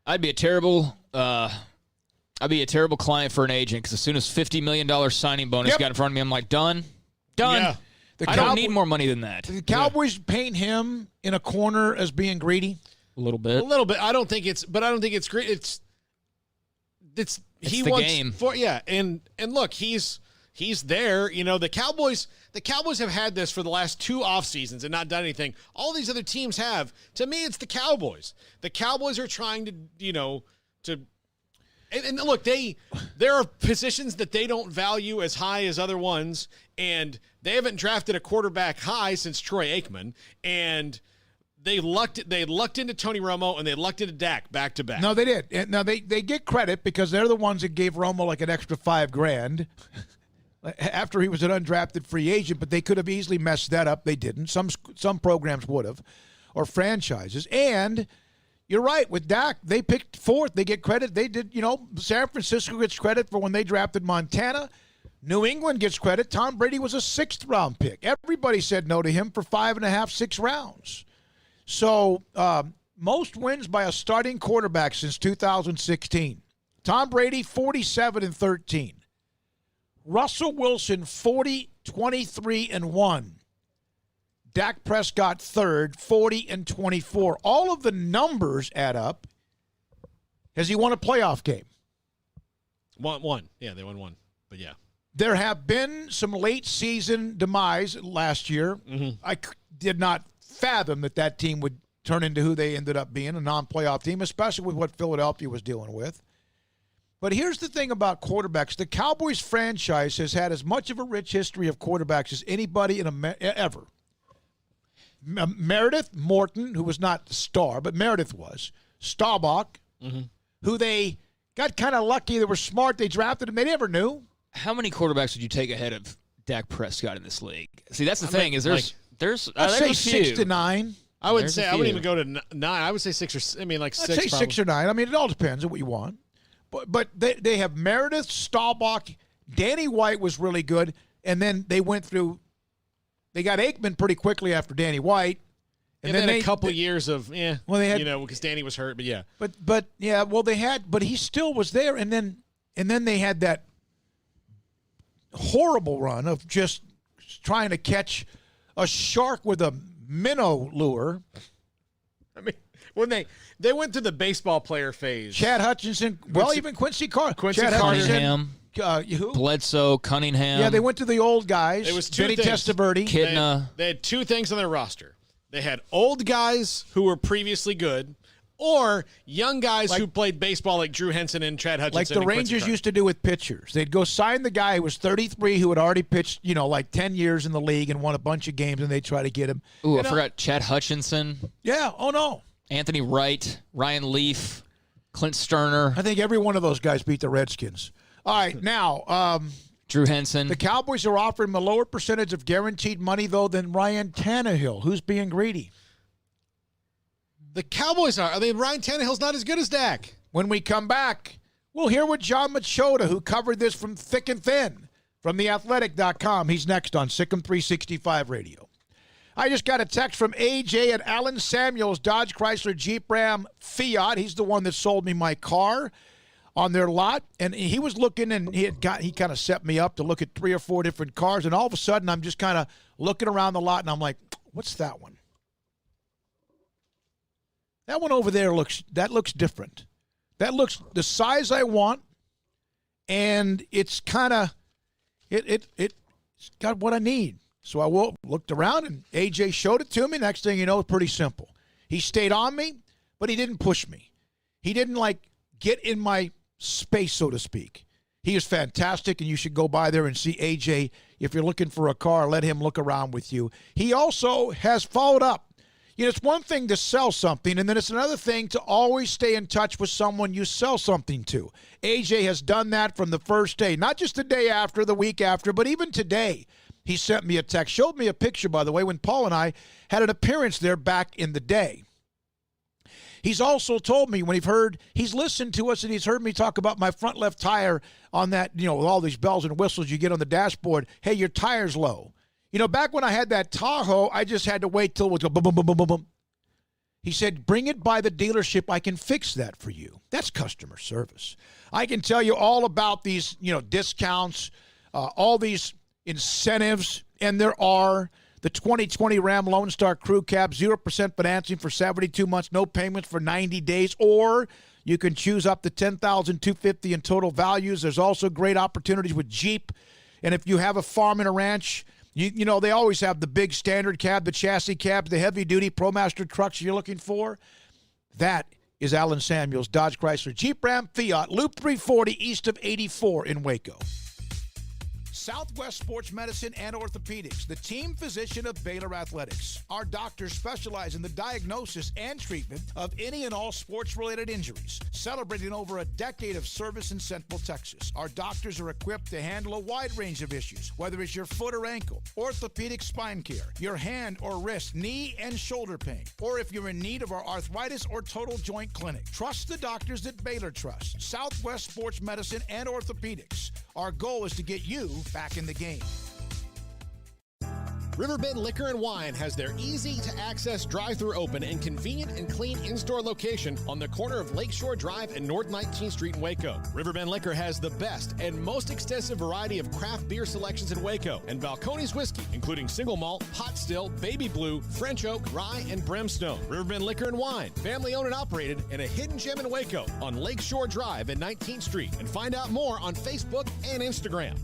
I'd be a terrible client for an agent because as soon as $50 million signing bonus got in front of me, I'm like, done. Yeah. I don't need more monit's not. The Cowboys paint him in a corner as being greedy? A little bit. I don't think it's great. It's he the wants game. And look, he's there. The Cowboys have had this for the last 2 off seasons and not done anything. All these other teams have. To me, it's the Cowboys. The Cowboys are trying to And look, there are positions that they don't value as high as other ones, and they haven't drafted a quarterback high since Troy Aikman, and they lucked into Tony Romo and they lucked into Dak back to back. No, they did. Now they get credit because they're the ones that gave Romo like an extra $5,000 after he was an undrafted free agent, but they could have easily messed that up. They didn't. Some programs would have, or franchises. And you're right. With Dak, they picked fourth. They get credit. They did, San Francisco gets credit for when they drafted Montana. New England gets credit. Tom Brady was a 6th-round pick. Everybody said no to him for 5.5, 6 rounds. So most wins by a starting quarterback since 2016. Tom Brady, 47-13. Russell Wilson, 40-23-1. Dak Prescott, 3rd, 40-24. All of the numbers add up. Has he won a playoff game? One. Yeah, they won one. But yeah. There have been some late season demise last year. Mm-hmm. I did not fathom that team would turn into who they ended up being, a non-playoff team, especially with what Philadelphia was dealing with. But here's the thing about quarterbacks. The Cowboys franchise has had as much of a rich history of quarterbacks as anybody ever. Meredith Morton, who was not the star, but Meredith was. Staubach, who they got kind of lucky. They were smart. They drafted him. They never knew. How many quarterbacks would you take ahead of Dak Prescott in this league? See, that's the thing. I'd say 6 to 9. I would say I wouldn't even go to 9. I would say 6 or 6. I'd 6. say 6 or 9. I mean, it all depends on what you want. But they have Meredith, Staubach, Danny White was really good, and then they went through. They got Aikman pretty quickly after Danny White, and then a couple years of Well, they had because Danny was hurt, but yeah. But he still was there, and then they had that horrible run of just trying to catch a shark with a minnow lure. I mean, when they went through the baseball player phase. Chad Hutchinson, even Quincy Carter. Cunningham, who? Bledsoe, Cunningham. Yeah, they went to the old guys. It was two Vinny things. Testaverde. Kidna. They had two things on their roster. They had old guys who were previously good, or young guys who played baseball like Drew Henson and Chad Hutchinson. Like the Rangers used to do with pitchers. They'd go sign the guy who was 33 who had already pitched, 10 years in the league and won a bunch of games, and they'd try to get him. Ooh, I forgot Chad Hutchinson. Yeah, oh no. Anthony Wright, Ryan Leaf, Clint Sterner. I think every one of those guys beat the Redskins. All right, now Drew Henson. The Cowboys are offering him a lower percentage of guaranteed money, though, than Ryan Tannehill. Who's being greedy? The Cowboys are. I mean, Ryan Tannehill's not as good as Dak. When we come back, we'll hear what John Machota, who covered this from thick and thin, from theathletic.com. He's next on Sikkim 365 Radio. I just got a text from AJ at Allen Samuels, Dodge Chrysler Jeep Ram Fiat. He's the one that sold me my car on their lot, and he was looking, and he kind of set me up to look at 3 or 4 different cars, and all of a sudden I'm just kind of looking around the lot, and I'm like, what's that one? That one over there looks different. That looks the size I want, and it's kind of it's got what I need. So I looked around, and AJ showed it to me. Next thing you know, it's pretty simple. He stayed on me, but he didn't push me. He didn't get in my space, so to speak. He is fantastic, and you should go by there and see AJ. If you're looking for a car, let him look around with you. He also has followed up. It's one thing to sell something, and then it's another thing to always stay in touch with someone you sell something to. AJ has done that from the first day, not just the day after, the week after, but even today. He sent me a text, showed me a picture, by the way, when Paul and I had an appearance there back in the day. He's also told me when he's listened to us and he's heard me talk about my front left tire on that, with all these bells and whistles you get on the dashboard. Hey, your tire's low. Back when I had that Tahoe, I just had to wait till it would go boom, boom, boom, boom, boom, boom. He said, bring it by the dealership. I can fix that for you. That's customer service. I can tell you all about these, discounts, all these incentives, and there are the 2020 Ram Lone Star Crew Cab, 0% financing for 72 months, no payments for 90 days, or you can choose up to $10,250 in total values. There's also great opportunities with Jeep, and if you have a farm and a ranch, they always have the big standard cab, the chassis cab, the heavy-duty ProMaster trucks you're looking for. That is Allen Samuels, Dodge Chrysler Jeep Ram Fiat, Loop 340 east of 84 in Waco. Southwest Sports Medicine and Orthopedics, the team physician of Baylor Athletics. Our doctors specialize in the diagnosis and treatment of any and all sports-related injuries. Celebrating over a decade of service in Central Texas, our doctors are equipped to handle a wide range of issues, whether it's your foot or ankle, orthopedic spine care, your hand or wrist, knee and shoulder pain, or if you're in need of our arthritis or total joint clinic. Trust the doctors that Baylor trusts. Southwest Sports Medicine and Orthopedics. Our goal is to get you back in the game. Riverbend Liquor and Wine has their easy-to-access drive-thru open and convenient and clean in-store location on the corner of Lakeshore Drive and North 19th Street in Waco. Riverbend Liquor has the best and most extensive variety of craft beer selections in Waco and Balcones whiskey, including single malt, hot still, baby blue, French oak, rye, and brimstone. Riverbend Liquor and Wine, family-owned and operated, and a hidden gem in Waco on Lakeshore Drive and 19th Street. And find out more on Facebook and Instagram.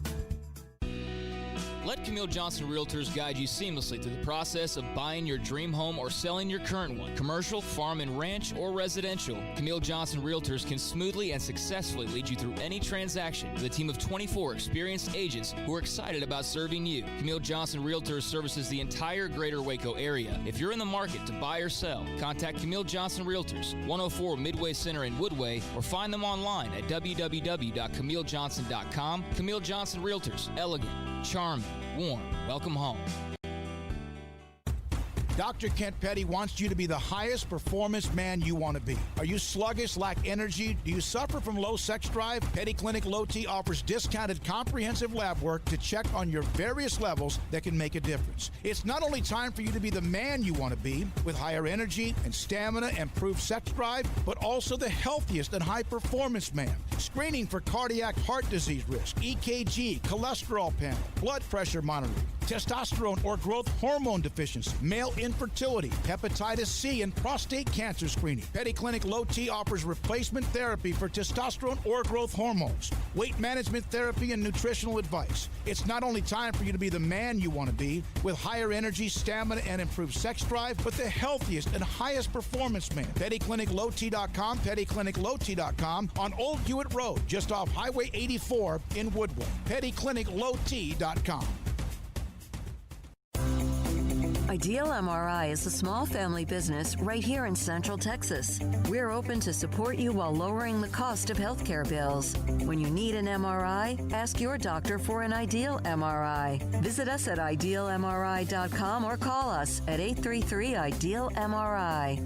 Let Camille Johnson Realtors guide you seamlessly through the process of buying your dream home or selling your current one. Commercial, farm and ranch, or residential, Camille Johnson Realtors can smoothly and successfully lead you through any transaction with a team of 24 experienced agents who are excited about serving you. Camille Johnson Realtors services the entire greater Waco area. If you're in the market to buy or sell, contact Camille Johnson Realtors, 104 Midway Center in Woodway, or find them online at www.camillejohnson.com. Camille Johnson Realtors, elegant, charming, warm. Welcome home. Dr. Kent Petty wants you to be the highest performance man you want to be. Are you sluggish, lack energy? Do you suffer from low sex drive? Petty Clinic Low T offers discounted comprehensive lab work to check on your various levels that can make a difference. It's not only time for you to be the man you want to be with higher energy and stamina and improved sex drive, but also the healthiest and high performance man. Screening for cardiac heart disease risk, EKG, cholesterol panel, blood pressure monitoring, testosterone or growth hormone deficiency, male infertility, hepatitis C, and prostate cancer screening. Petty Clinic Low T offers replacement therapy for testosterone or growth hormones, weight management therapy, and nutritional advice. It's not only time for you to be the man you want to be with higher energy, stamina, and improved sex drive, but the healthiest and highest performance man. PettyClinicLowT.com, PettyClinicLowT.com on Old Hewitt Road, just off Highway 84 in Woodward. PettyClinicLowT.com. Ideal MRI is a small family business right here in Central Texas. We're open to support you while lowering the cost of healthcare bills. When you need an MRI, ask your doctor for an Ideal MRI. Visit us at idealmri.com or call us at 833-IDEAL-MRI.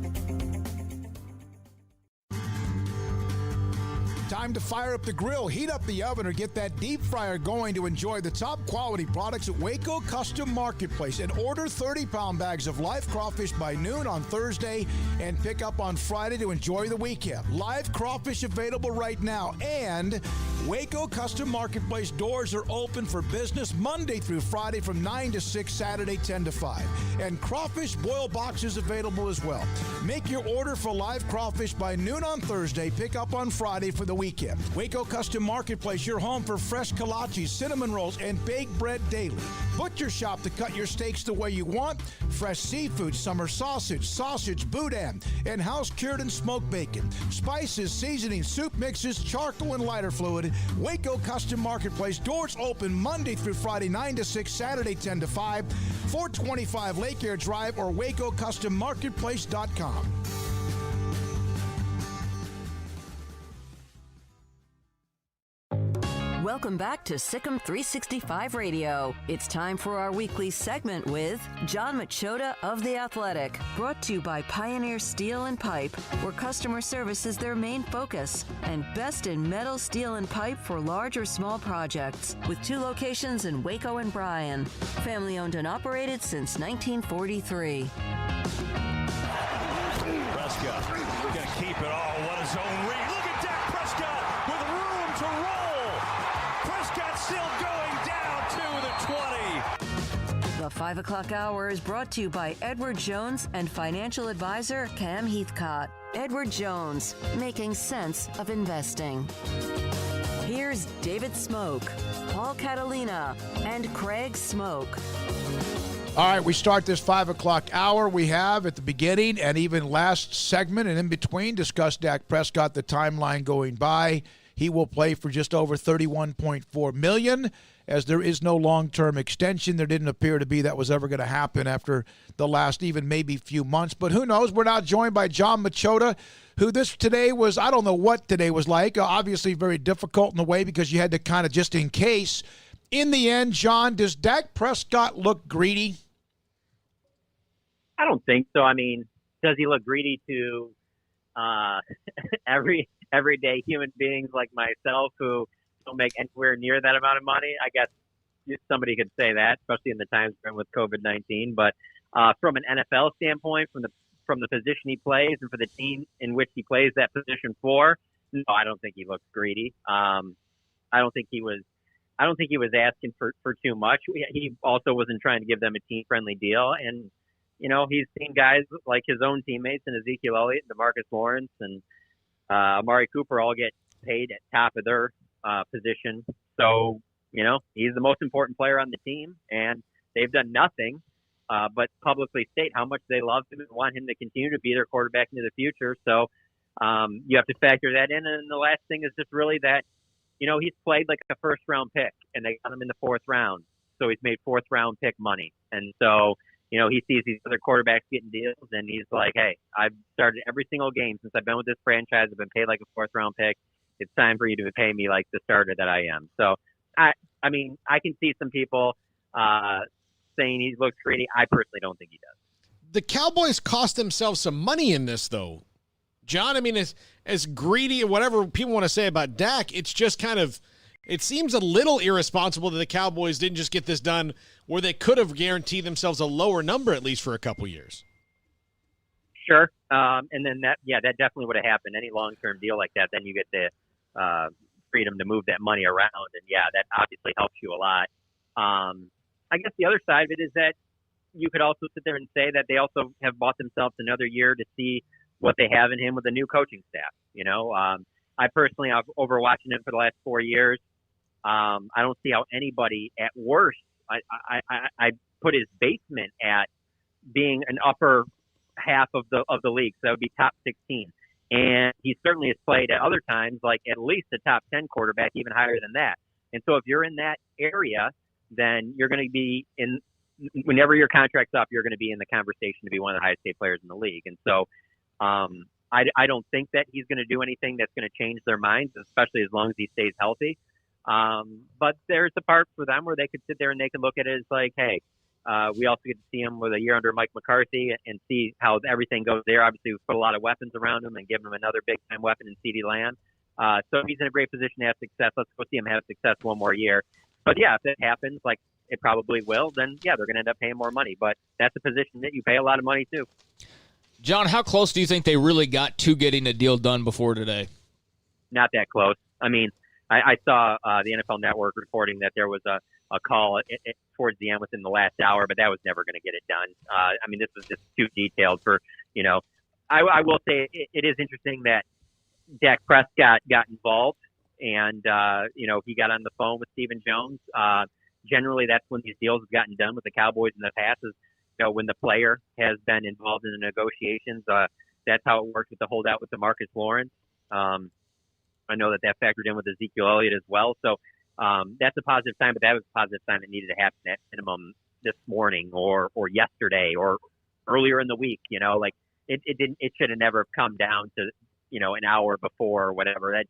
Time to fire up the grill, heat up the oven, or get that deep fryer going to enjoy the top quality products at Waco Custom Marketplace. And order 30-pound bags of live crawfish by noon on Thursday and pick up on Friday to enjoy the weekend. Live crawfish available right now. And Waco Custom Marketplace doors are open for business Monday through Friday from 9 to 6, Saturday 10 to 5. And crawfish boil boxes available as well. Make your order for live crawfish by noon on Thursday. Pick up on Friday for the weekend. Waco Custom Marketplace, your home for fresh kolaches, cinnamon rolls, and baked bread daily. Butcher shop to cut your steaks the way you want. Fresh seafood, summer sausage, boudin, and house-cured and smoked bacon. Spices, seasoning, soup mixes, charcoal, and lighter fluid. Waco Custom Marketplace, doors open Monday through Friday, 9 to 6, Saturday 10 to 5, 425 Lake Air Drive or WacoCustomMarketplace.com. Welcome back to Sikkim 365 Radio. It's time for our weekly segment with John Machota of The Athletic, brought to you by Pioneer Steel and Pipe, where customer service is their main focus, and best in metal, steel, and pipe for large or small projects, with 2 locations in Waco and Bryan. Family owned and operated since 1943. Prescott going to keep it all. What a zone read. Look at Dak Prescott with room to roll. Prescott still going down to the 20. The 5 o'clock hour is brought to you by Edward Jones and financial advisor Cam Heathcott. Edward Jones, making sense of investing. Here's David Smoke, Paul Catalina, and Craig Smoke. All right, we start this 5 o'clock hour. We have at the beginning and even last segment and in between discussed Dak Prescott, the timeline going by. He will play for just over $31.4 million, as there is no long-term extension. There didn't appear to be that was ever going to happen after the last even maybe few months. But who knows? We're now joined by John Machota, who today was, I don't know what today was like. Obviously very difficult in a way because you had to kind of just in case. In the end, John, does Dak Prescott look greedy? I don't think so. I mean, does he look greedy to everyday human beings like myself who don't make anywhere near that amount of money? I guess somebody could say that, especially in the times we're in with COVID-19. But from an NFL standpoint, from the position he plays and for the team in which he plays that position for, no, I don't think he looks greedy. I don't think he was asking for too much. He also wasn't trying to give them a team-friendly deal. And, you know, he's seen guys like his own teammates and Ezekiel Elliott and DeMarcus Lawrence and Amari Cooper all get paid at top of their position. So You know, he's the most important player on the team, and they've done nothing but publicly state how much they love him and want him to continue to be their quarterback into the future. So you have to factor that in. And the last thing is just really that, you know, he's played like a first-round pick, and they got him in the fourth round. So he's made fourth-round pick money. And so, you know, he sees these other quarterbacks getting deals, and he's like, hey, I've started every single game since I've been with this franchise. I've been paid like a fourth-round pick. It's time for you to pay me like the starter that I am. So, I mean, I can see some people saying he looks greedy. I personally don't think he does. The Cowboys cost themselves some money in this, though. John, I mean, as greedy or whatever people want to say about Dak, it's just kind of, it seems a little irresponsible that the Cowboys didn't just get this done where they could have guaranteed themselves a lower number at least for a couple years. Sure. And then that definitely would have happened. Any long-term deal like that, then you get the freedom to move that money around. And that obviously helps you a lot. I guess the other side of it is that you could also sit there and say that they also have bought themselves another year to see what they have in him with a new coaching staff. You know, I personally, I've over watching him for the last 4 years. I don't see how anybody at worst, I put his basement at being an upper half of the league. So that would be top 16. And he certainly has played at other times, like at least a top 10 quarterback, even higher than that. And so if you're in that area, then you're going to be in, whenever your contract's up, you're going to be in the conversation to be one of the highest paid players in the league. And so I don't think that he's going to do anything that's going to change their minds, especially as long as he stays healthy. But there's a part for them where they could sit there and they could look at it as like, hey, we also get to see him with a year under Mike McCarthy and see how everything goes there. Obviously, we put a lot of weapons around him and give him another big-time weapon in CeeDee Lamb. So he's in a great position to have success. Let's go see him have success one more year. But, if it happens, like it probably will, then, they're going to end up paying more money. But that's a position that you pay a lot of money to. John, how close do you think they really got to getting a deal done before today? Not that close. I mean, I saw the NFL Network reporting that there was a call towards the end within the last hour, but that was never going to get it done. I mean, this was just too detailed for, I will say it is interesting that Dak Prescott got involved and, he got on the phone with Stephen Jones. Generally, that's when these deals have gotten done with the Cowboys in the past is, when the player has been involved in the negotiations. That's how it worked with the holdout with DeMarcus Lawrence. I know that factored in with Ezekiel Elliott as well. So that's a positive sign, but that was a positive sign that needed to happen at minimum this morning or yesterday or earlier in the week. It should have never come down to, an hour before or whatever.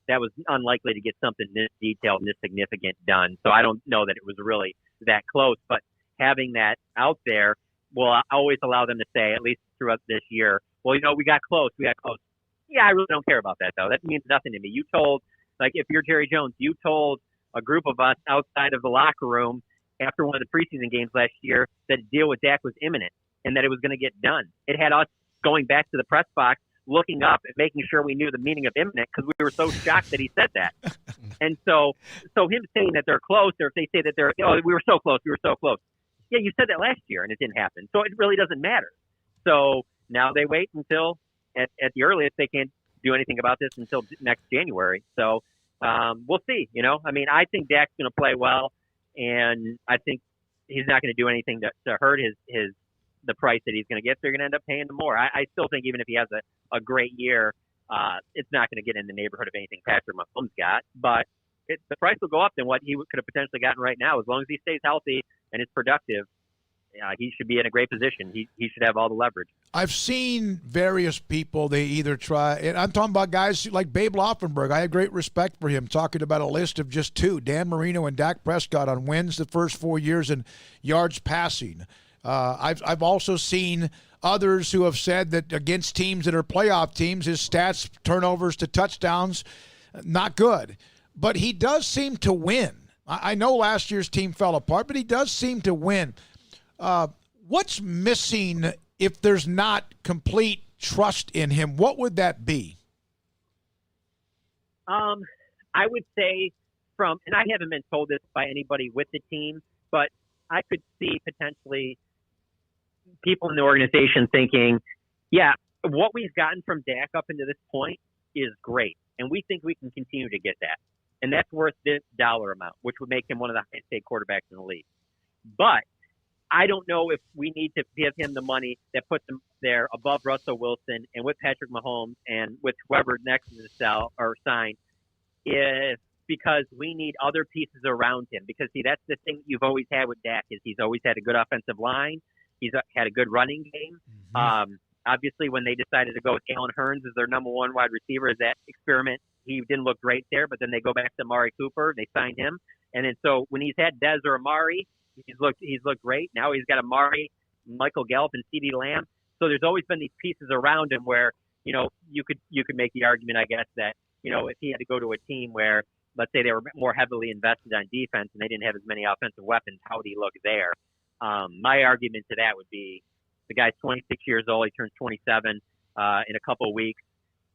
That was unlikely to get something this detailed and this significant done. So I don't know that it was really that close, but having that out there will always allow them to say, at least throughout this year, well, we got close. Yeah, I really don't care about that, though. That means nothing to me. You told, like, if you're Jerry Jones, you told a group of us outside of the locker room after one of the preseason games last year that a deal with Dak was imminent and that it was going to get done. It had us going back to the press box, looking up and making sure we knew the meaning of imminent because we were so shocked that he said that. And so him saying that they're close, or if they say that we were so close. Yeah, you said that last year and it didn't happen. So it really doesn't matter. So now they wait until at the earliest they can't do anything about this until next January. So we'll see. I mean, I think Dak's going to play well, and I think he's not going to do anything to hurt the price that he's going to get. They're going to end up paying him more. I still think even if he has a great year, it's not going to get in the neighborhood of anything Patrick Mahomes got, but the price will go up than what he could have potentially gotten right now. As long as he stays healthy and is productive, he should be in a great position. He should have all the leverage. I've seen various people, they either try, and I'm talking about guys like Babe Laufenberg. I have great respect for him, talking about a list of just two, Dan Marino and Dak Prescott, on wins the first 4 years and yards passing. I've also seen others who have said that against teams that are playoff teams, his stats, turnovers to touchdowns, not good. But he does seem to win. I know last year's team fell apart, but he does seem to win. What's missing if there's not complete trust in him? What would that be? I would say and I haven't been told this by anybody with the team, but I could see potentially people in the organization thinking, yeah, what we've gotten from Dak up into this point is great, and we think we can continue to get that. and that's worth this dollar amount, which would make him one of the highest paid quarterbacks in the league. But I don't know if we need to give him the money that puts him there above Russell Wilson and with Patrick Mahomes and with whoever next to sell or sign, if because we need other pieces around him. Because see, that's the thing you've always had with Dak is he's always had a good offensive line, he's had a good running game. Obviously, when they decided to go with Jalen Hurns as their number one wide receiver, as that experiment, he didn't look great there. But then they go back to Amari Cooper, they signed him, and then so when he's had Dez or Amari, he's looked great. Now he's got Amari, Michael Gallup, and CeeDee Lamb. So there's always been these pieces around him where you could make the argument, I guess, that if he had to go to a team where, let's say, they were more heavily invested on defense and they didn't have as many offensive weapons, how would he look there? My argument to that would be the guy's 26 years old. He turns 27 in a couple of weeks.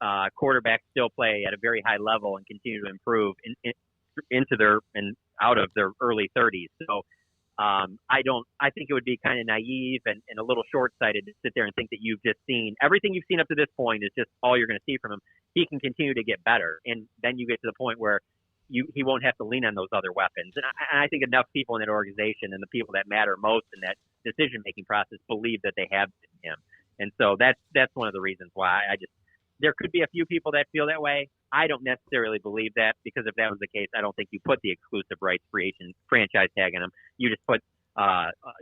Quarterbacks still play at a very high level and continue to improve into their and out of their early 30s. So I think it would be kind of naive and a little short-sighted to sit there and think that you've just seen everything you've seen up to this point is just all you're going to see from him. He can continue to get better, and then you get to the point where he won't have to lean on those other weapons. And I think enough people in that organization and the people that matter most in that decision-making process believe that they have him. And so that's one of the reasons why there could be a few people that feel that way. I don't necessarily believe that, because if that was the case, I don't think you put the exclusive rights free agent franchise tag on him. You just put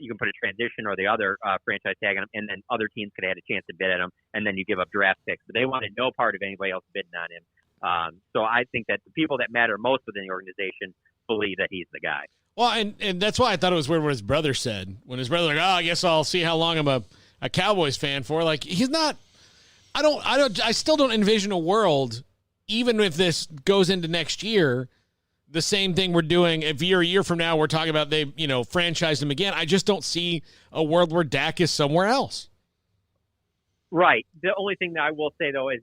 you can put a transition or the other franchise tag on him, and then other teams could have had a chance to bid at him, and then you give up draft picks. But they wanted no part of anybody else bidding on him. So I think that the people that matter most within the organization believe that he's the guy. Well, and that's why I thought it was weird what his brother said. When his brother I guess I'll see how long I'm a Cowboys fan for. Like, he's not. I still don't envision a world, even if this goes into next year, the same thing we're doing. If a year from now we're talking about they franchised him again, I just don't see a world where Dak is somewhere else. Right. The only thing that I will say though is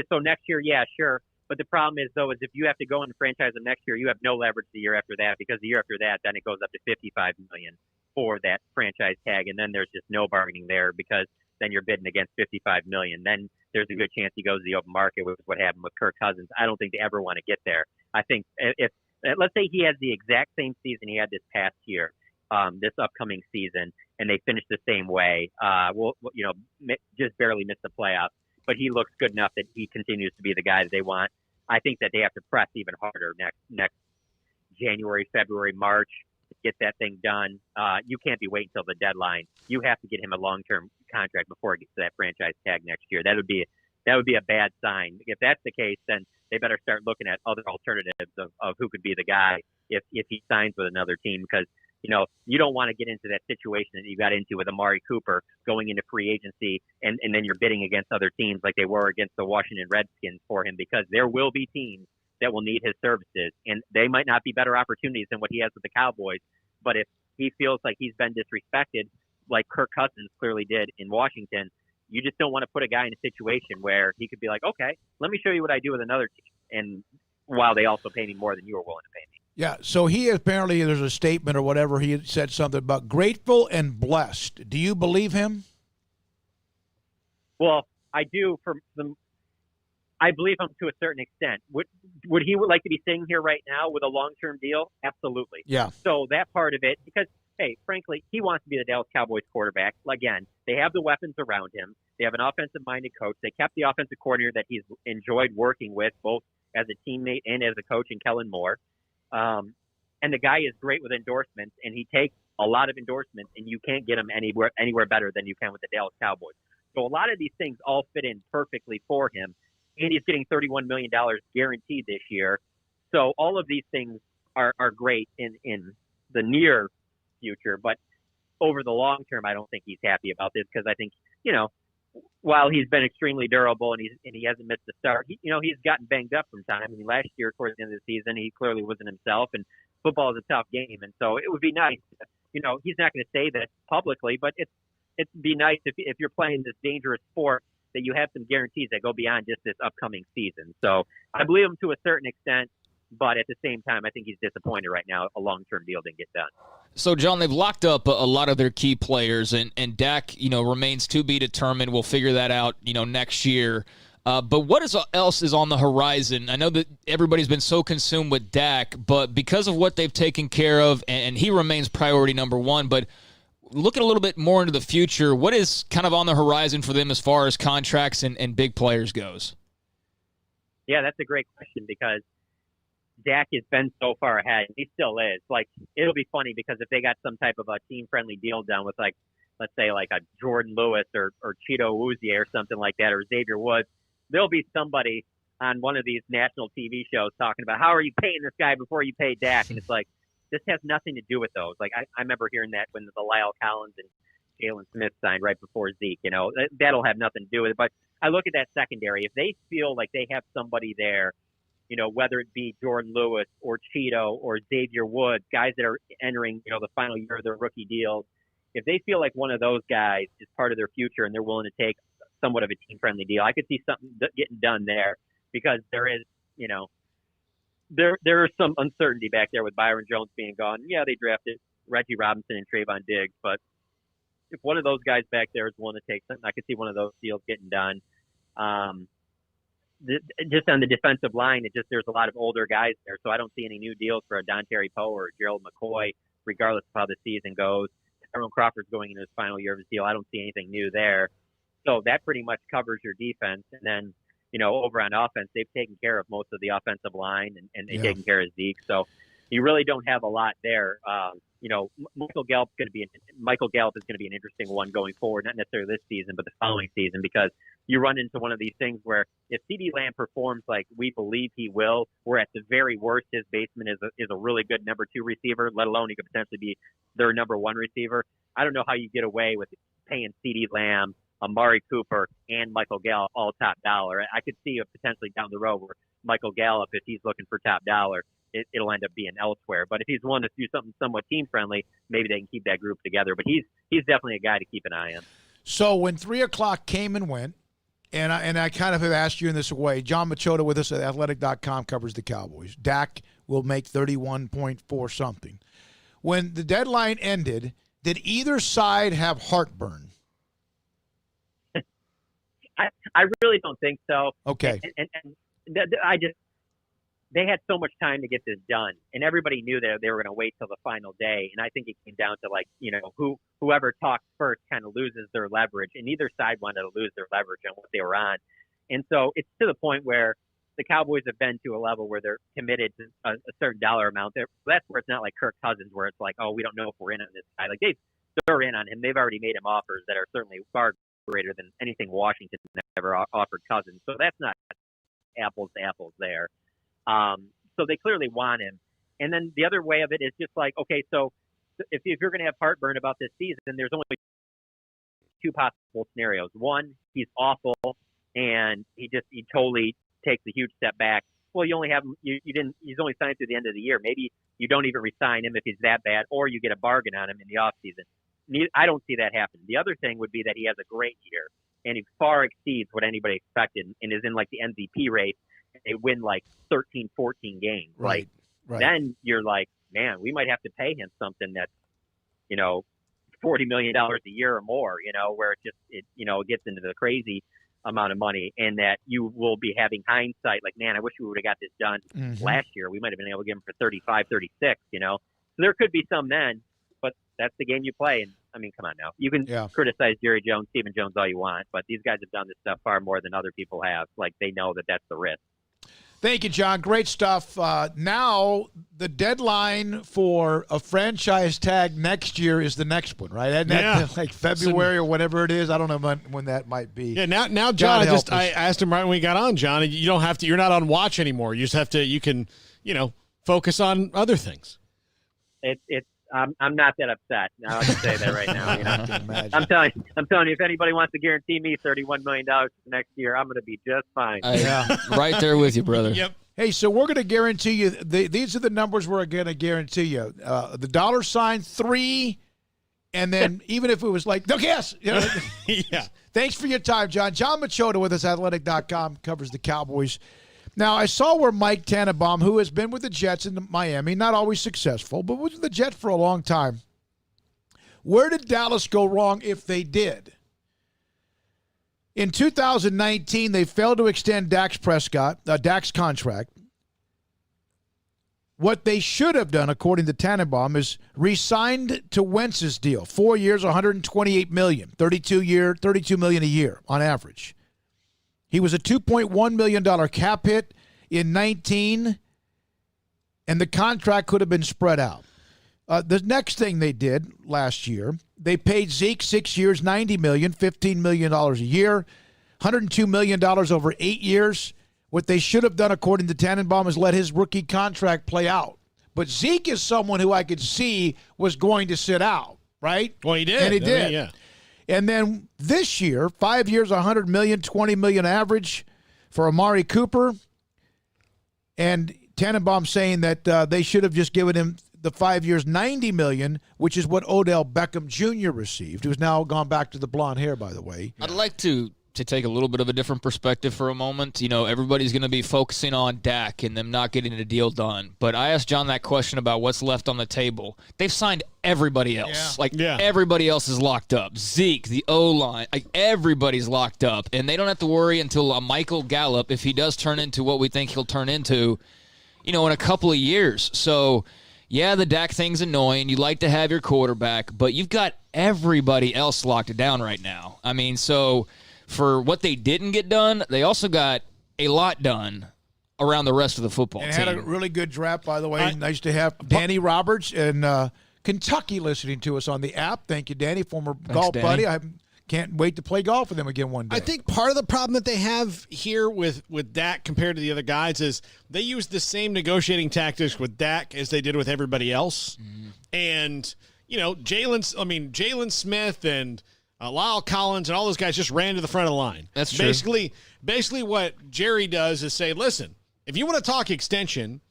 so next year, yeah, sure. But the problem is though is if you have to go and franchise him next year, you have no leverage the year after that, because the year after that, then it goes up to $55 million for that franchise tag, and then there's just no bargaining there, because then you're bidding against $55 million. Then there's a good chance he goes to the open market, which is what happened with Kirk Cousins. I don't think they ever want to get there. I think if let's say he has the exact same season he had this past year, this upcoming season, and they finish the same way, just barely miss the playoffs, but he looks good enough that he continues to be the guy that they want. I think that they have to press even harder next January, February, March to get that thing done. You can't be waiting until the deadline. You have to get him a long-term contract before it gets to that franchise tag next year. That would be a bad sign. If that's the case, then they better start looking at other alternatives of who could be the guy if he signs with another team, because you don't want to get into that situation that you got into with Amari Cooper going into free agency, and then you're bidding against other teams like they were against the Washington Redskins for him, because there will be teams that will need his services, and they might not be better opportunities than what he has with the Cowboys. But if he feels like he's been disrespected, like Kirk Cousins clearly did in Washington, you just don't want to put a guy in a situation where he could be like, okay, let me show you what I do with another team, and while they also pay me more than you were willing to pay me. Yeah, so he apparently, there's a statement or whatever, he had said something about grateful and blessed. Do you believe him? Well, I do. I believe him to a certain extent. Would he like to be sitting here right now with a long-term deal? Absolutely. Yeah. So that part of it, because, hey, frankly, he wants to be the Dallas Cowboys quarterback. Again, they have the weapons around him. They have an offensive-minded coach. They kept the offensive coordinator that he's enjoyed working with, both as a teammate and as a coach, in Kellen Moore. And the guy is great with endorsements, and he takes a lot of endorsements, and you can't get him anywhere better than you can with the Dallas Cowboys. So a lot of these things all fit in perfectly for him, and he's getting $31 million guaranteed this year. So all of these things are great in the near future, but over the long term, I don't think he's happy about this, because I think, while he's been extremely durable and he hasn't missed a start, he's gotten banged up from time. I mean, last year, towards the end of the season, he clearly wasn't himself, and football is a tough game. And so it would be nice, he's not going to say this publicly, but it'd be nice if you're playing this dangerous sport that you have some guarantees that go beyond just this upcoming season. So I believe him to a certain extent, but at the same time, I think he's disappointed right now. A long-term deal didn't get done. So, John, they've locked up a lot of their key players, and Dak, remains to be determined. We'll figure that out, next year. But what else is on the horizon? I know that everybody's been so consumed with Dak, but because of what they've taken care of, and he remains priority number one, but looking a little bit more into the future, what is kind of on the horizon for them as far as contracts and big players goes? Yeah, that's a great question because Dak has been so far ahead. He still is. Like, it'll be funny because if they got some type of a team-friendly deal done with, like, let's say, like a Jordan Lewis or Cheeto Uzie or something like that, or Xavier Woods, there'll be somebody on one of these national TV shows talking about how are you paying this guy before you pay Dak? And it's like, this has nothing to do with those. Like, I remember hearing that when the Lyle Collins and Jalen Smith signed right before Zeke, that'll have nothing to do with it. But I look at that secondary. If they feel like they have somebody there, whether it be Jordan Lewis or Cheeto or Xavier Woods, guys that are entering, the final year of their rookie deals, if they feel like one of those guys is part of their future and they're willing to take somewhat of a team-friendly deal, I could see something getting done there because there is, there is some uncertainty back there with Byron Jones being gone. Yeah, they drafted Reggie Robinson and Trayvon Diggs, but if one of those guys back there is willing to take something, I could see one of those deals getting done. Just on the defensive line, there's a lot of older guys there, so I don't see any new deals for a Dontari Poe or Gerald McCoy, regardless of how the season goes. Tyrone Crawford's going into his final year of his deal. I don't see anything new there. So that pretty much covers your defense. And then, over on offense, they've taken care of most of the offensive line and they've taken care of Zeke. So you really don't have a lot there. Michael Gallup is going to be an interesting one going forward, not necessarily this season, but the following season, because you run into one of these things where if CeeDee Lamb performs like we believe he will, where at the very worst his basement is a really good number 2 receiver, let alone he could potentially be their number 1 receiver. I don't know how you get away with paying CeeDee Lamb, Amari Cooper, and Michael Gallup all top dollar. I could see potentially down the road where Michael Gallup, if he's looking for top dollar, it'll end up being elsewhere. But if he's willing to do something somewhat team-friendly, maybe they can keep that group together. But he's definitely a guy to keep an eye on. So when 3 o'clock came and went, and I kind of have asked you in this way, John Machota with us at Athletic.com covers the Cowboys. Dak will make 31.4 something. When the deadline ended, did either side have heartburn? I really don't think so. Okay. And they had so much time to get this done, and everybody knew that they were going to wait till the final day. And I think it came down to whoever talks first kind of loses their leverage, and neither side wanted to lose their leverage on what they were on. And so it's to the point where the Cowboys have been to a level where they're committed to a certain dollar amount. That's where it's not like Kirk Cousins, where it's like, oh, we don't know if we're in on this guy. Like they're in on him. They've already made him offers that are certainly far greater than anything Washington ever offered Cousins. So that's not apples to apples there. So they clearly want him. And then the other way of it is just like, okay, so if you're going to have heartburn about this season, there's only 2 possible scenarios. One, he's awful and he totally takes a huge step back. Well, you only have he's only signed through the end of the year. Maybe you don't even resign him if he's that bad, or you get a bargain on him in the offseason. I don't see that happen. The other thing would be that he has a great year and he far exceeds what anybody expected and is in like the MVP race. They win like 13, 14 games. Right. Then you're like, man, we might have to pay him something that's, $40 million a year or more, where it gets into the crazy amount of money, and that you will be having hindsight like, man, I wish we would have got this done last year. We might have been able to give him for 35, 36, So there could be some then, but that's the game you play. And I mean, come on now. You can criticize Jerry Jones, Stephen Jones all you want, but these guys have done this stuff far more than other people have. Like, they know that that's the risk. Thank you, John. Great stuff. Now, the deadline for a franchise tag next year is the next one, right? Isn't that like February or whatever it is? I don't know when that might be. Yeah, now John, I asked him right when we got on, John, you don't have to, you're not on watch anymore. You just have to, you can, focus on other things. I'm not that upset. Now I can say that right now. I'm telling you, if anybody wants to guarantee me $31 million for next year, I'm going to be just fine. Right there with you, brother. Yep. Hey, so we're going to guarantee you. These are the numbers we're going to guarantee you. The $3, and then even if it was like yes, yeah. Thanks for your time, John. John Machota with us, Athletic.com, covers the Cowboys. Now, I saw where Mike Tannenbaum, who has been with the Jets in Miami, not always successful, but was with the Jets for a long time. Where did Dallas go wrong if they did? In 2019, they failed to extend Dak's contract. What they should have done, according to Tannenbaum, is re-signed to Wentz's deal. 4 years, $128 million, $32 million a year on average. He was a $2.1 million cap hit in 19, and the contract could have been spread out. The next thing they did last year, they paid Zeke 6 years, $90 million, $15 million a year, $102 million over 8 years. What they should have done, according to Tannenbaum, is let his rookie contract play out. But Zeke is someone who I could see was going to sit out, right? Well, he did. And he did. Yeah. And then this year, 5 years, $100 million, $20 million average for Amari Cooper. And Tannenbaum saying that they should have just given him the 5 years, $90 million, which is what Odell Beckham Jr. received, who's now gone back to the blonde hair, by the way. I'd like to take a little bit of a different perspective for a moment. You know, everybody's going to be focusing on Dak and them not getting a deal done. But I asked John that question about what's left on the table. They've signed everybody else. Everybody else is locked up. Zeke, the O-line, everybody's locked up. And they don't have to worry until Michael Gallup, if he does turn into what we think he'll turn into, in a couple of years. So, yeah, the Dak thing's annoying. You like to have your quarterback, but you've got everybody else locked down right now. I mean, so for what they didn't get done, they also got a lot done around the rest of the football team. Had a really good draft, by the way. Nice to have Danny Roberts in Kentucky listening to us on the app. Thank you, Danny, former golf Danny. buddy. I can't wait to play golf with him again one day. I think part of the problem that they have here with Dak compared to the other guys is they use the same negotiating tactics with Dak as they did with everybody else. And, Jalen Smith and Lyle Collins and all those guys just ran to the front of the line. That's true. Basically what Jerry does is say, listen, if you want to talk extension,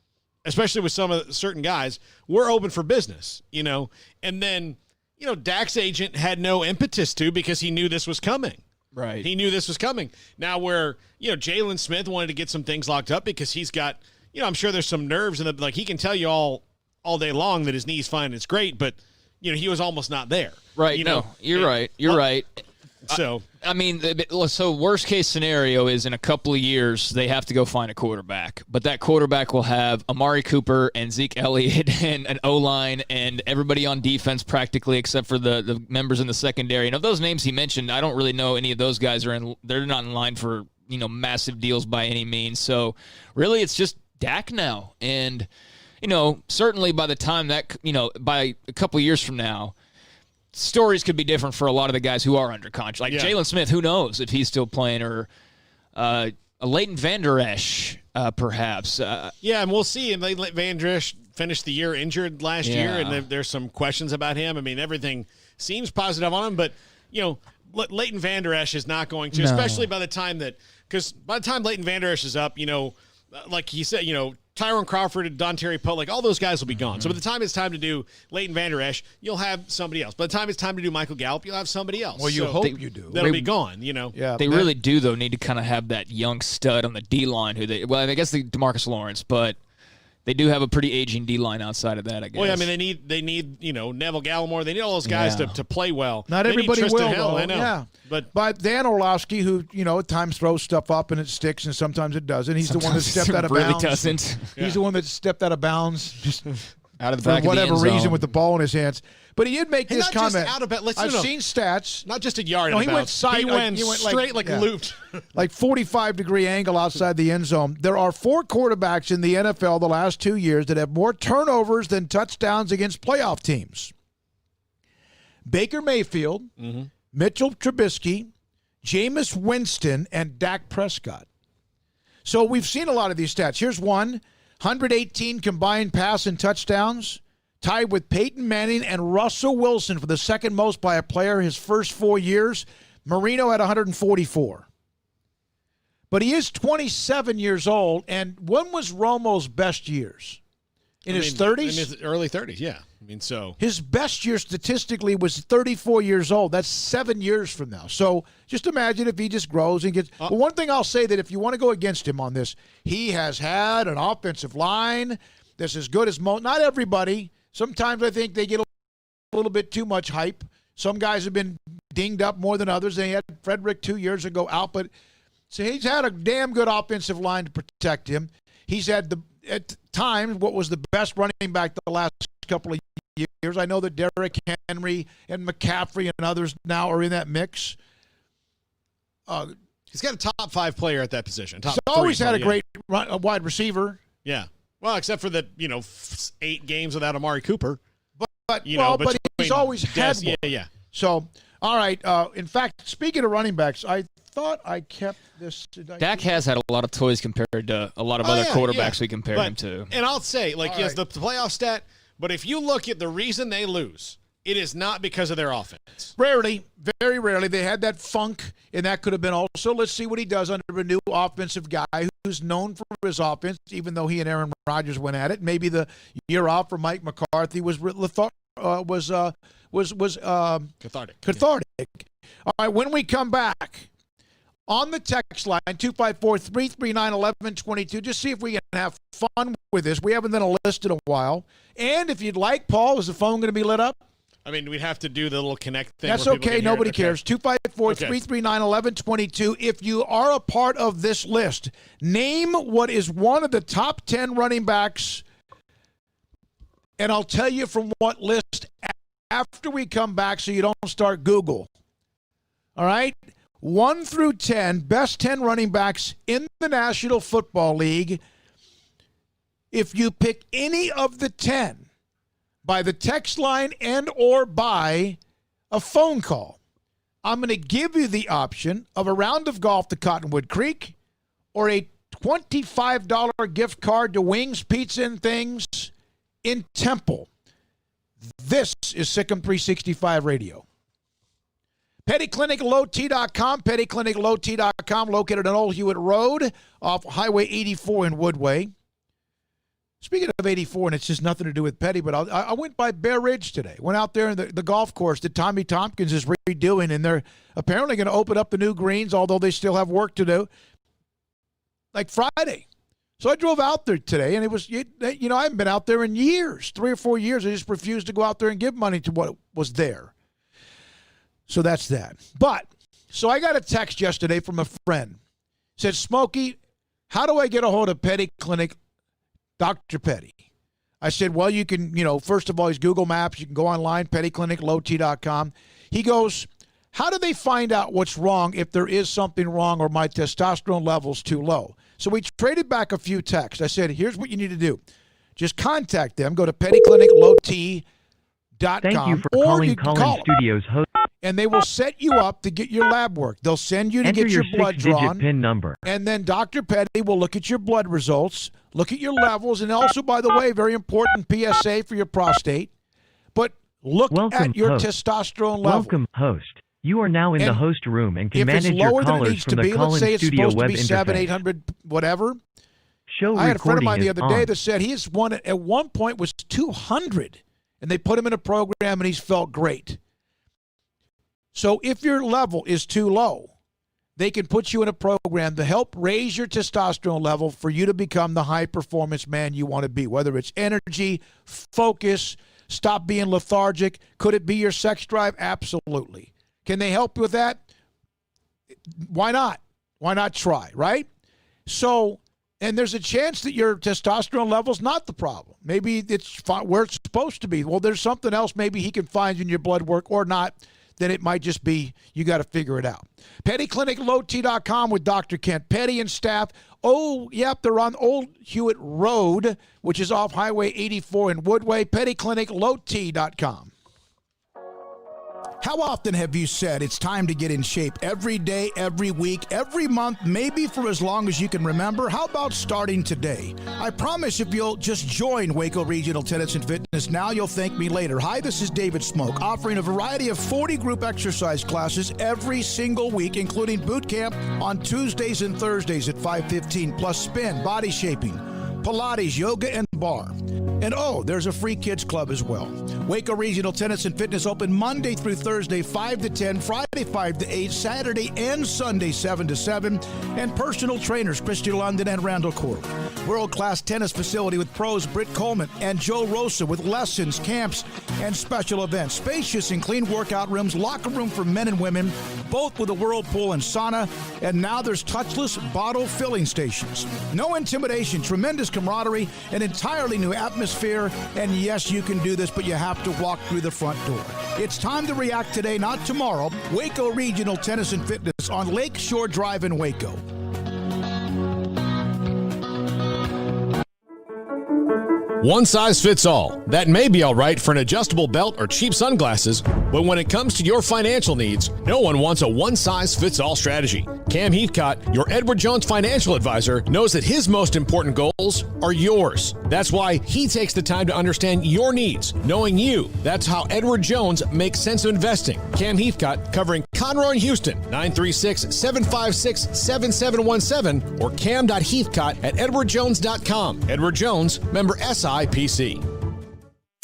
especially with some of the certain guys, we're open for business, And then, Dak's agent had no impetus to because he knew this was coming. Right. He knew this was coming. Now where, Jalen Smith wanted to get some things locked up because he's got, I'm sure there's some nerves in he can tell you all day long that his knee's fine, it's great, but he was almost not there. Right. You're right. You're right. So, so worst case scenario is in a couple of years, they have to go find a quarterback. But that quarterback will have Amari Cooper and Zeke Elliott and an O-line and everybody on defense practically except for the members in the secondary. And of those names he mentioned, I don't really know any of those guys they're not in line for, massive deals by any means. So really it's just Dak now. And, certainly by the time that, by a couple of years from now, stories could be different for a lot of the guys who are under contract. Like Jalen Smith, who knows if he's still playing, or a Leighton Vander Esch, perhaps. And we'll see. And Van Der Esch finished the year injured last year, and there's some questions about him. I mean, everything seems positive on him, but, Leighton Vander Esch is not going to, especially by the time Leighton Vander Esch is up, like he said, Tyron Crawford and Don Terry Poe, all those guys will be gone. So by the time it's time to do Leighton Vander Esch, you'll have somebody else. By the time it's time to do Michael Gallup, you'll have somebody else. Well, you hope you do. That'll be gone, Yeah, they really do, though, need to kind of have that young stud on the D-line I guess DeMarcus Lawrence, but they do have a pretty aging D-line outside of that, I guess. Well, they need Neville Gallimore. They need all those guys to play well. Not everybody will, though. I know. Yeah. But Dan Orlovsky, who, at times throws stuff up and it sticks and sometimes it doesn't. He's the one that stepped out of really bounds. Doesn't. He's the one that stepped out of bounds just out of the back for whatever of the end reason zone. with the ball in his hands. But he did make this comment. Just out of bounds. I've seen stats. Not just a yard No, out he of went bounds. side. He went straight looped. Like 45-degree angle outside the end zone. There are 4 quarterbacks in the NFL the last 2 years that have more turnovers than touchdowns against playoff teams. Baker Mayfield, Mitchell Trubisky, Jameis Winston, and Dak Prescott. So we've seen a lot of these stats. Here's one. 118 combined pass and touchdowns, tied with Peyton Manning and Russell Wilson for the second most by a player his first 4 years. Marino had 144. But he is 27 years old, and when was Romo's best years? In his 30s? In his early 30s, yeah. His best year statistically was 34 years old. That's 7 years from now. So just imagine if he just grows and gets. But one thing I'll say that if you want to go against him on this, he has had an offensive line that's as good as most. Not everybody. Sometimes I think they get a little bit too much hype. Some guys have been dinged up more than others. They had Frederick 2 years ago out, but so he's had a damn good offensive line to protect him. He's had, at times, what was the best running back the last couple of years. I know that Derrick Henry and McCaffrey and others now are in that mix. He's got a top 5 player at that position. He's always had a great wide receiver. Yeah. Well, except for the 8 games without Amari Cooper. But he's always had one. Yeah. So, all right. In fact, speaking of running backs, I thought I kept this. Dak has had a lot of toys compared to a lot of other quarterbacks we compared him to. And I'll say, he has the playoff stat, but if you look at the reason they lose, it is not because of their offense. Rarely, very rarely. They had that funk, and that could have been also, let's see what he does under a new offensive guy who's known for his offense, even though he and Aaron Rodgers went at it. Maybe the year off for Mike McCarthy was cathartic. All right, when we come back, on the text line, 254-339-1122, just see if we can have fun with this. We haven't done a list in a while. And if you'd like, Paul, is the phone going to be lit up? I mean, we'd have to do the little connect thing. That's okay. Nobody cares. 254-339-1122. If you are a part of this list, name what is one of the top 10 running backs, and I'll tell you from what list after we come back so you don't start Google. All right? 1 through 10, best 10 running backs in the National Football League. If you pick any of the 10, by the text line and or by a phone call, I'm going to give you the option of a round of golf to Cottonwood Creek or a $25 gift card to Wings Pizza and Things in Temple. This is Sikkim 365 Radio. PettyClinicLowT.com, PettyClinicLowT.com, located on Old Hewitt Road off Highway 84 in Woodway. Speaking of 84, and it's just nothing to do with Petty, but I went by Bear Ridge today. Went out there in the golf course that Tommy Tompkins is redoing, and they're apparently going to open up the new greens, although they still have work to do, like Friday. So I drove out there today, and it was, I haven't been out there in years, 3 or 4 years. I just refused to go out there and give money to what was there. So that's that. But, so I got a text yesterday from a friend. Said, Smokey, how do I get a hold of Petty Clinic, Dr. Petty? I said, well, you can, first of all, he's Google Maps. You can go online, pettycliniclowt.com. He goes, how do they find out what's wrong if there is something wrong or my testosterone level's too low? So we traded back a few texts. I said, here's what you need to do. Just contact them. Go to pettycliniclowt.com. Thank you for calling Collins Studios host. And they will set you up to get your lab work. They'll send you to get your blood drawn. PIN number. And then Dr. Petty will look at your blood results, look at your levels, and also, by the way, very important PSA for your prostate. But look at your testosterone level. Welcome, host. You are now in the host room and can manage your callers from the Collins Studio web interface. 7, 800, whatever. I had a friend of mine the other day that said his one at one point was 200, and they put him in a program, and he's felt great. So if your level is too low, they can put you in a program to help raise your testosterone level for you to become the high-performance man you want to be, whether it's energy, focus, stop being lethargic. Could it be your sex drive? Absolutely. Can they help you with that? Why not? Why not try, right? So, and there's a chance that your testosterone level's not the problem. Maybe it's where it's supposed to be. Well, there's something else maybe he can find in your blood work or not. Then it might just be you got to figure it out. PettyClinicLowT.com with Dr. Kent Petty and staff. Oh, yep, they're on Old Hewitt Road, which is off Highway 84 in Woodway. PettyClinicLowT.com. How often have you said it's time to get in shape? Every day, every week, every month, maybe for as long as you can remember? How about starting today? I promise if you'll just join Waco Regional Tennis and Fitness now, you'll thank me later. Hi, this is David Smoke, offering a variety of 40 group exercise classes every single week, including boot camp on Tuesdays and Thursdays at 5:15, plus spin, body shaping, Pilates, yoga, and bar. And there's a free kids club as well. Waco Regional Tennis and Fitness open Monday through Thursday, 5 to 10, Friday, 5 to 8, Saturday and Sunday, 7 to 7, and personal trainers, Christy London and Randall Court. World-class tennis facility with pros Britt Coleman and Joe Rosa with lessons, camps, and special events. Spacious and clean workout rooms, locker room for men and women, both with a whirlpool and sauna, and now there's touchless bottle filling stations. No intimidation, tremendous camaraderie, an entirely new atmosphere, and yes, you can do this, but you have to walk through the front door. It's time to react today, not tomorrow. Waco Regional Tennis and Fitness on Lakeshore Drive in Waco. One size fits all. That may be all right for an adjustable belt or cheap sunglasses, but when it comes to your financial needs, no one wants a one-size-fits-all strategy. Cam Heathcott, your Edward Jones financial advisor, knows that his most important goals are yours. That's why he takes the time to understand your needs, knowing you. That's how Edward Jones makes sense of investing. Cam Heathcott, covering Conroe and Houston, 936-756-7717 or cam.heathcott@edwardjones.com. Edward Jones, member SIPC.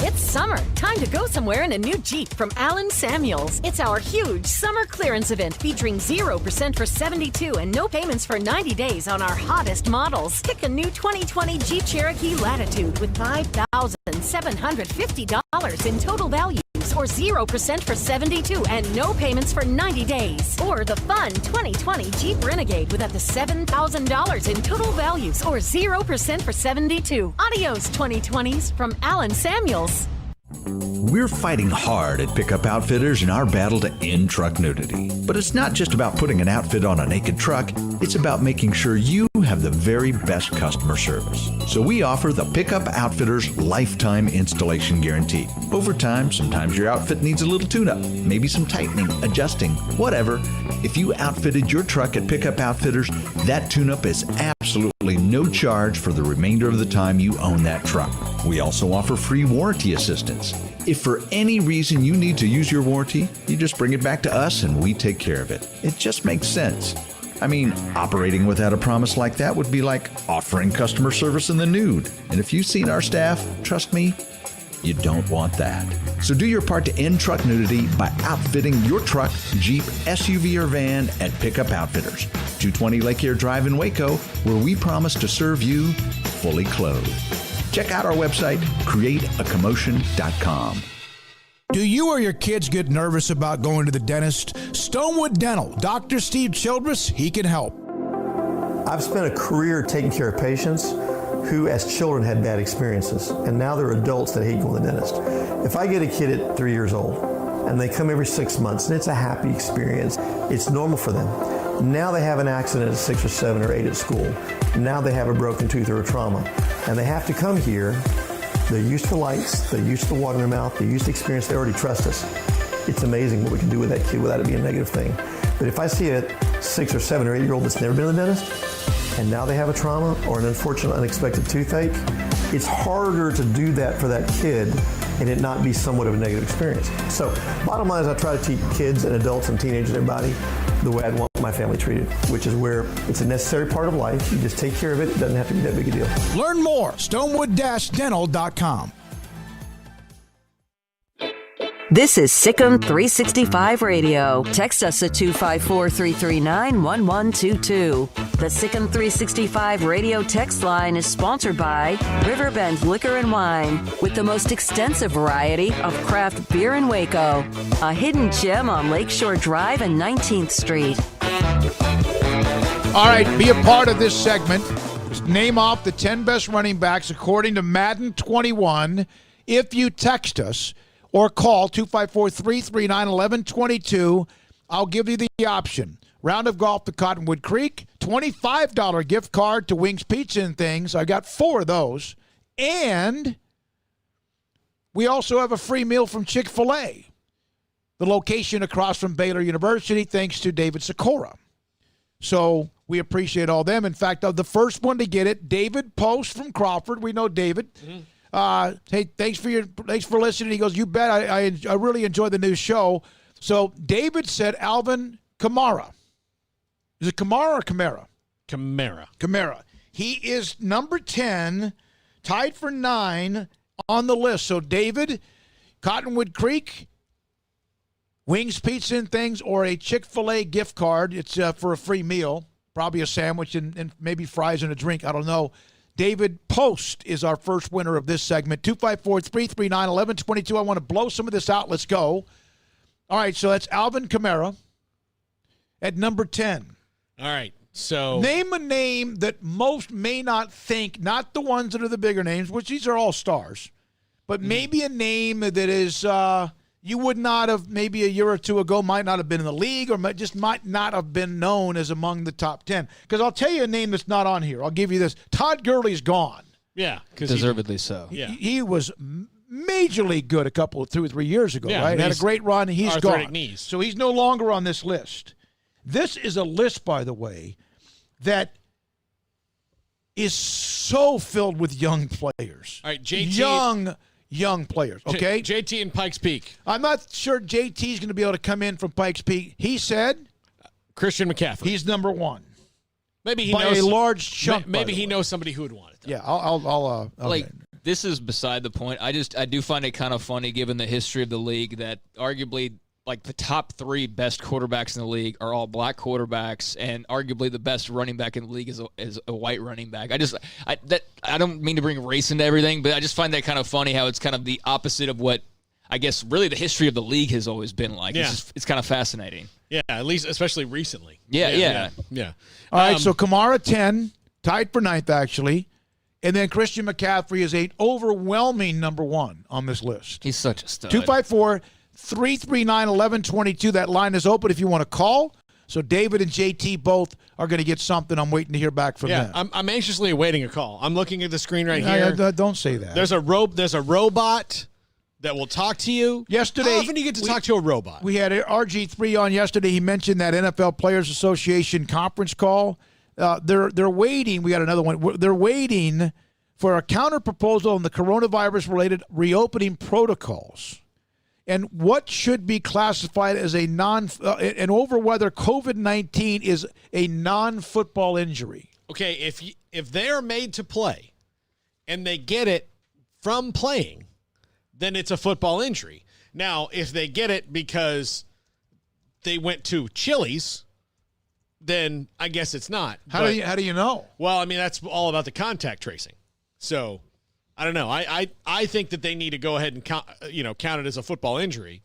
It's summer. Time to go somewhere in a new Jeep from Allen Samuels. It's our huge summer clearance event featuring 0% for 72 and no payments for 90 days on our hottest models. Pick a new 2020 Jeep Cherokee Latitude with $5,750 in total value. Or 0% for 72 and no payments for 90 days. Or the fun 2020 Jeep Renegade with up to $7,000 in total values or 0% for 72. Adios 2020s from Allen Samuels. We're fighting hard at Pickup Outfitters in our battle to end truck nudity. But it's not just about putting an outfit on a naked truck, it's about making sure you have the very best customer service. So we offer the Pickup Outfitters Lifetime Installation Guarantee. Over time, sometimes your outfit needs a little tune-up, maybe some tightening, adjusting, whatever. If you outfitted your truck at Pickup Outfitters, that tune-up is absolutely no charge for the remainder of the time you own that truck. We also offer free warranty assistance. If for any reason you need to use your warranty, you just bring it back to us and we take care of it. It just makes sense. I mean, operating without a promise like that would be like offering customer service in the nude. And if you've seen our staff, trust me, you don't want that. So do your part to end truck nudity by outfitting your truck, Jeep, SUV, or van at Pickup Outfitters, 220 Lake Air Drive in Waco, where we promise to serve you fully clothed. Check out our website, createacommotion.com. Do you or your kids get nervous about going to the dentist? Stonewood Dental, Dr. Steve Childress, he can help. I've spent a career taking care of patients who as children had bad experiences, and now they're adults that hate going to the dentist. If I get a kid at 3 years old and they come every 6 months and it's a happy experience, it's normal for them. Now they have an accident at 6 or 7 or 8 at school. Now they have a broken tooth or a trauma, and they have to come here. They're used to lights, they're used to water in their mouth, they're used to experience, they already trust us. It's amazing what we can do with that kid without it being a negative thing. But if I see a 6 or 7 or 8 year old that's never been to the dentist, and now they have a trauma or an unfortunate unexpected toothache, it's harder to do that for that kid and it not be somewhat of a negative experience. So bottom line is I try to teach kids and adults and teenagers and everybody the way I'd want my family treated, which is where it's a necessary part of life. You just take care of it. It doesn't have to be that big a deal. Learn more, stonewood-dental.com. This is Sikkim 365 Radio. Text us at 254-339-1122. The Sikkim 365 Radio text line is sponsored by Riverbend Liquor and Wine, with the most extensive variety of craft beer in Waco. A hidden gem on Lakeshore Drive and 19th Street. All right, be a part of this segment. Just name off the 10 best running backs according to Madden 21 if you text us or call 254-339-1122. I'll give you the option. Round of golf to Cottonwood Creek, $25 gift card to Wings Pizza and Things. I got 4 of those. And we also have a free meal from Chick-fil-A. The location across from Baylor University, thanks to David Sikora. So we appreciate all them. In fact, the first one to get it, David Post from Crawford. We know David. Hey, thanks for listening. He goes, you bet. I really enjoy the new show. So David said Alvin Kamara. Is it Kamara or Kamara? Kamara. He is number 10, tied for 9 on the list. So David, Cottonwood Creek, Wings, Pizza, and Things, or a Chick-fil-A gift card. It's for a free meal, probably a sandwich and maybe fries and a drink. I don't know. David Post is our first winner of this segment. 254-339-1122. I want to blow some of this out. Let's go. All right, so that's Alvin Kamara at number 10. All right, so name a name that most may not think, not the ones that are the bigger names, which these are all stars, but maybe a name that is you would not have, maybe a year or two ago, might not have been in the league or just might not have been known as among the top 10. Because I'll tell you a name that's not on here. I'll give you this. Todd Gurley's gone. Yeah. Deservedly so. Yeah. He was majorly good 2 or 3 years ago, Yeah, right? Had a great run. He's arthritic gone. knees. So he's no longer on this list. This is a list, by the way, that is so filled with young players. All right, JT. Young players, okay? JT and Pikes Peak. I'm not sure JT's going to be able to come in from Pikes Peak. He said Christian McCaffrey. He's number one. Maybe he by knows a large chunk. Maybe he knows somebody who would want it. Though. Yeah, I'll like this is beside the point. I do find it kind of funny given the history of the league that arguably like the top 3 best quarterbacks in the league are all black quarterbacks, and arguably the best running back in the league is a white running back. I don't mean to bring race into everything, but I just find that kind of funny how it's kind of the opposite of what I guess really the history of the league has always been like. Yeah. It's kind of fascinating. Yeah, at least especially recently. Yeah. All right, so Kamara 10, tied for 9th actually. And then Christian McCaffrey is an overwhelming number 1 on this list. He's such a stud. 254-339-1122. That line is open if you want to call. So David and JT both are going to get something. I'm waiting to hear back from them. I'm anxiously awaiting a call. I'm looking at the screen right here. Don't say that. There's a robot that will talk to you. Yesterday, how often do you get to talk to a robot? We had RG3 on yesterday. He mentioned that NFL Players Association conference call. They're waiting. We got another one. They're waiting for a counter proposal on the coronavirus-related reopening protocols. And what should be classified as and over whether COVID-19 is a non-football injury. Okay, if they are made to play and they get it from playing, then it's a football injury. Now, if they get it because they went to Chili's, then I guess it's not. How do you know? Well, I mean, that's all about the contact tracing. So I don't know. I think that they need to go ahead and count it as a football injury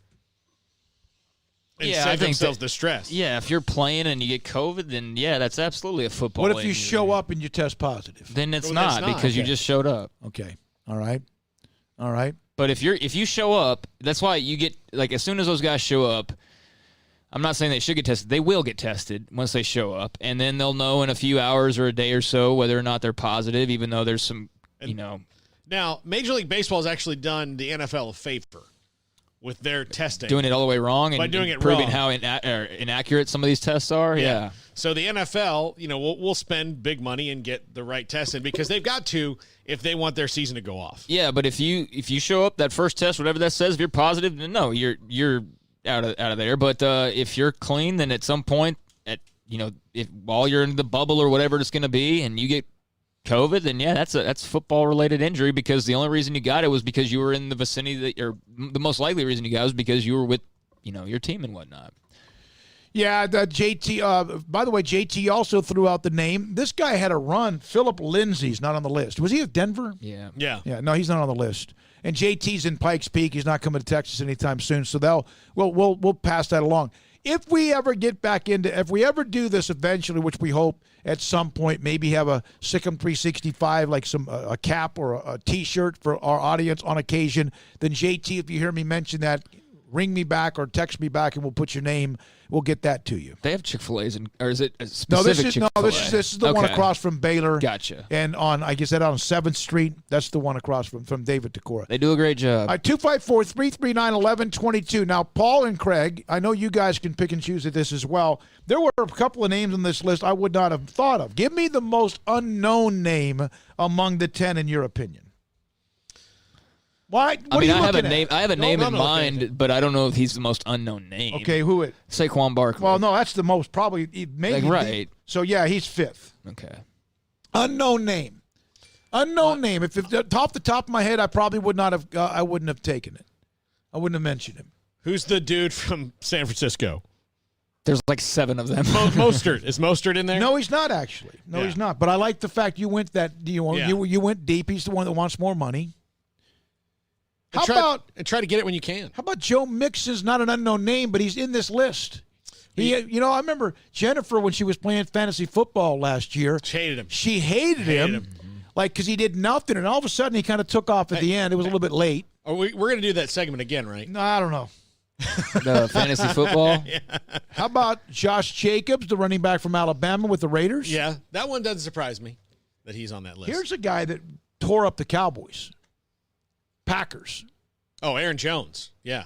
and save themselves the stress. Yeah, if you're playing and you get COVID, then that's absolutely a football What if injury. you show up and you test positive? Then it's not because you just showed up. Okay. All right. But if you show up, that's why you get like as soon as those guys show up. I'm not saying they should get tested. They will get tested once they show up, and then they'll know in a few hours or a day or so whether or not they're positive. Even though there's some, Now, Major League Baseball has actually done the NFL a favor with their testing. Doing it all the way wrong and doing it proving wrong. how inaccurate some of these tests are. Yeah. So the NFL, will spend big money and get the right testing because they've got to if they want their season to go off. Yeah, but if you show up that first test, whatever that says, if you're positive, then no, you're out of there. But if you're clean, then at some point, if while you're in the bubble or whatever it's going to be, and you get COVID, then that's football related injury because the only reason you got it was because you were in the vicinity or the most likely reason you got it was because you were with your team and whatnot. Yeah, JT. By the way, JT also threw out the name. This guy had a run. Philip Lindsay's not on the list. Was he at Denver? Yeah. No, he's not on the list. And JT's in Pikes Peak. He's not coming to Texas anytime soon. So we'll pass that along. If we ever do this eventually, which we hope at some point, maybe have a Sikkim 365, like a cap or a T-shirt for our audience on occasion, then JT, if you hear me mention that, ring me back or text me back, and we'll put your name. We'll get that to you. They have Chick-fil-A's, or is it a specific Chick-fil-A? No, this is the one across from Baylor. Gotcha. And on 7th Street, that's the one across from David Decora. They do a great job. 254-339-1122. Now, Paul and Craig, I know you guys can pick and choose at this as well. There were a couple of names on this list I would not have thought of. Give me the most unknown name among the 10 in your opinion. Why? I have a name in mind, but I don't know if he's the most unknown name. Okay, who it? Saquon Barkley. Well, no, that's the most probably maybe. Right. So yeah, he's 5th. Okay. Unknown name. Name. If off the top of my head, I probably would not have. I wouldn't have taken it. I wouldn't have mentioned him. Who's the dude from San Francisco? There's like 7 of them. Mostert. Is Mostert in there? No, he's not actually. No, he's not. But I like the fact you went you went deep. He's the one that wants more money. Try to get it when you can. How about Joe Mixon's not an unknown name, but he's in this list. I remember Jennifer when she was playing fantasy football last year. She hated him. She hated him. Like, because he did nothing, and all of a sudden he kind of took off at the end. It was a little bit late. We're going to do that segment again, right? No, I don't know. The fantasy football? Yeah. How about Josh Jacobs, the running back from Alabama with the Raiders? Yeah, that one doesn't surprise me that he's on that list. Here's a guy that tore up the Cowboys. Packers. Oh, Aaron Jones. Yeah.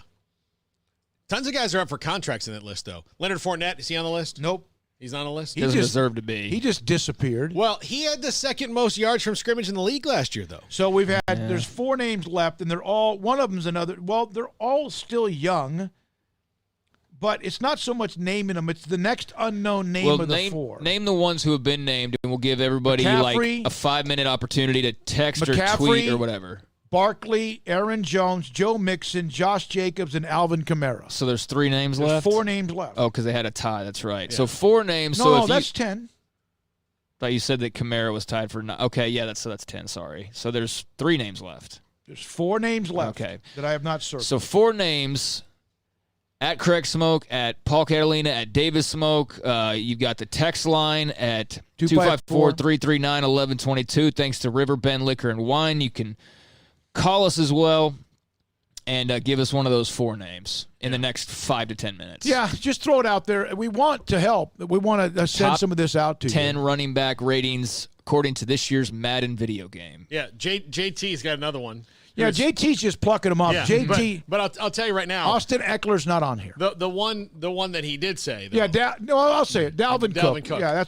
Tons of guys are up for contracts in that list, though. Leonard Fournette, is he on the list? Nope. He's not on the list? He doesn't deserve to be. He just disappeared. Well, he had the second most yards from scrimmage in the league last year, though. So there's 4 names left, and one of them's another. Well, they're all still young, but it's not so much naming them. It's the next unknown name of the 4. Name the ones who have been named, and we'll give everybody like a 5-minute opportunity to text or tweet or whatever. Barkley, Aaron Jones, Joe Mixon, Josh Jacobs, and Alvin Kamara. So there's 3 names left? 4 names left. Oh, because they had a tie. That's right. Yeah. So 4 names. No, that's 10. Thought you said that Kamara was tied for 9. Okay, yeah, that's 10. Sorry. So there's 3 names left. There's 4 names left that I have not circled. So 4 names at Craig Smoke, at Paul Catalina, at Davis Smoke. You've got the text line at 254-339-1122. Thanks to Riverbend Liquor and Wine. You can call us as well and give us one of those 4 names in the next 5 to 10 minutes. Yeah, just throw it out there. We want to help. We want to send some of this out to 10 you. running back ratings according to this year's Madden video game. Yeah, JT's got another one. Yeah, JT's just plucking them up. Yeah, JT, but I'll tell you right now, Austin Eckler's not on here. The one that he did say. Though, yeah, I'll say it. Dalvin Cook. Yeah,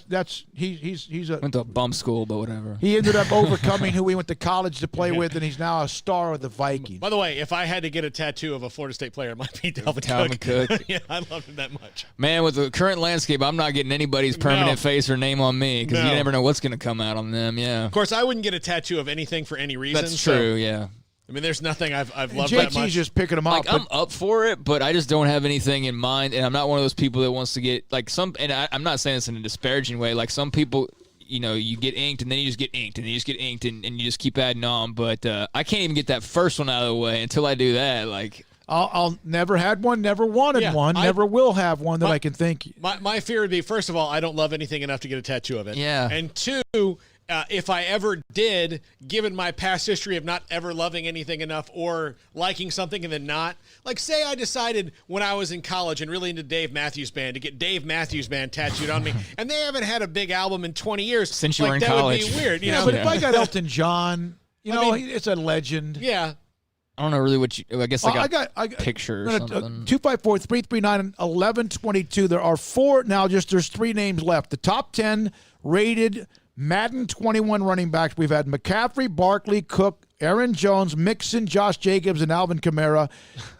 he's a went to a bum school, but whatever. He ended up overcoming who he went to college to play with, and he's now a star of the Vikings. By the way, if I had to get a tattoo of a Florida State player, it might be Dalvin Cook. Yeah, I love him that much. Man, with the current landscape, I'm not getting anybody's permanent face or name on me because you never know what's going to come out on them. Yeah. Of course, I wouldn't get a tattoo of anything for any reason. That's true. Yeah. I mean, there's nothing I've loved JT's that much. Just picking them up. Like, I'm up for it, but I just don't have anything in mind, and I'm not one of those people that wants to get like some. And I'm not saying this in a disparaging way. Like some people, you get inked, and then you just get inked, and then you just get inked, and you just keep adding on. But I can't even get that first one out of the way until I do that. Like I'll never had one, never wanted one, never will have one that I can think. My fear would be, first of all, I don't love anything enough to get a tattoo of it. Yeah. And 2. If I ever did, given my past history of not ever loving anything enough or liking something and then not, like say I decided when I was in college and really into Dave Matthews Band to get Dave Matthews Band tattooed on me, and they haven't had a big album in 20 years. Since you were in that college. Would be weird. But if I got Elton John, it's a legend. Yeah. I don't know really what I guess I got picture or something. 254-339-1122. There are 4 now. There's 3 names left. The top 10 rated Madden 21 running backs. We've had McCaffrey, Barkley, Cook, Aaron Jones, Mixon, Josh Jacobs, and Alvin Kamara.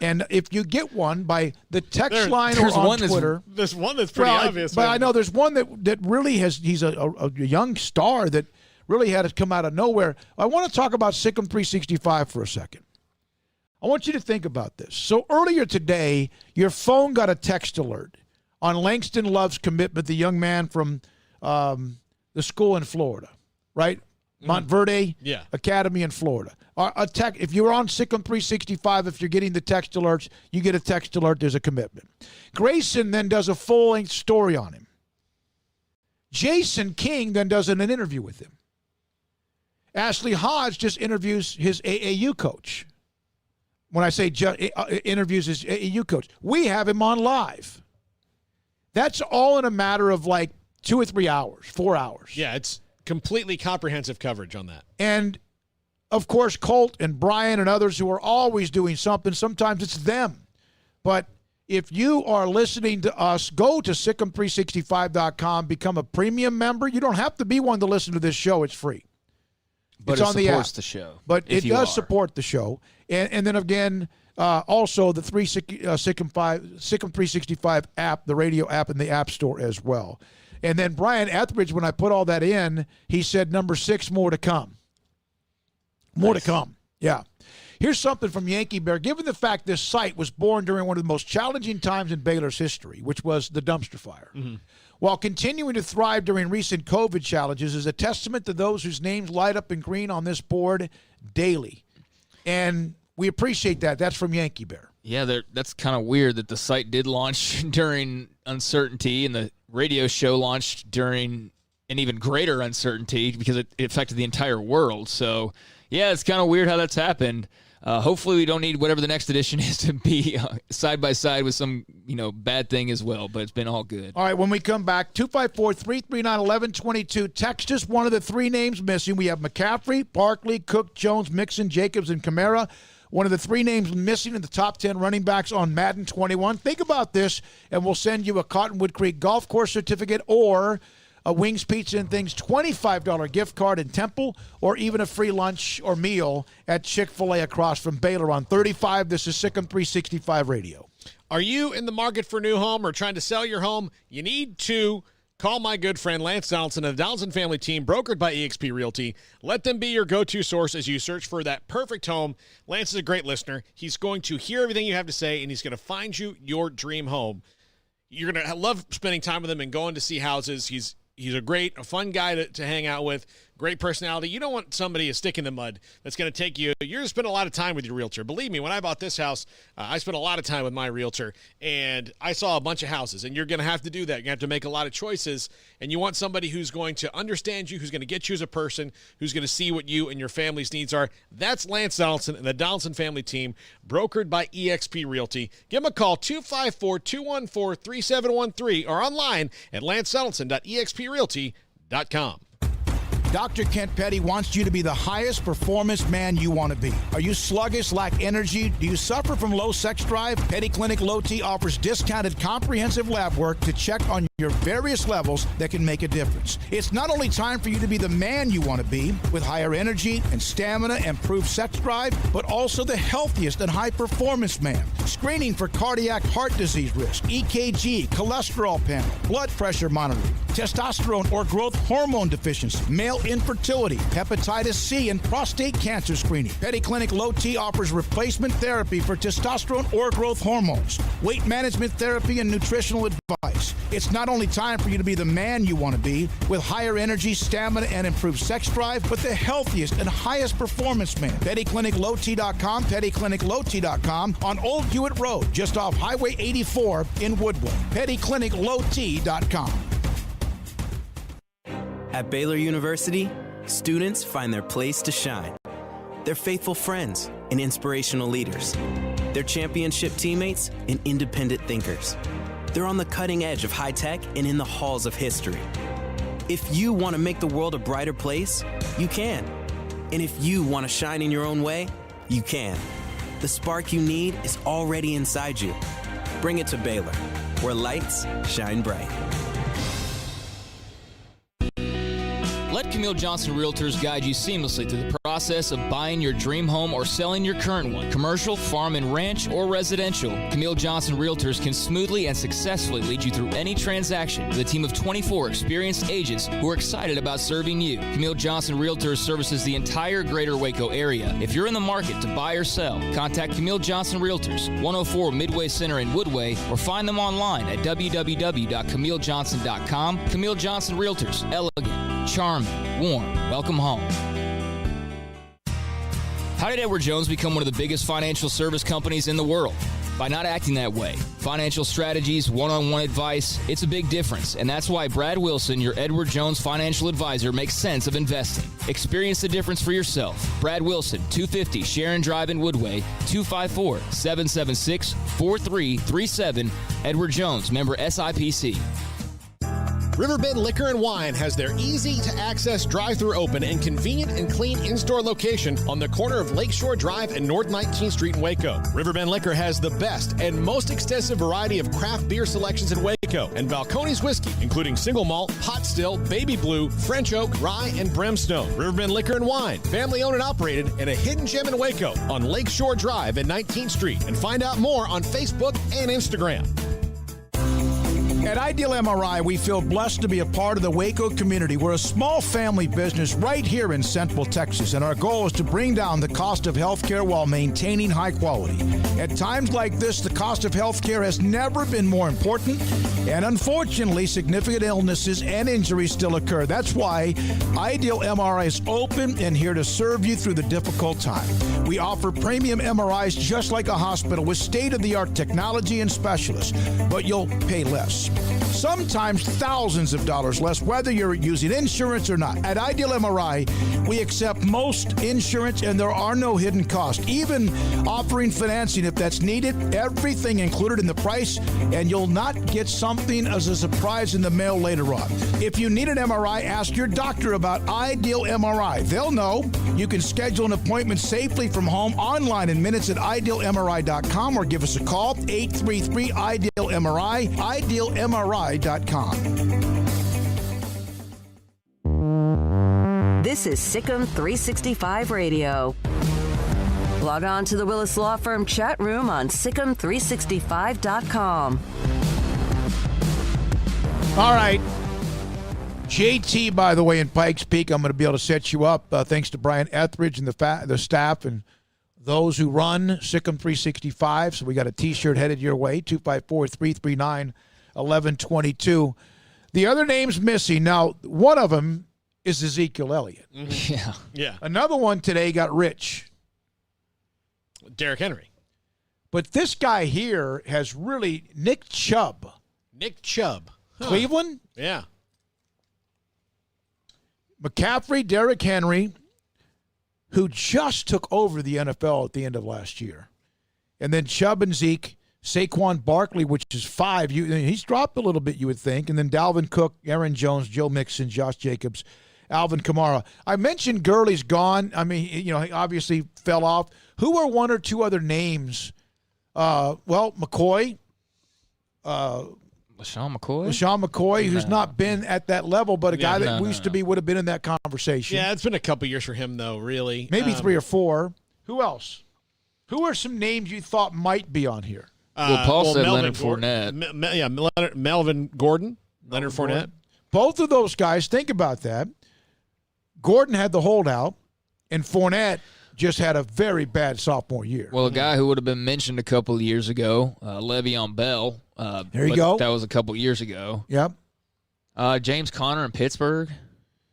And if you get one by the text line or on Twitter. There's one that's pretty obvious. But I know there's one that really he's a young star that really had to come out of nowhere. I want to talk about Sikkim 365 for a second. I want you to think about this. So earlier today, your phone got a text alert on Langston Love's commitment, the young man from the school in Florida, right? Montverde Academy in Florida. If you're on Sikkim 365, if you're getting the text alerts, you get a text alert, there's a commitment. Grayson then does a full-length story on him. Jason King then does an interview with him. Ashley Hodge just interviews his AAU coach. When I say interviews his AAU coach, we have him on live. That's all in a matter of like 2 or 3 hours, 4 hours. Yeah, it's completely comprehensive coverage on that. And, of course, Colt and Brian and others who are always doing something. Sometimes it's them. But if you are listening to us, go to Sikkim365.com, become a premium member. You don't have to be one to listen to this show. It's free. But it supports the show. But it does support the show. And then, again, also the Sikkim 365 app, the radio app in the App Store as well. And then Brian Etheridge, when I put all that in, he said number 6, more to come. More to come. Yeah. Here's something from Yankee Bear. Given the fact this site was born during one of the most challenging times in Baylor's history, which was the dumpster fire, while continuing to thrive during recent COVID challenges, is a testament to those whose names light up in green on this board daily. And we appreciate that. That's from Yankee Bear. Yeah, that's kind of weird that the site did launch during uncertainty and the radio show launched during an even greater uncertainty because it affected the entire world. So, yeah, it's kind of weird how that's happened. Hopefully we don't need whatever the next edition is to be side by side with some, bad thing as well, but it's been all good. All right, when we come back, 254-339-1122. Text us one of the three names missing. We have McCaffrey, Barkley, Cook, Jones, Mixon, Jacobs, and Kamara. One of the three names missing in the top 10 running backs on Madden 21. Think about this, and we'll send you a Cottonwood Creek golf course certificate or a Wings Pizza and Things $25 gift card in Temple, or even a free lunch or meal at Chick-fil-A across from Baylor on 35. This is Sikkim 365 Radio. Are you in the market for a new home or trying to sell your home? You need to call my good friend Lance Donaldson and the Donaldson family team, brokered by eXp Realty. Let them be your go-to source as you search for that perfect home. Lance is a great listener. He's going to hear everything you have to say, and he's going to find you your dream home. You're going to love spending time with him and going to see houses. He's a fun guy to hang out with, great personality. You don't want somebody a stick in the mud that's going to take you. You're going to spend a lot of time with your realtor. Believe me, when I bought this house, I spent a lot of time with my realtor, and I saw a bunch of houses, and you're going to have to do that. You're going to have to make a lot of choices, and you want somebody who's going to understand you, who's going to get you as a person, who's going to see what you and your family's needs are. That's Lance Donaldson and the Donaldson family team, brokered by eXp Realty. Give them a call, 254-214-3713, or online at lancedonaldson.exprealty.com. Dr. Kent Petty wants you to be the highest performance man you want to be. Are you sluggish, lack energy? Do you suffer from low sex drive? Petty Clinic Low T offers discounted comprehensive lab work to check on your various levels that can make a difference. It's not only time for you to be the man you want to be with higher energy and stamina and improved sex drive, but also the healthiest and high performance man. Screening for cardiac heart disease risk, EKG, cholesterol panel, blood pressure monitoring, testosterone or growth hormone deficiency, male infertility, hepatitis C, and prostate cancer screening. Petty Clinic Low T offers replacement therapy for testosterone or growth hormones, weight management therapy, and nutritional advice. It's not only time for you to be the man you want to be with higher energy, stamina, and improved sex drive, but the healthiest and highest performance man. PettyClinicLowT.com, PettyClinicLowT.com on Old Hewitt Road, just off Highway 84 in Woodward. PettyClinicLowT.com. At Baylor University, students find their place to shine. They're faithful friends and inspirational leaders. They're championship teammates and independent thinkers. They're on the cutting edge of high tech and in the halls of history. If you want to make the world a brighter place, you can. And if you want to shine in your own way, you can. The spark you need is already inside you. Bring it to Baylor, where lights shine bright. Let Camille Johnson Realtors guide you seamlessly through the process of buying your dream home or selling your current one. Commercial, farm and ranch, or residential, Camille Johnson Realtors can smoothly and successfully lead you through any transaction with a team of 24 experienced agents who are excited about serving you. Camille Johnson Realtors services the entire greater Waco area. If you're in the market to buy or sell, contact Camille Johnson Realtors, 104 Midway Center in Woodway, or find them online at www.camillejohnson.com. Camille Johnson Realtors, elegant, charming, warm. Welcome home. How did Edward Jones become one of the biggest financial service companies in the world? By not acting that way. Financial strategies, one-on-one advice, it's a big difference. And that's why Brad Wilson, your Edward Jones financial advisor, makes sense of investing. Experience the difference for yourself. Brad Wilson, 250 Sharon Drive in Woodway, 254-776-4337. Edward Jones, member SIPC. Riverbend Liquor and Wine has their easy-to-access drive-thru open and convenient and clean in-store location on the corner of Lakeshore Drive and North 19th Street in Waco. Riverbend Liquor has the best and most extensive variety of craft beer selections in Waco, and Balcones whiskey, including single malt, pot still, baby blue, French oak, rye, and brimstone. Riverbend Liquor and Wine, family-owned and operated, and a hidden gem in Waco on Lakeshore Drive and 19th Street. And find out more on Facebook and Instagram. At Ideal MRI, we feel blessed to be a part of the Waco community. We're a small family business right here in Central Texas, and our goal is to bring down the cost of healthcare while maintaining high quality. At times like this, the cost of healthcare has never been more important, and unfortunately, significant illnesses and injuries still occur. That's why Ideal MRI is open and here to serve you through the difficult time. We offer premium MRIs just like a hospital with state-of-the-art technology and specialists, but you'll pay less. Sometimes thousands of dollars less, whether you're using insurance or not. At Ideal MRI, we accept most insurance and there are no hidden costs, even offering financing if that's needed. Everything included in the price, and you'll not get something as a surprise in the mail later on. If you need an MRI, ask your doctor about Ideal MRI. They'll know. You can schedule an appointment safely from home online in minutes at idealmri.com or give us a call, 833-IDEAL-MRI, idealmri.com. This is Sikkim 365 Radio. Log on to the Willis Law Firm chat room on Sikkim365.com. All right. JT, by the way, in Pikes Peak, I'm going to be able to set you up thanks to Brian Etheridge and the staff and those who run Sikkim 365. So we got a T-shirt headed your way, 254-339-1122. The other name's missing. Now, one of them is Ezekiel Elliott. Mm-hmm. Yeah. Another one today got rich. Derrick Henry. But this guy here has really Nick Chubb. Huh. Cleveland? Yeah. McCaffrey, Derrick Henry, who just took over the NFL at the end of last year. And then Chubb and Zeke, Saquon Barkley, which is 5. He's dropped a little bit, you would think. And then Dalvin Cook, Aaron Jones, Joe Mixon, Josh Jacobs, Alvin Kamara. I mentioned Gurley's gone. I mean, he obviously fell off. Who are one or two other names? McCoy. LaShawn McCoy? LaShawn McCoy, who's not been at that level, but a guy that used to be would have been in that conversation. Yeah, it's been a couple years for him, though, really. Maybe 3 or 4. Who else? Who are some names you thought might be on here? Paul said Leonard Fournette. Melvin Gordon, Leonard Fournette. Both of those guys, think about that. Gordon had the holdout, and Fournette just had a very bad sophomore year. Well, a guy who would have been mentioned a couple of years ago, Le'Veon Bell. There you go. That was a couple of years ago. Yep. James Conner in Pittsburgh.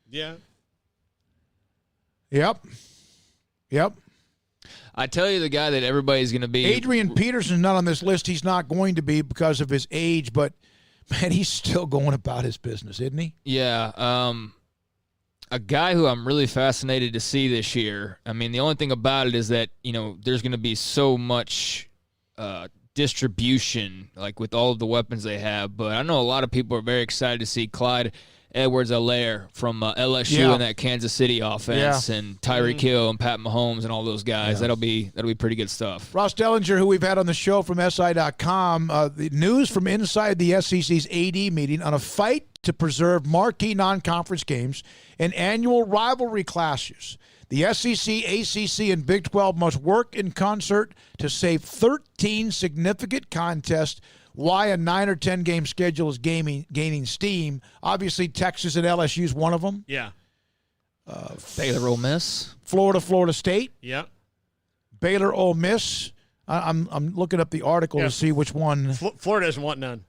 Yeah. Yep. I tell you, the guy that everybody's going to be. Adrian Peterson's not on this list. He's not going to be because of his age, but, man, he's still going about his business, isn't he? Yeah. A guy who I'm really fascinated to see this year. I mean, the only thing about it is that, there's going to be so much distribution, like with all of the weapons they have. But I know a lot of people are very excited to see Clyde Edwards-Helaire from LSU in that Kansas City offense, and Tyreek Hill and Pat Mahomes and all those guys. That'll be pretty good stuff. Ross Dellinger, who we've had on the show from SI.com, the news from inside the SEC's AD meeting on a fight to preserve marquee non-conference games and annual rivalry clashes. The SEC, ACC, and Big 12 must work in concert to save 13 significant contests. Why a 9 or 10 game schedule is gaining steam. Obviously, Texas and LSU is one of them. Yeah. Baylor, Ole Miss. Florida State. Yeah. Baylor, Ole Miss. I'm looking up the article to see which one. Florida doesn't want none.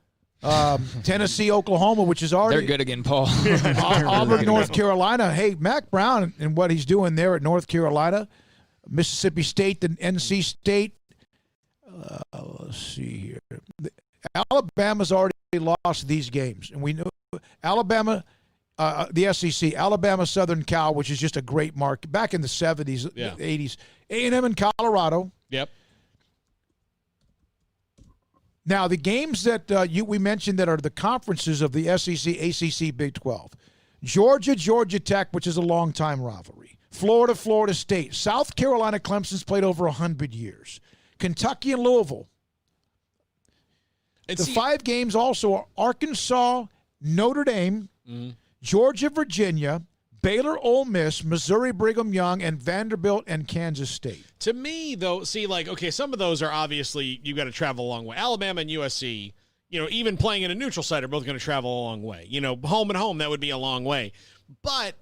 Tennessee, Oklahoma, which is already. They're good again, Paul. Auburn, North Carolina. Hey, Mac Brown and what he's doing there at North Carolina. Mississippi State and NC State. Let's see here. Alabama's already lost these games. And we know Alabama, the SEC, Alabama, Southern Cal, which is just a great market. Back in the 70s, 80s. A&M and Colorado. Yep. Now, the games that we mentioned that are the conferences of the SEC, ACC, Big 12. Georgia Tech, which is a long-time rivalry. Florida State. South Carolina, Clemson's played over 100 years. Kentucky and Louisville. The 5 games also are Arkansas, Notre Dame, Georgia, Virginia, Baylor, Ole Miss, Missouri, Brigham Young, and Vanderbilt and Kansas State. To me, though, some of those are obviously you got to travel a long way. Alabama and USC, even playing in a neutral site are both going to travel a long way. Home and home, that would be a long way. But